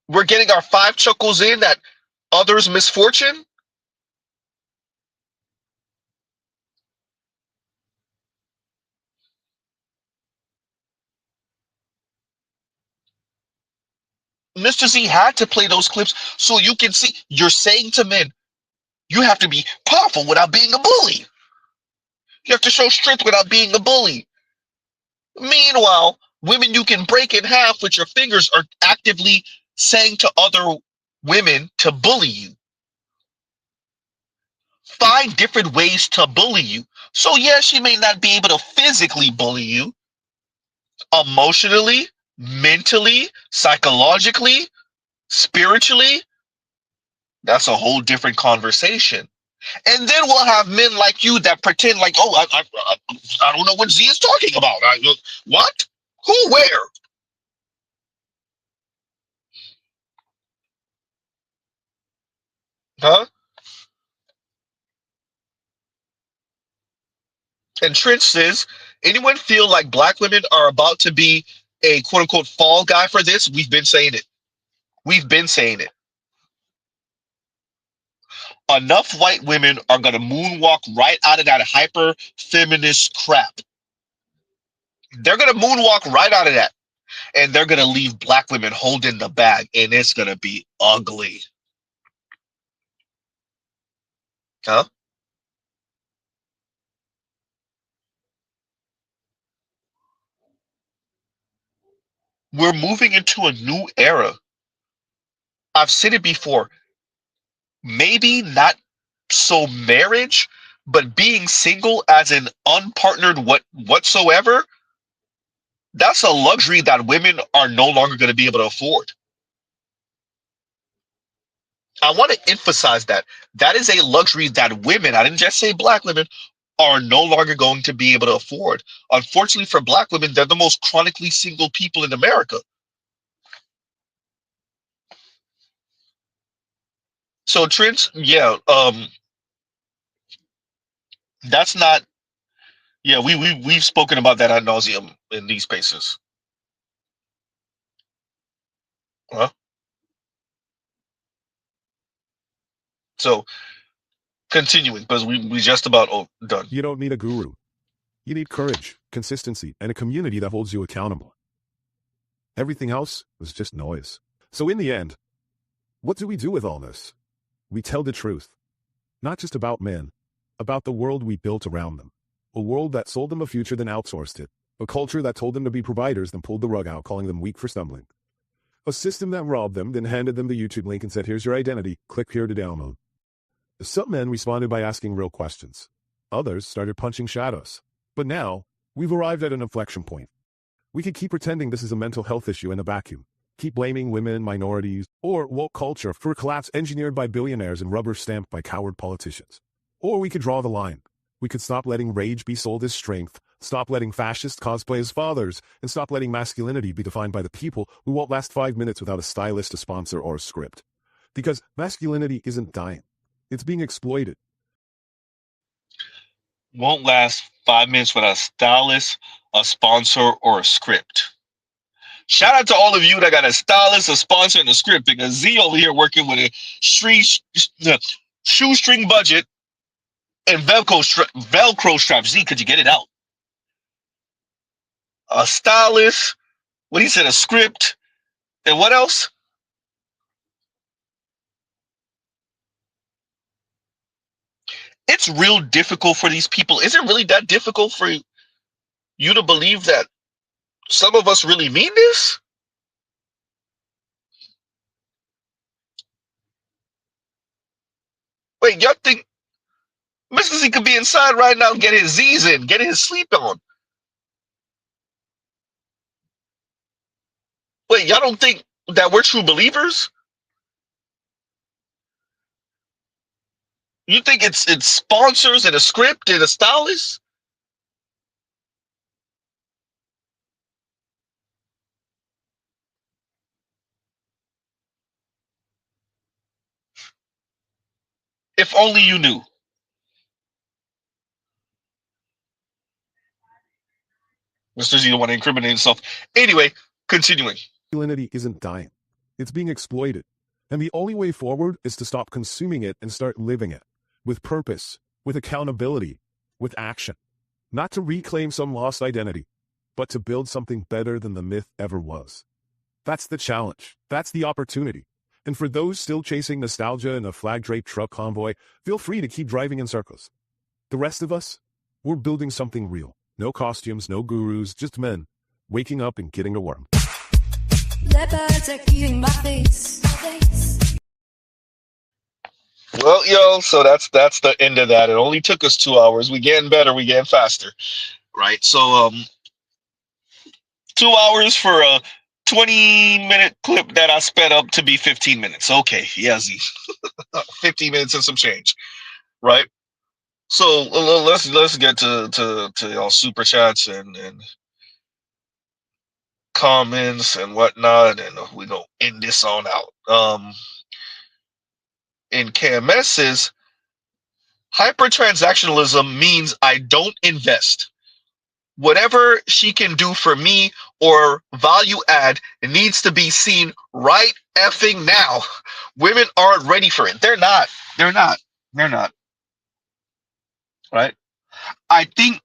We're getting our 5 chuckles in at others' misfortune. Mr. Z had to play those clips so you can see. You're saying to men, you have to be powerful without being a bully. You have to show strength without being a bully. Meanwhile, women you can break in half with your fingers are actively saying to other women to bully you. Find different ways to bully you. So yes, she may not be able to physically bully you. Emotionally, mentally, psychologically, spiritually, that's a whole different conversation. And then we'll have men like you that pretend like, oh, I don't know what Z is talking about. What? Who? Where? Huh? And Trent says, anyone feel like black women are about to be a quote unquote fall guy for this? We've been saying it. We've been saying it. Enough white women are going to moonwalk right out of that hyper feminist crap. They're going to moonwalk right out of that. And they're going to leave black women holding the bag. And it's going to be ugly. Huh? We're moving into a new era. I've said it before. Maybe not so marriage, but being single as an unpartnered whatsoever, that's a luxury that women are no longer going to be able to afford. I want to emphasize that that is a luxury that women, I didn't just say black women, are no longer going to be able to afford. Unfortunately for black women, they're the most chronically single people in America. So Trent, yeah, that's not, yeah, we've spoken about that ad nauseum in these spaces. Huh? So continuing, because we just about done. You don't need a guru. You need courage, consistency, and a community that holds you accountable. Everything else is just noise. So in the end, what do we do with all this? We tell the truth. Not just about men, about the world we built around them. A world that sold them a future then outsourced it. A culture that told them to be providers then pulled the rug out, calling them weak for stumbling. A system that robbed them then handed them the YouTube link and said, here's your identity, click here to download. Some men responded by asking real questions. Others started punching shadows. But now, we've arrived at an inflection point. We can keep pretending this is a mental health issue in a vacuum. Keep blaming women, minorities, or woke culture for a collapse engineered by billionaires and rubber stamped by coward politicians. Or we could draw the line. We could stop letting rage be sold as strength, stop letting fascists cosplay as fathers, and stop letting masculinity be defined by the people who won't last 5 minutes without a stylist, a sponsor, or a script. Because masculinity isn't dying. It's being exploited. Won't last 5 minutes without a stylist, a sponsor, or a script. Shout out to all of you that got a stylist, a sponsor, and a script, because Z over here working with a shoestring budget and Velcro straps. Z, could you get it out? A stylist, what he said, a script, and what else? It's real difficult for these people. Is it really that difficult for you to believe that some of us really mean this? Wait, y'all think Mr. Z could be inside right now, get his Z's in, get his sleep on? Wait, y'all don't think that we're true believers? You think it's sponsors and a script and a stylist? If only you knew. Mr. Z don't want to incriminate himself. Anyway, continuing. Masculinity isn't dying. It's being exploited. And the only way forward is to stop consuming it and start living it. With purpose, with accountability, with action. Not to reclaim some lost identity, but to build something better than the myth ever was. That's the challenge. That's the opportunity. And for those still chasing nostalgia in a flag-draped truck convoy, feel free to keep driving in circles. The rest of us, we're building something real. No costumes, no gurus, just men, waking up and getting to work. Leopards are eating my face. Well, yo, so that's the end of that. It only took us 2 hours. We getting better, we getting faster. Right? So 2 hours for a 20-minute clip that I sped up to be 15 minutes. Okay, yeah, Z. 15 minutes and some change. Right? So let's get to y'all super chats and comments and whatnot, and we gonna end this on out. In KMS says hyper-transactionalism means I don't invest. Whatever she can do for me or value add needs to be seen right effing now. Women aren't ready for it. They're not. Right? I think,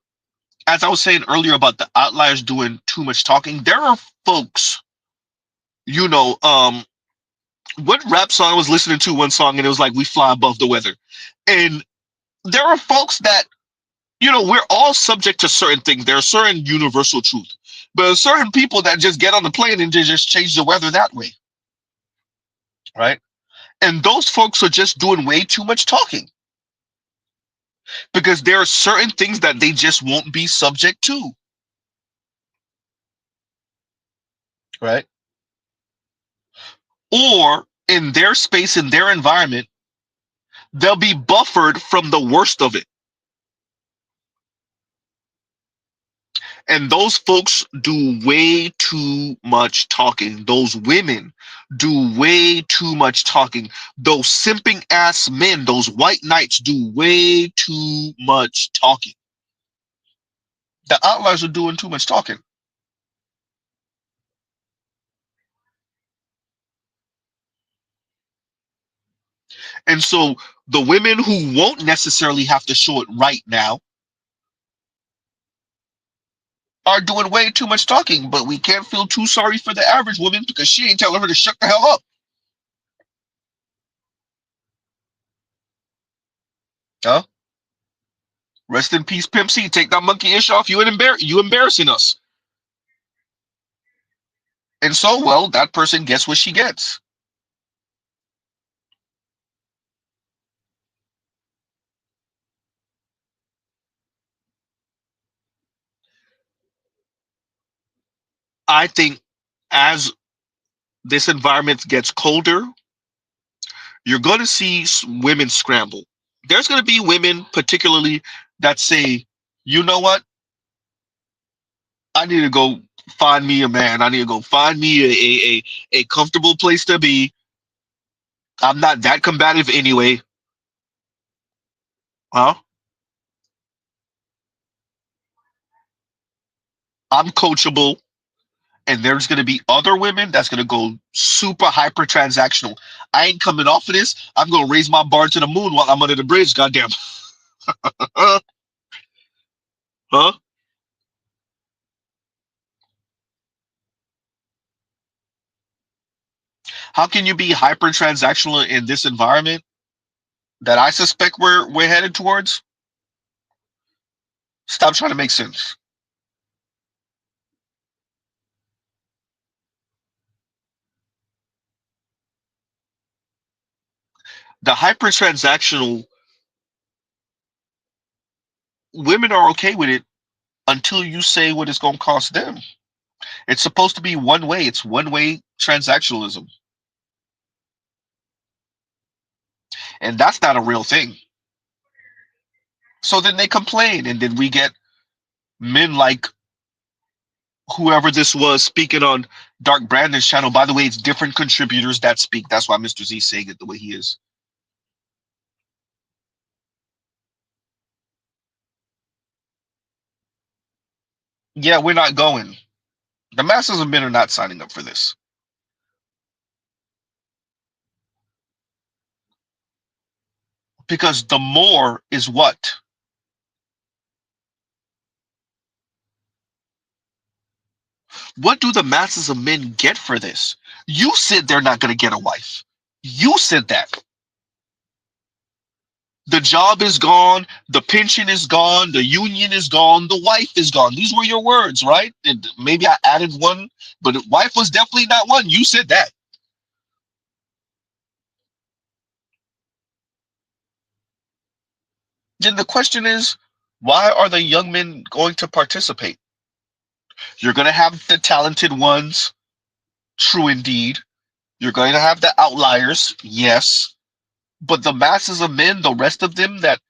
as I was saying earlier about the outliers doing too much talking, there are folks, what rap song I was listening to one song and it was like, we fly above the weather. And there are folks that, we're all subject to certain things. There are certain universal truth. But there are certain people that just get on the plane and they just change the weather that way. Right? And those folks are just doing way too much talking. Because there are certain things that they just won't be subject to. Right? Or in their space, in their environment, they'll be buffered from the worst of it. And those folks do way too much talking. Those women do way too much talking. Those simping ass men, those white knights, do way too much talking. The outliers are doing too much talking. And so the women who won't necessarily have to show it right now are doing way too much talking, but we can't feel too sorry for the average woman because she ain't telling her to shut the hell up. Huh? Rest in peace, Pimp C. Take that monkey ish off. You embarrassing us. And so, well, that person gets what she gets. I think as this environment gets colder, you're going to see women scramble. There's going to be women, particularly, that say, you know what? I need to go find me a man. I need to go find me a comfortable place to be. I'm not that combative anyway. Huh? I'm coachable. And there's going to be other women that's going to go super hyper transactional. I ain't coming off of this. I'm going to raise my bar to the moon while I'm under the bridge. Goddamn. Huh? How can you be hyper transactional in this environment that I suspect we're headed towards? Stop trying to make sense. The hyper transactional women are okay with it until you say what it's going to cost them. It's supposed to be one way. It's one way transactionalism. And that's not a real thing. So then they complain, and then we get men like whoever this was speaking on Dark Brandon's channel. By the way, it's different contributors that speak. That's why Mr. Z is saying it the way he is. Yeah, we're not going. The masses of men are not signing up for this. Because the more is what? What do the masses of men get for this? You said they're not going to get a wife. You said that. The job is gone. The pension is gone. The union is gone. The wife is gone. These were your words, right? And maybe I added one, but wife was definitely not one. You said that. Then the question is, why are the young men going to participate? You're going to have the talented ones, true indeed. You're going to have the outliers, yes. But the masses of men, the rest of them that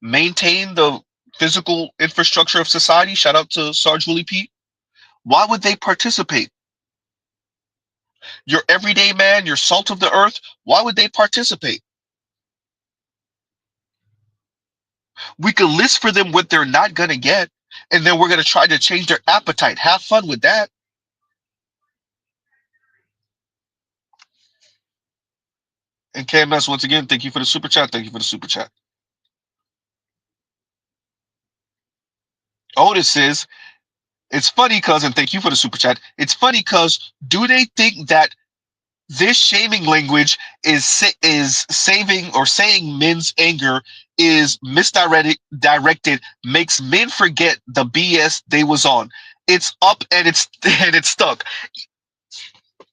maintain the physical infrastructure of society, shout out to Sarge Willie Pete, why would they participate? Your everyday man, your salt of the earth, why would they participate? We could list for them what they're not going to get, and then we're going to try to change their appetite. Have fun with that. And KMS, once again, thank you for the super chat. Thank you for the super chat. Otis says, it's funny, cousin. Thank you for the super chat. It's funny because do they think that this shaming language is saving or saying men's anger is misdirected, makes men forget the BS they was on. It's up and it's stuck.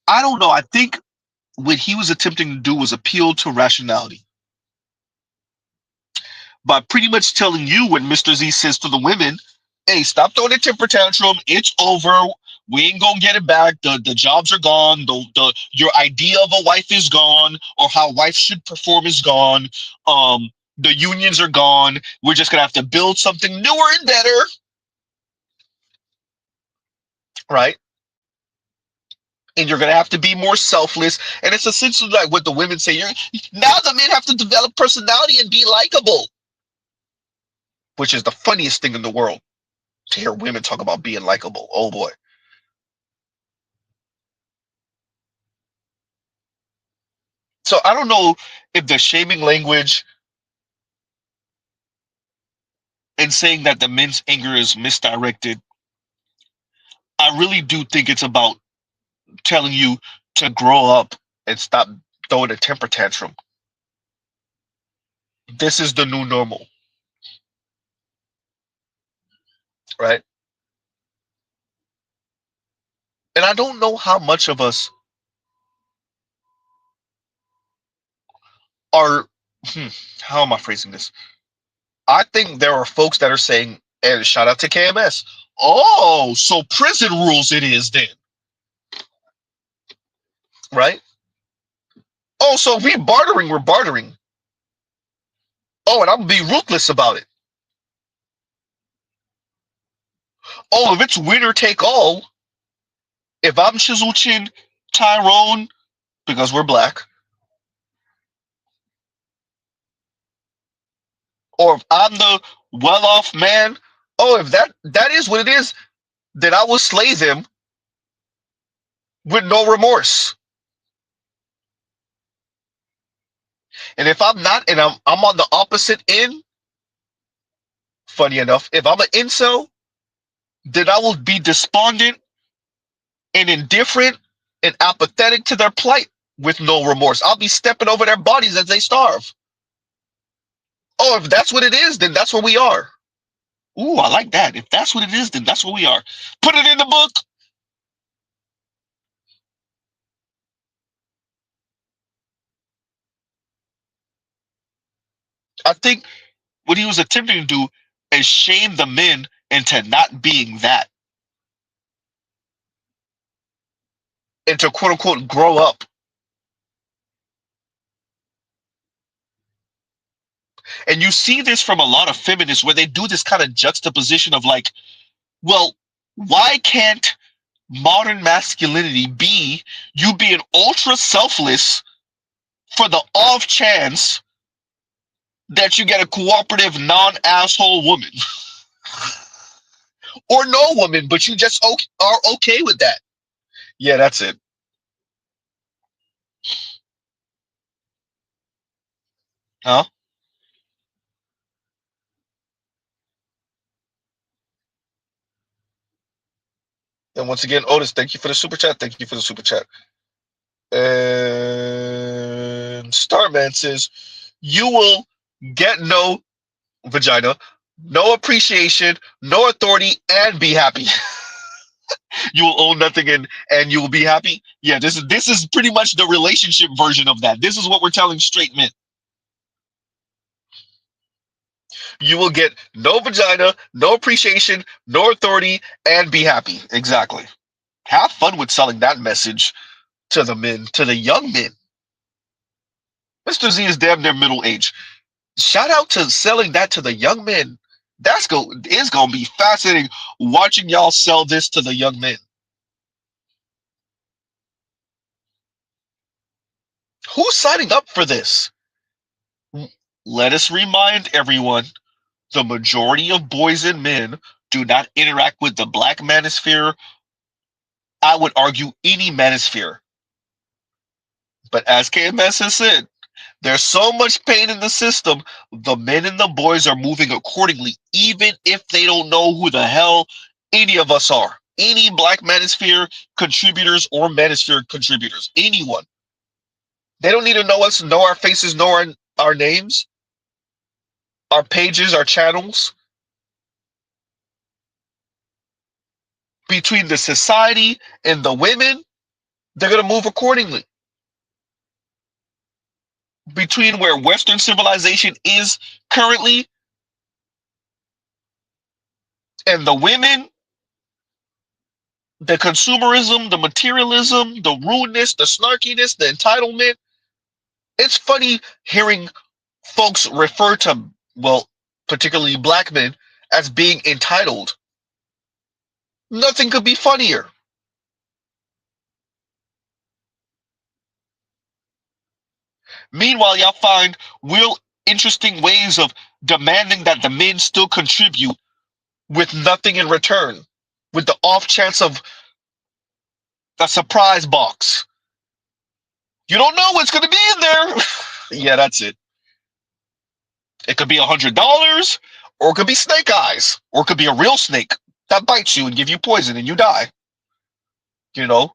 I don't know. I think what he was attempting to do was appeal to rationality by pretty much telling you what Mr. Z says to the women. Hey, stop throwing a temper tantrum. It's over. We ain't gonna get it back. The jobs are gone. Your idea of a wife is gone, or how wife should perform is gone. The unions are gone. We're just gonna have to build something newer and better, right? And you're gonna have to be more selfless. And it's essentially like what the women say. Now the men have to develop personality and be likable, which is the funniest thing in the world to hear women talk about being likable. Oh boy. So I don't know if the shaming language and saying that the men's anger is misdirected. I really do think it's about telling you to grow up and stop throwing a temper tantrum. This is the new normal, right? And I don't know how much of us are, how am I phrasing this? I think there are folks that are saying, and shout out to KMS, oh, so prison rules it is then, right? Oh, so if we're bartering. Oh, and I'm gonna be ruthless about it. Oh, if it's winner take all, if I'm Chisel Chin Tyrone, because we're black, or if I'm the well-off man, oh, if that is what it is, then I will slay them with no remorse. And if I'm not, and I'm on the opposite end, funny enough, if I'm an incel, then I will be despondent and indifferent and apathetic to their plight with no remorse. I'll be stepping over their bodies as they starve. Oh, if that's what it is, then that's where we are. Ooh, I like that. If that's what it is, then that's where we are. Put it in the book. I think what he was attempting to do is shame the men into not being that. And to quote unquote grow up. And you see this from a lot of feminists where they do this kind of juxtaposition of like, well, why can't modern masculinity be you being ultra selfless for the off chance that you get a cooperative non-asshole woman? Or no woman, but you just are okay with that. Yeah, that's it. Huh? And once again, Otis, thank you for the super chat. Thank you for the super chat. And Starman says, you will get no vagina, no appreciation, no authority, and be happy. You will own nothing and you will be happy. Yeah, this is pretty much the relationship version of that. This is what we're telling straight men. You will get no vagina, no appreciation, no authority, and be happy. Exactly. Have fun with selling that message to the men, to the young men. Mr. Z is damn near middle age. Shout out to selling that to the young men. It's gonna be fascinating watching y'all sell this to the young men. Who's signing up for this? Let us remind everyone, the majority of boys and men do not interact with the black manosphere. I would argue any manosphere. But as KMS has said, there's so much pain in the system, the men and the boys are moving accordingly, even if they don't know who the hell any of us are. Any black manosphere contributors or manosphere contributors. Anyone. They don't need to know us, know our faces, know our names, our pages, our channels. Between the society and the women, they're going to move accordingly. Between where Western civilization is currently and the women, The consumerism, the materialism, the rudeness, the snarkiness, the entitlement. It's funny hearing folks refer to, well, particularly black men, as being entitled. Nothing could be funnier. Meanwhile, y'all find real interesting ways of demanding that the men still contribute with nothing in return, with the off chance of a surprise box. You don't know what's going to be in there. Yeah, that's it. It could be $100, or it could be snake eyes, or it could be a real snake that bites you and give you poison and you die. You know,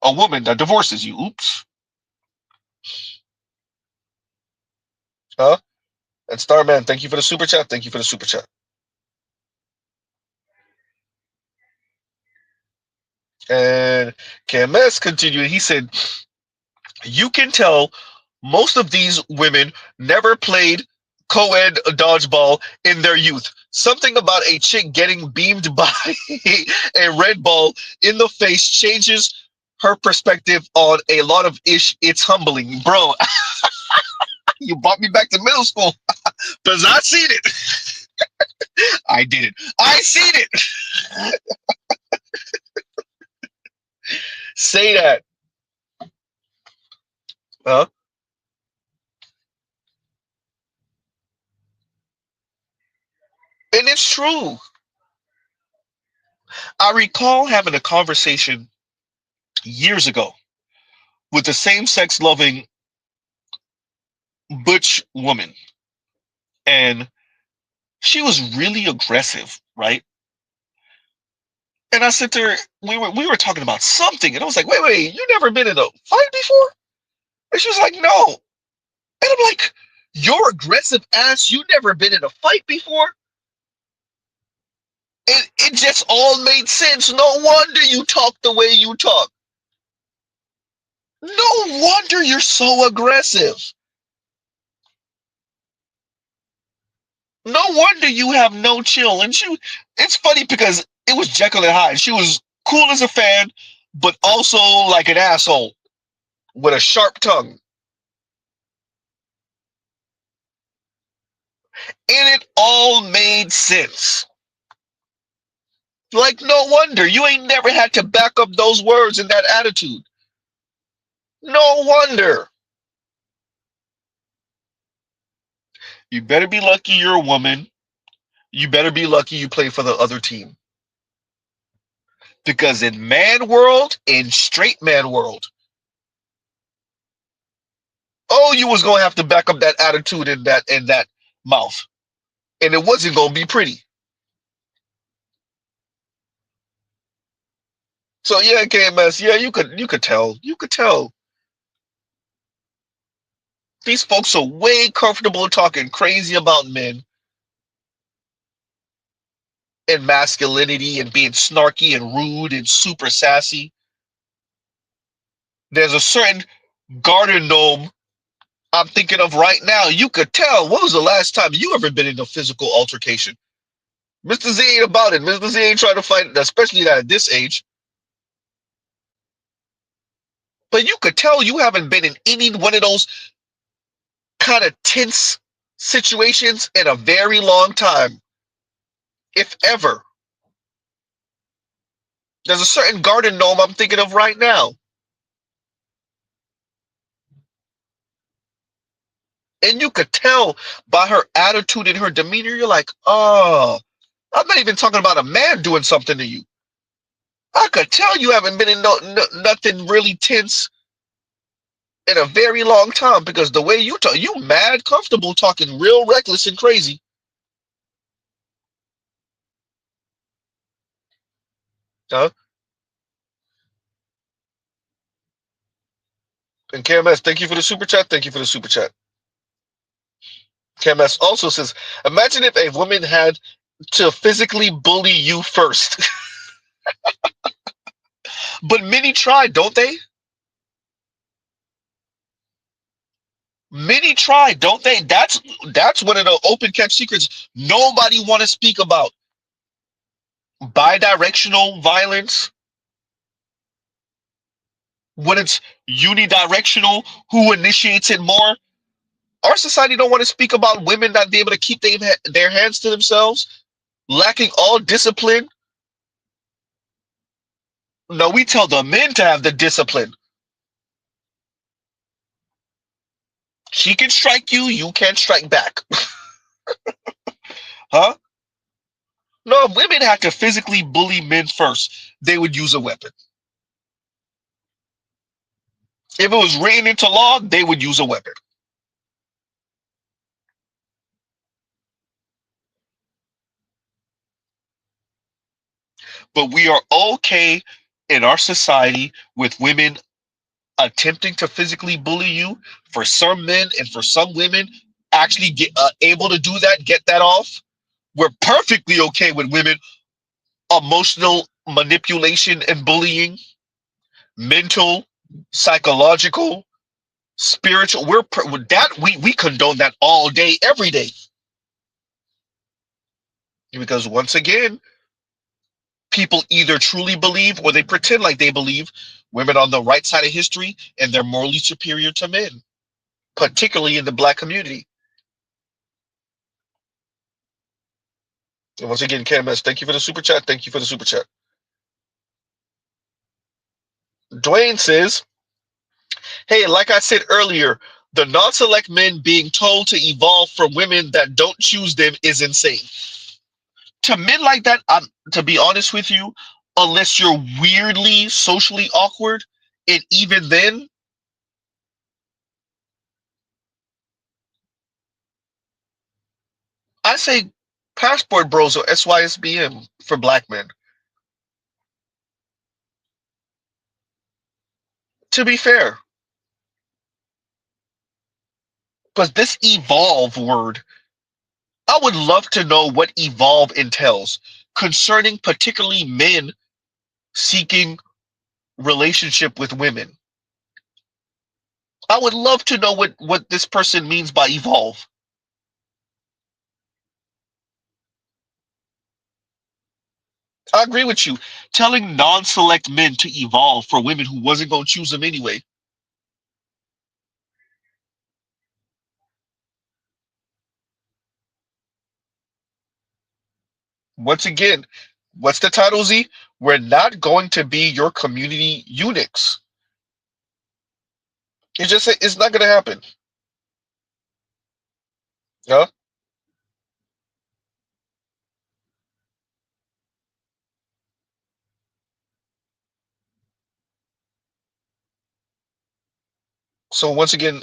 a woman that divorces you. Oops. Huh? And Starman, thank you for the super chat. Thank you for the super chat. And KMS continued. He said, you can tell most of these women never played co-ed dodgeball in their youth. Something about a chick getting beamed by a red ball in the face changes her perspective on a lot of ish. It's humbling. Bro, you brought me back to middle school because I seen it. I did it. I seen it. Say that. Huh? And it's true. I recall having a conversation years ago with the same-sex loving butch woman. And she was really aggressive, right? And I said to her, we were talking about something, and I was like, wait, you never been in a fight before? And she was like, no. And I'm like, your aggressive ass, you never been in a fight before? It just all made sense. No wonder you talk the way you talk. No wonder you're so aggressive. No wonder you have no chill. And it's funny because it was Jekyll and Hyde. She was cool as a fan, but also like an asshole with a sharp tongue. And it all made sense. Like, no wonder you ain't never had to back up those words and that attitude. No wonder. You better be lucky you're a woman. You better be lucky you play for the other team. Because in man world, in straight man world, oh, you was gonna have to back up that attitude in that mouth. And it wasn't gonna be pretty. So yeah, KMS, yeah, you could tell. You could tell. These folks are way comfortable talking crazy about men and masculinity and being snarky and rude and super sassy. There's a certain garden gnome I'm thinking of right now. You could tell. When was the last time you ever been in a physical altercation? Mr. Z ain't about it. Mr. Z ain't trying to fight, especially at this age. But you could tell you haven't been in any one of those kind of tense situations in a very long time, if ever. There's a certain garden gnome I'm thinking of right now. And you could tell by her attitude and her demeanor, you're like, oh, I'm not even talking about a man doing something to you. I could tell you haven't been in nothing really tense in a very long time, because the way you talk, you mad comfortable talking real reckless and crazy. Huh? And KMS, thank you for the super chat. Thank you for the super chat. KMS also says, imagine if a woman had to physically bully you first. But many try, don't they? Many try, don't they? That's one of the open catch secrets nobody want to speak about. Bidirectional violence, when it's unidirectional, who initiates it more? Our society don't want to speak about women not being able to keep their hands to themselves, lacking all discipline. No, we tell the men to have the discipline. She can strike you, you can't strike back. Huh? No, if women had to physically bully men first, they would use a weapon. If it was written into law, they would use a weapon. But we are okay in our society with women attempting to physically bully you. For some men and for some women, actually get able to do that, get that off. We're perfectly okay with women emotional manipulation and bullying, mental, psychological, spiritual. With that we condone that all day, every day. Because once again, people either truly believe or they pretend like they believe women on the right side of history and they're morally superior to men, particularly in the black community. And once again, KMS, thank you for the super chat. Thank you for the super chat. Dwayne says, hey, like I said earlier, the non-select men being told to evolve from women that don't choose them is insane. To men like that, to be honest with you, unless you're weirdly socially awkward, and even then, I say passport bros or SYSBM for black men. To be fair, because this evolve word, I would love to know what evolve entails concerning particularly men seeking relationship with women. I would love to know what this person means by evolve. I agree with you. Telling non-select men to evolve for women who wasn't going to choose them anyway. Once again, what's the title, Z? We're not going to be your community eunuchs. It's not going to happen. Huh? So once again,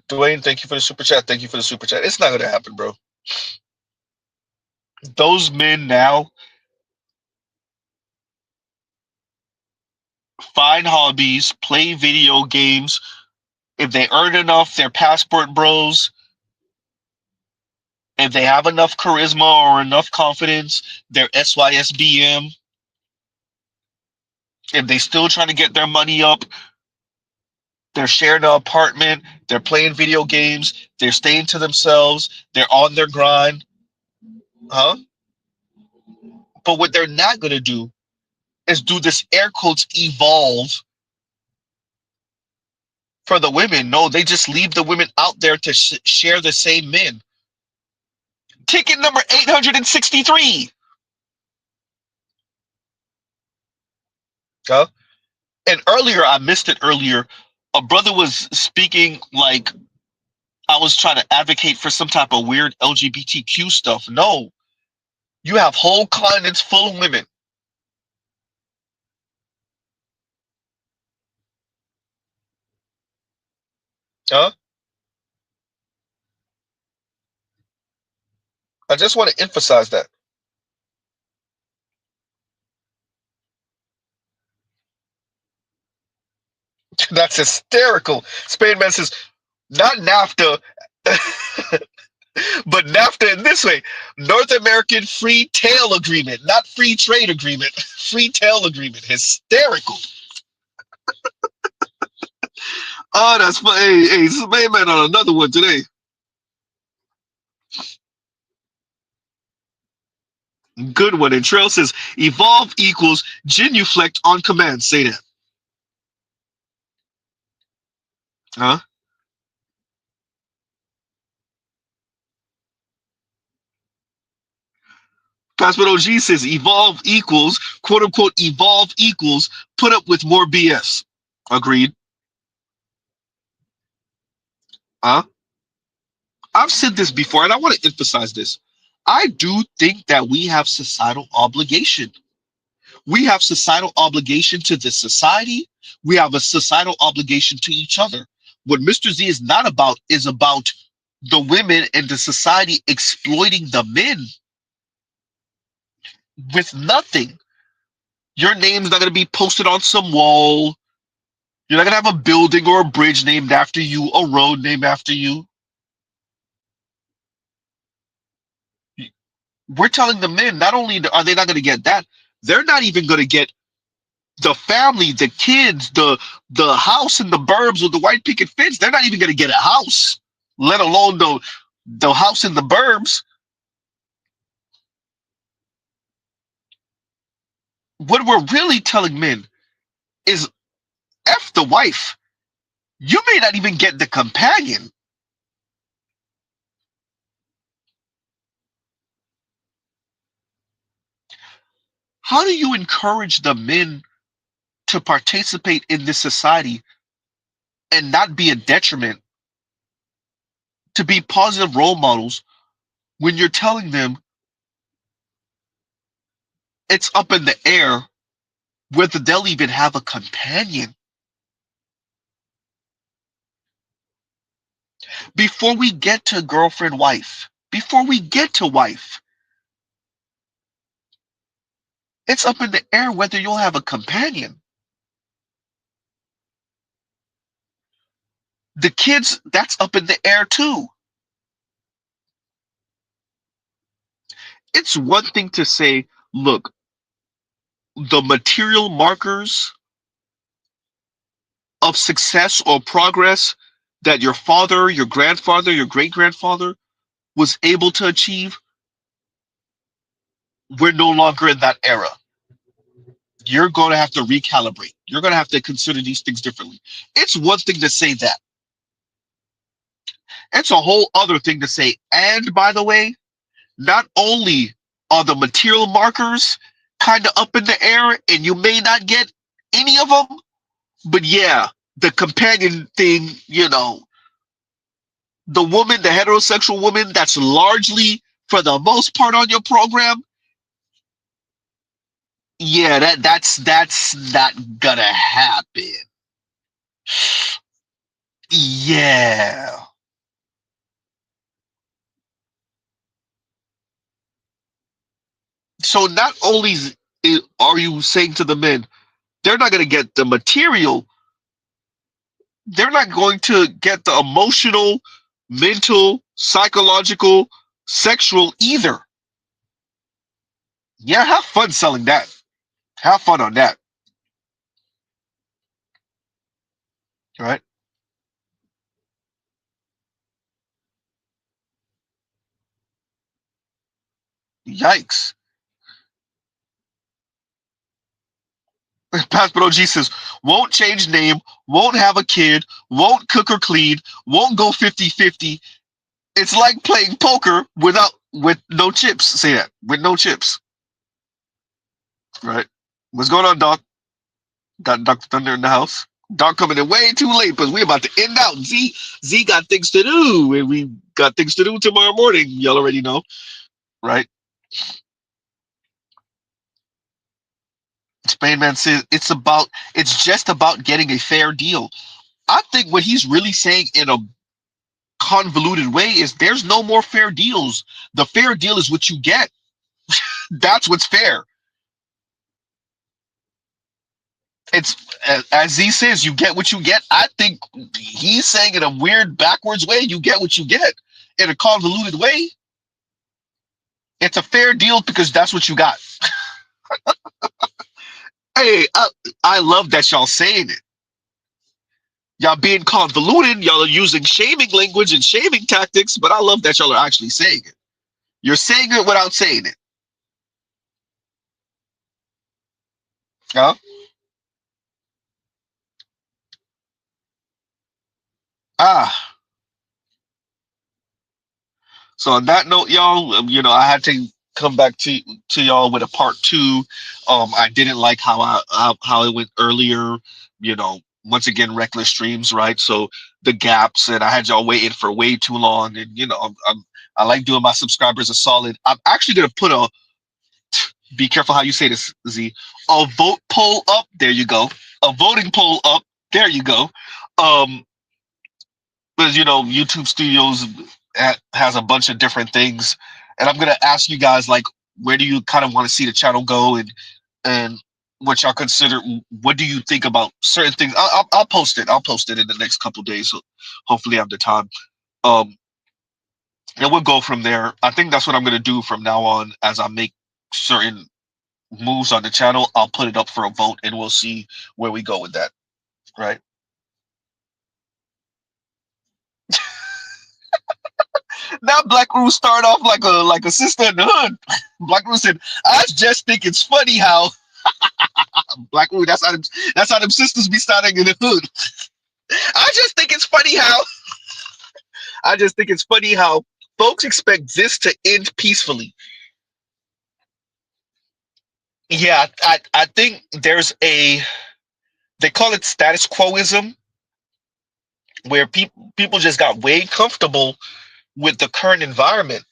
Dwayne, thank you for the super chat. Thank you for the super chat. It's not going to happen, bro. Those men now find hobbies, play video games. If they earn enough, they're passport bros. If they have enough charisma or enough confidence, they're SYSBM. If they still trying to get their money up, they're sharing an apartment, they're playing video games, they're staying to themselves, they're on their grind. Huh? But what they're not going to do is do this air quotes evolve for the women. No, they just leave the women out there to share the same men. Ticket number 863. Huh? And earlier, I missed it earlier. A brother was speaking like I was trying to advocate for some type of weird LGBTQ stuff. No, you have whole continents full of women. Huh? I just want to emphasize that. That's hysterical. Spademan says, not NAFTA, but NAFTA in this way. North American Free Tail Agreement, not Free Trade Agreement. Free Tail Agreement. Hysterical. Oh, that's funny. Hey, Spademan on another one today. Good one. And Trail says, evolve equals genuflect on command. Say that. Huh? Pastor OG says evolve equals, quote unquote, evolve equals put up with more BS. Agreed. Huh? I've said this before, and I want to emphasize this. I do think that we have societal obligation. We have societal obligation to this society. We have a societal obligation to each other. What Mr. Z is not about is about the women and the society exploiting the men with nothing. Your name's not going to be posted on some wall. You're not going to have a building or a bridge named after you, a road named after you. We're telling the men, not only are they not going to get that, they're not even going to get the family, the kids, the house in the burbs with the white picket fence. They're not even going to get a house, let alone the house in the burbs. What we're really telling men is F the wife. You may not even get the companion. How do you encourage the men to participate in this society and not be a detriment, to be positive role models when you're telling them it's up in the air whether they'll even have a companion? Before we get to girlfriend, wife, before we get to wife, it's up in the air whether you'll have a companion. The kids, that's up in the air too. It's one thing to say, look, the material markers of success or progress that your father, your grandfather, your great grandfather was able to achieve, we're no longer in that era. You're going to have to recalibrate. You're going to have to consider these things differently. It's one thing to say that. It's a whole other thing to say, and by the way, not only are the material markers kind of up in the air and you may not get any of them, but yeah, the companion thing, the woman, the heterosexual woman that's largely for the most part on your program, yeah, that's not gonna happen. Yeah. So not only are you saying to the men, they're not gonna get the material, they're not going to get the emotional, mental, psychological, sexual either. Yeah, have fun selling that. Have fun on that. Right? Yikes. Pastor OG says, won't change name, won't have a kid, won't cook or clean, won't go 50-50. It's like playing poker with no chips. Say that. With no chips. Right? What's going on, Doc? Got Dr. Thunder in the house. Doc coming in way too late because we about to end out. Z got things to do, and we got things to do tomorrow morning. Y'all already know. Right? Spain Man says it's just about getting a fair deal. I think what he's really saying in a convoluted way is there's no more fair deals. The fair deal is what you get. That's what's fair. It's as he says, you get what you get. I think he's saying in a weird backwards way, you get what you get. In a convoluted way, it's a fair deal because that's what you got. Hey, I love that y'all saying it. Y'all being convoluted, y'all are using shaming language and shaming tactics, but I love that y'all are actually saying it. You're saying it without saying it. Huh? Ah, so on that note, y'all, I had to come back to y'all with a part two. I didn't like how it went earlier. Once again, reckless streams, right? So the gaps, and I had y'all waiting for way too long. And I like doing my subscribers a solid. I'm actually gonna put a be careful how you say this, Z. A vote poll up. There you go. A voting poll up. There you go. Um, because YouTube Studios has a bunch of different things, and I'm gonna ask you guys like, where do you kind of want to see the channel go, and what y'all consider. What do you think about certain things? I'll post it. I'll post it in the next couple days. So hopefully I have the time. Um, and we'll go from there. I think that's what I'm gonna do from now on as I make certain moves on the channel. I'll put it up for a vote, and we'll see where we go with that. Right. Now Black Rose start off like a sister in the hood. Black Rose said, "I just think it's funny how Black Rose. That's how them sisters be starting in the hood. I just think it's funny how I just think it's funny how folks expect this to end peacefully." Yeah, I think there's they call it status quoism, where people just got way comfortable with the current environment.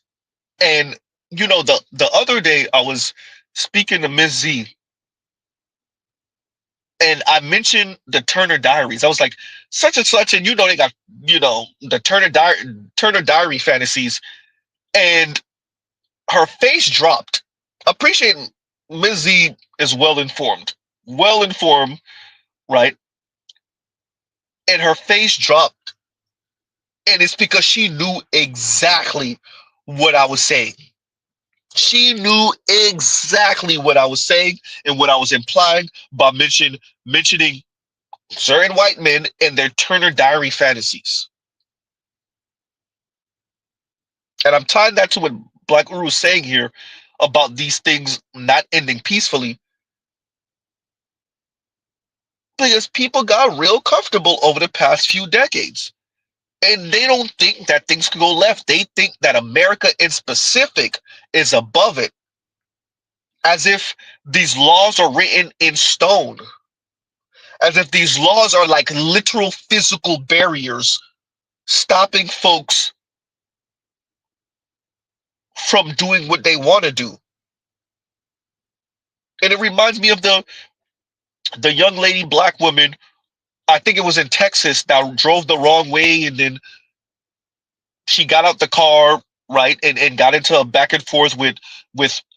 And the other day I was speaking to Miss Z, and I mentioned the Turner Diaries. I was like, such and such, and they got the Turner Diary fantasies, and her face dropped. Appreciating Ms. Z is well informed, right? And her face dropped, and it's because she knew exactly what I was saying. She knew exactly what I was saying and what I was implying by mentioning certain white men and their Turner Diary fantasies. And I'm tying that to what Black Uru is saying here about these things not ending peacefully, because people got real comfortable over the past few decades. And they don't think that things can go left. They think that America in specific is above it, as if these laws are written in stone, as if these laws are like literal physical barriers stopping folks from doing what they want to do. And it reminds me of the young lady, black woman, I think it was in Texas, that drove the wrong way, and then she got out the car, right, and got into a back and forth with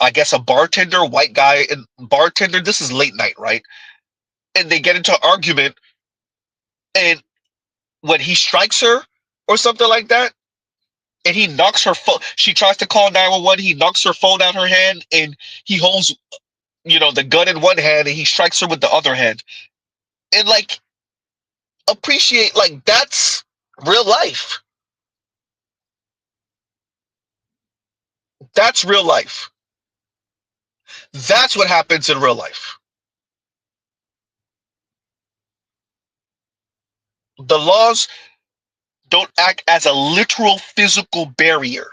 I guess a bartender, white guy and bartender. This is late night, right? And they get into an argument, and when he strikes her or something like that, and he knocks her phone. She tries to call 911. He knocks her phone out her hand, and he holds, the gun in one hand, and he strikes her with the other hand. And like, appreciate, like, that's real life. That's real life. That's what happens in real life. The laws don't act as a literal physical barrier,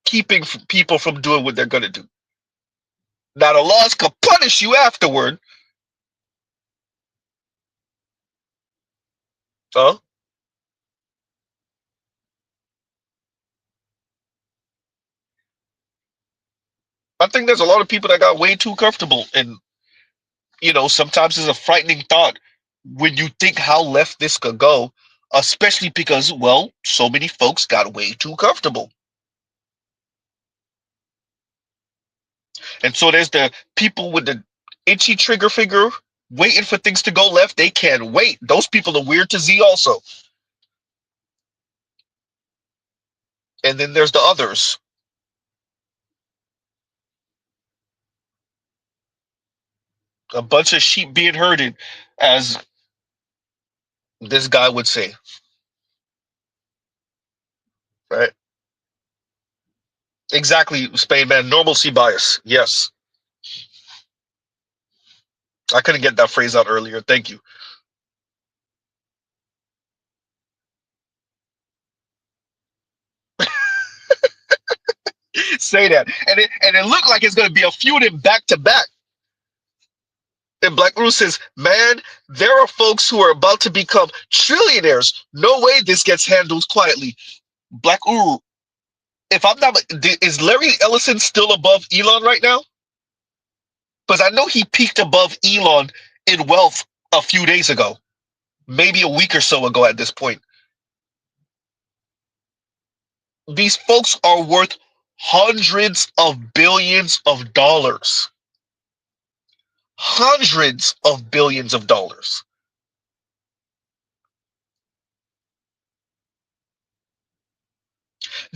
keeping people from doing what they're going to do. Now, the laws can punish you afterward. Huh? I think there's a lot of people that got way too comfortable. And, sometimes it's a frightening thought when you think how left this could go, especially because, well, so many folks got way too comfortable. And so there's the people with the itchy trigger finger waiting for things to go left. They can't wait. Those people are weird to Z also. And then there's the others. A bunch of sheep being herded, as this guy would say. Right? Exactly, Spain man. Normalcy bias. Yes. I couldn't get that phrase out earlier. Thank you. Say that. And it looked like it's going to be a few of them back to back. And Black Guru says, man, there are folks who are about to become trillionaires. No way this gets handled quietly. Black Guru, if I'm not, is Larry Ellison still above Elon right now? Because I know he peaked above Elon in wealth a few days ago, maybe a week or so ago at this point. These folks are worth hundreds of billions of dollars. Hundreds of billions of dollars.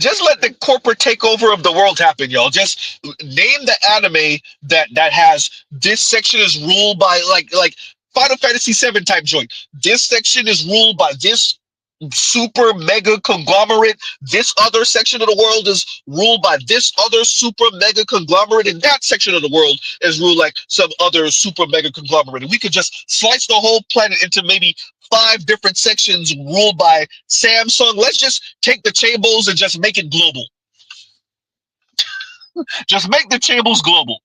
Just let the corporate takeover of the world happen, y'all. Just name the anime that has this section is ruled by like Final Fantasy VII type joint. This section is ruled by this super mega conglomerate. This other section of the world is ruled by this other super mega conglomerate, and that section of the world is ruled like some other super mega conglomerate. And we could just slice the whole planet into maybe 5 different sections ruled by Samsung. Let's just take the chaebols and just make it global. Just make the chaebols global.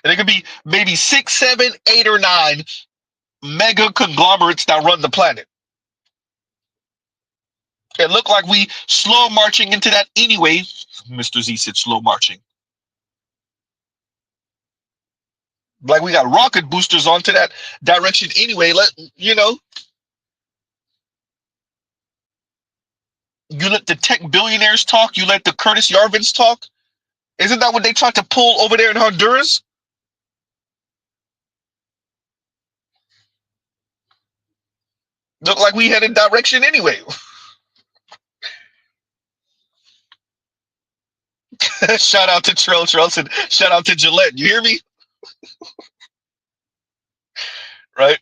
And it could be maybe 6, 7, 8, or 9 mega conglomerates that run the planet. It looked like we slow marching into that anyway. Mr. Z said slow marching. Like we got rocket boosters onto that direction anyway. You let the tech billionaires talk. You let the Curtis Yarvins talk. Isn't that what they tried to pull over there in Honduras? Look like we headed direction anyway. Shout out to Trill and shout out to Gillette. You hear me? Right?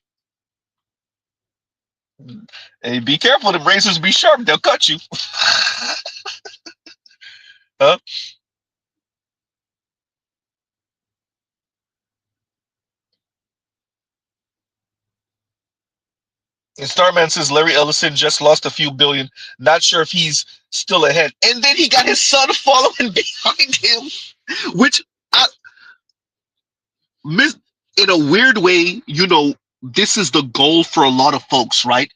Hey, be careful. The razors be sharp. They'll cut you. Huh? And Starman says Larry Ellison just lost a few billion. Not sure if he's still ahead. And then he got his son following behind him, which in a weird way, this is the goal for a lot of folks, right?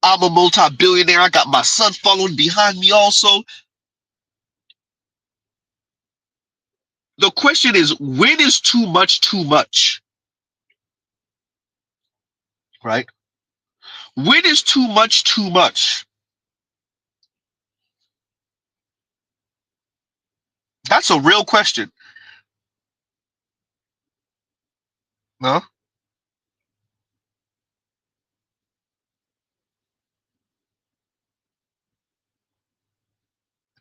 I'm a multi-billionaire. I got my son following behind me also. The question is, when is too much too much? Right? When is too much too much? That's a real question. No?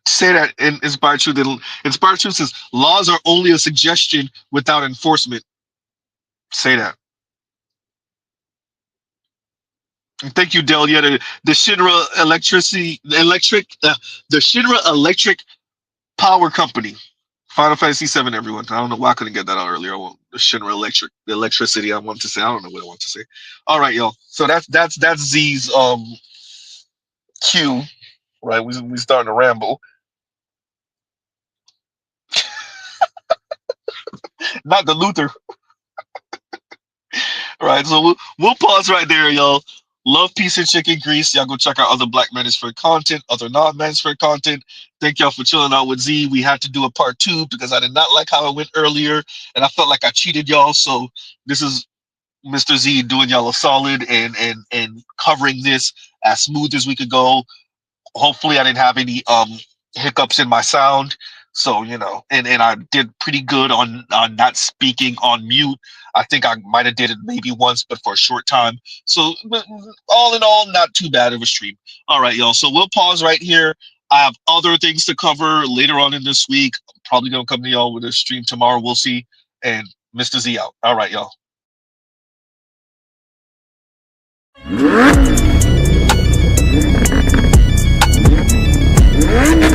Say that in Inspired Truth. Inspired Truth says laws are only a suggestion without enforcement. Say that. And thank you, Del. Yeah, the Shinra the Shinra Electric Power Company. Final Fantasy VII, everyone. I don't know why I couldn't get that out earlier. The Shinra Electric, the electricity. I wanted to say. I don't know what I want to say. All right, y'all. So that's Z's cue. Right, we starting to ramble. Not the Luther. Right, so we'll pause right there, y'all. Love, peace, and chicken grease. Y'all go check out other Black Manosphere content, other non-Manosphere content. Thank y'all for chilling out with Z. We had to do a part 2 because I did not like how it went earlier, and I felt like I cheated y'all. So this is Mr. Z doing y'all a solid and covering this as smooth as we could go. Hopefully, I didn't have any hiccups in my sound. So, and I did pretty good on not speaking on mute. I think I might have did it maybe once, but for a short time. So all in all, not too bad of a stream. All right, y'all. So we'll pause right here. I have other things to cover later on in this week. I'm probably going to come to y'all with a stream tomorrow. We'll see. And Mr. Z out. All right, y'all. Yeah.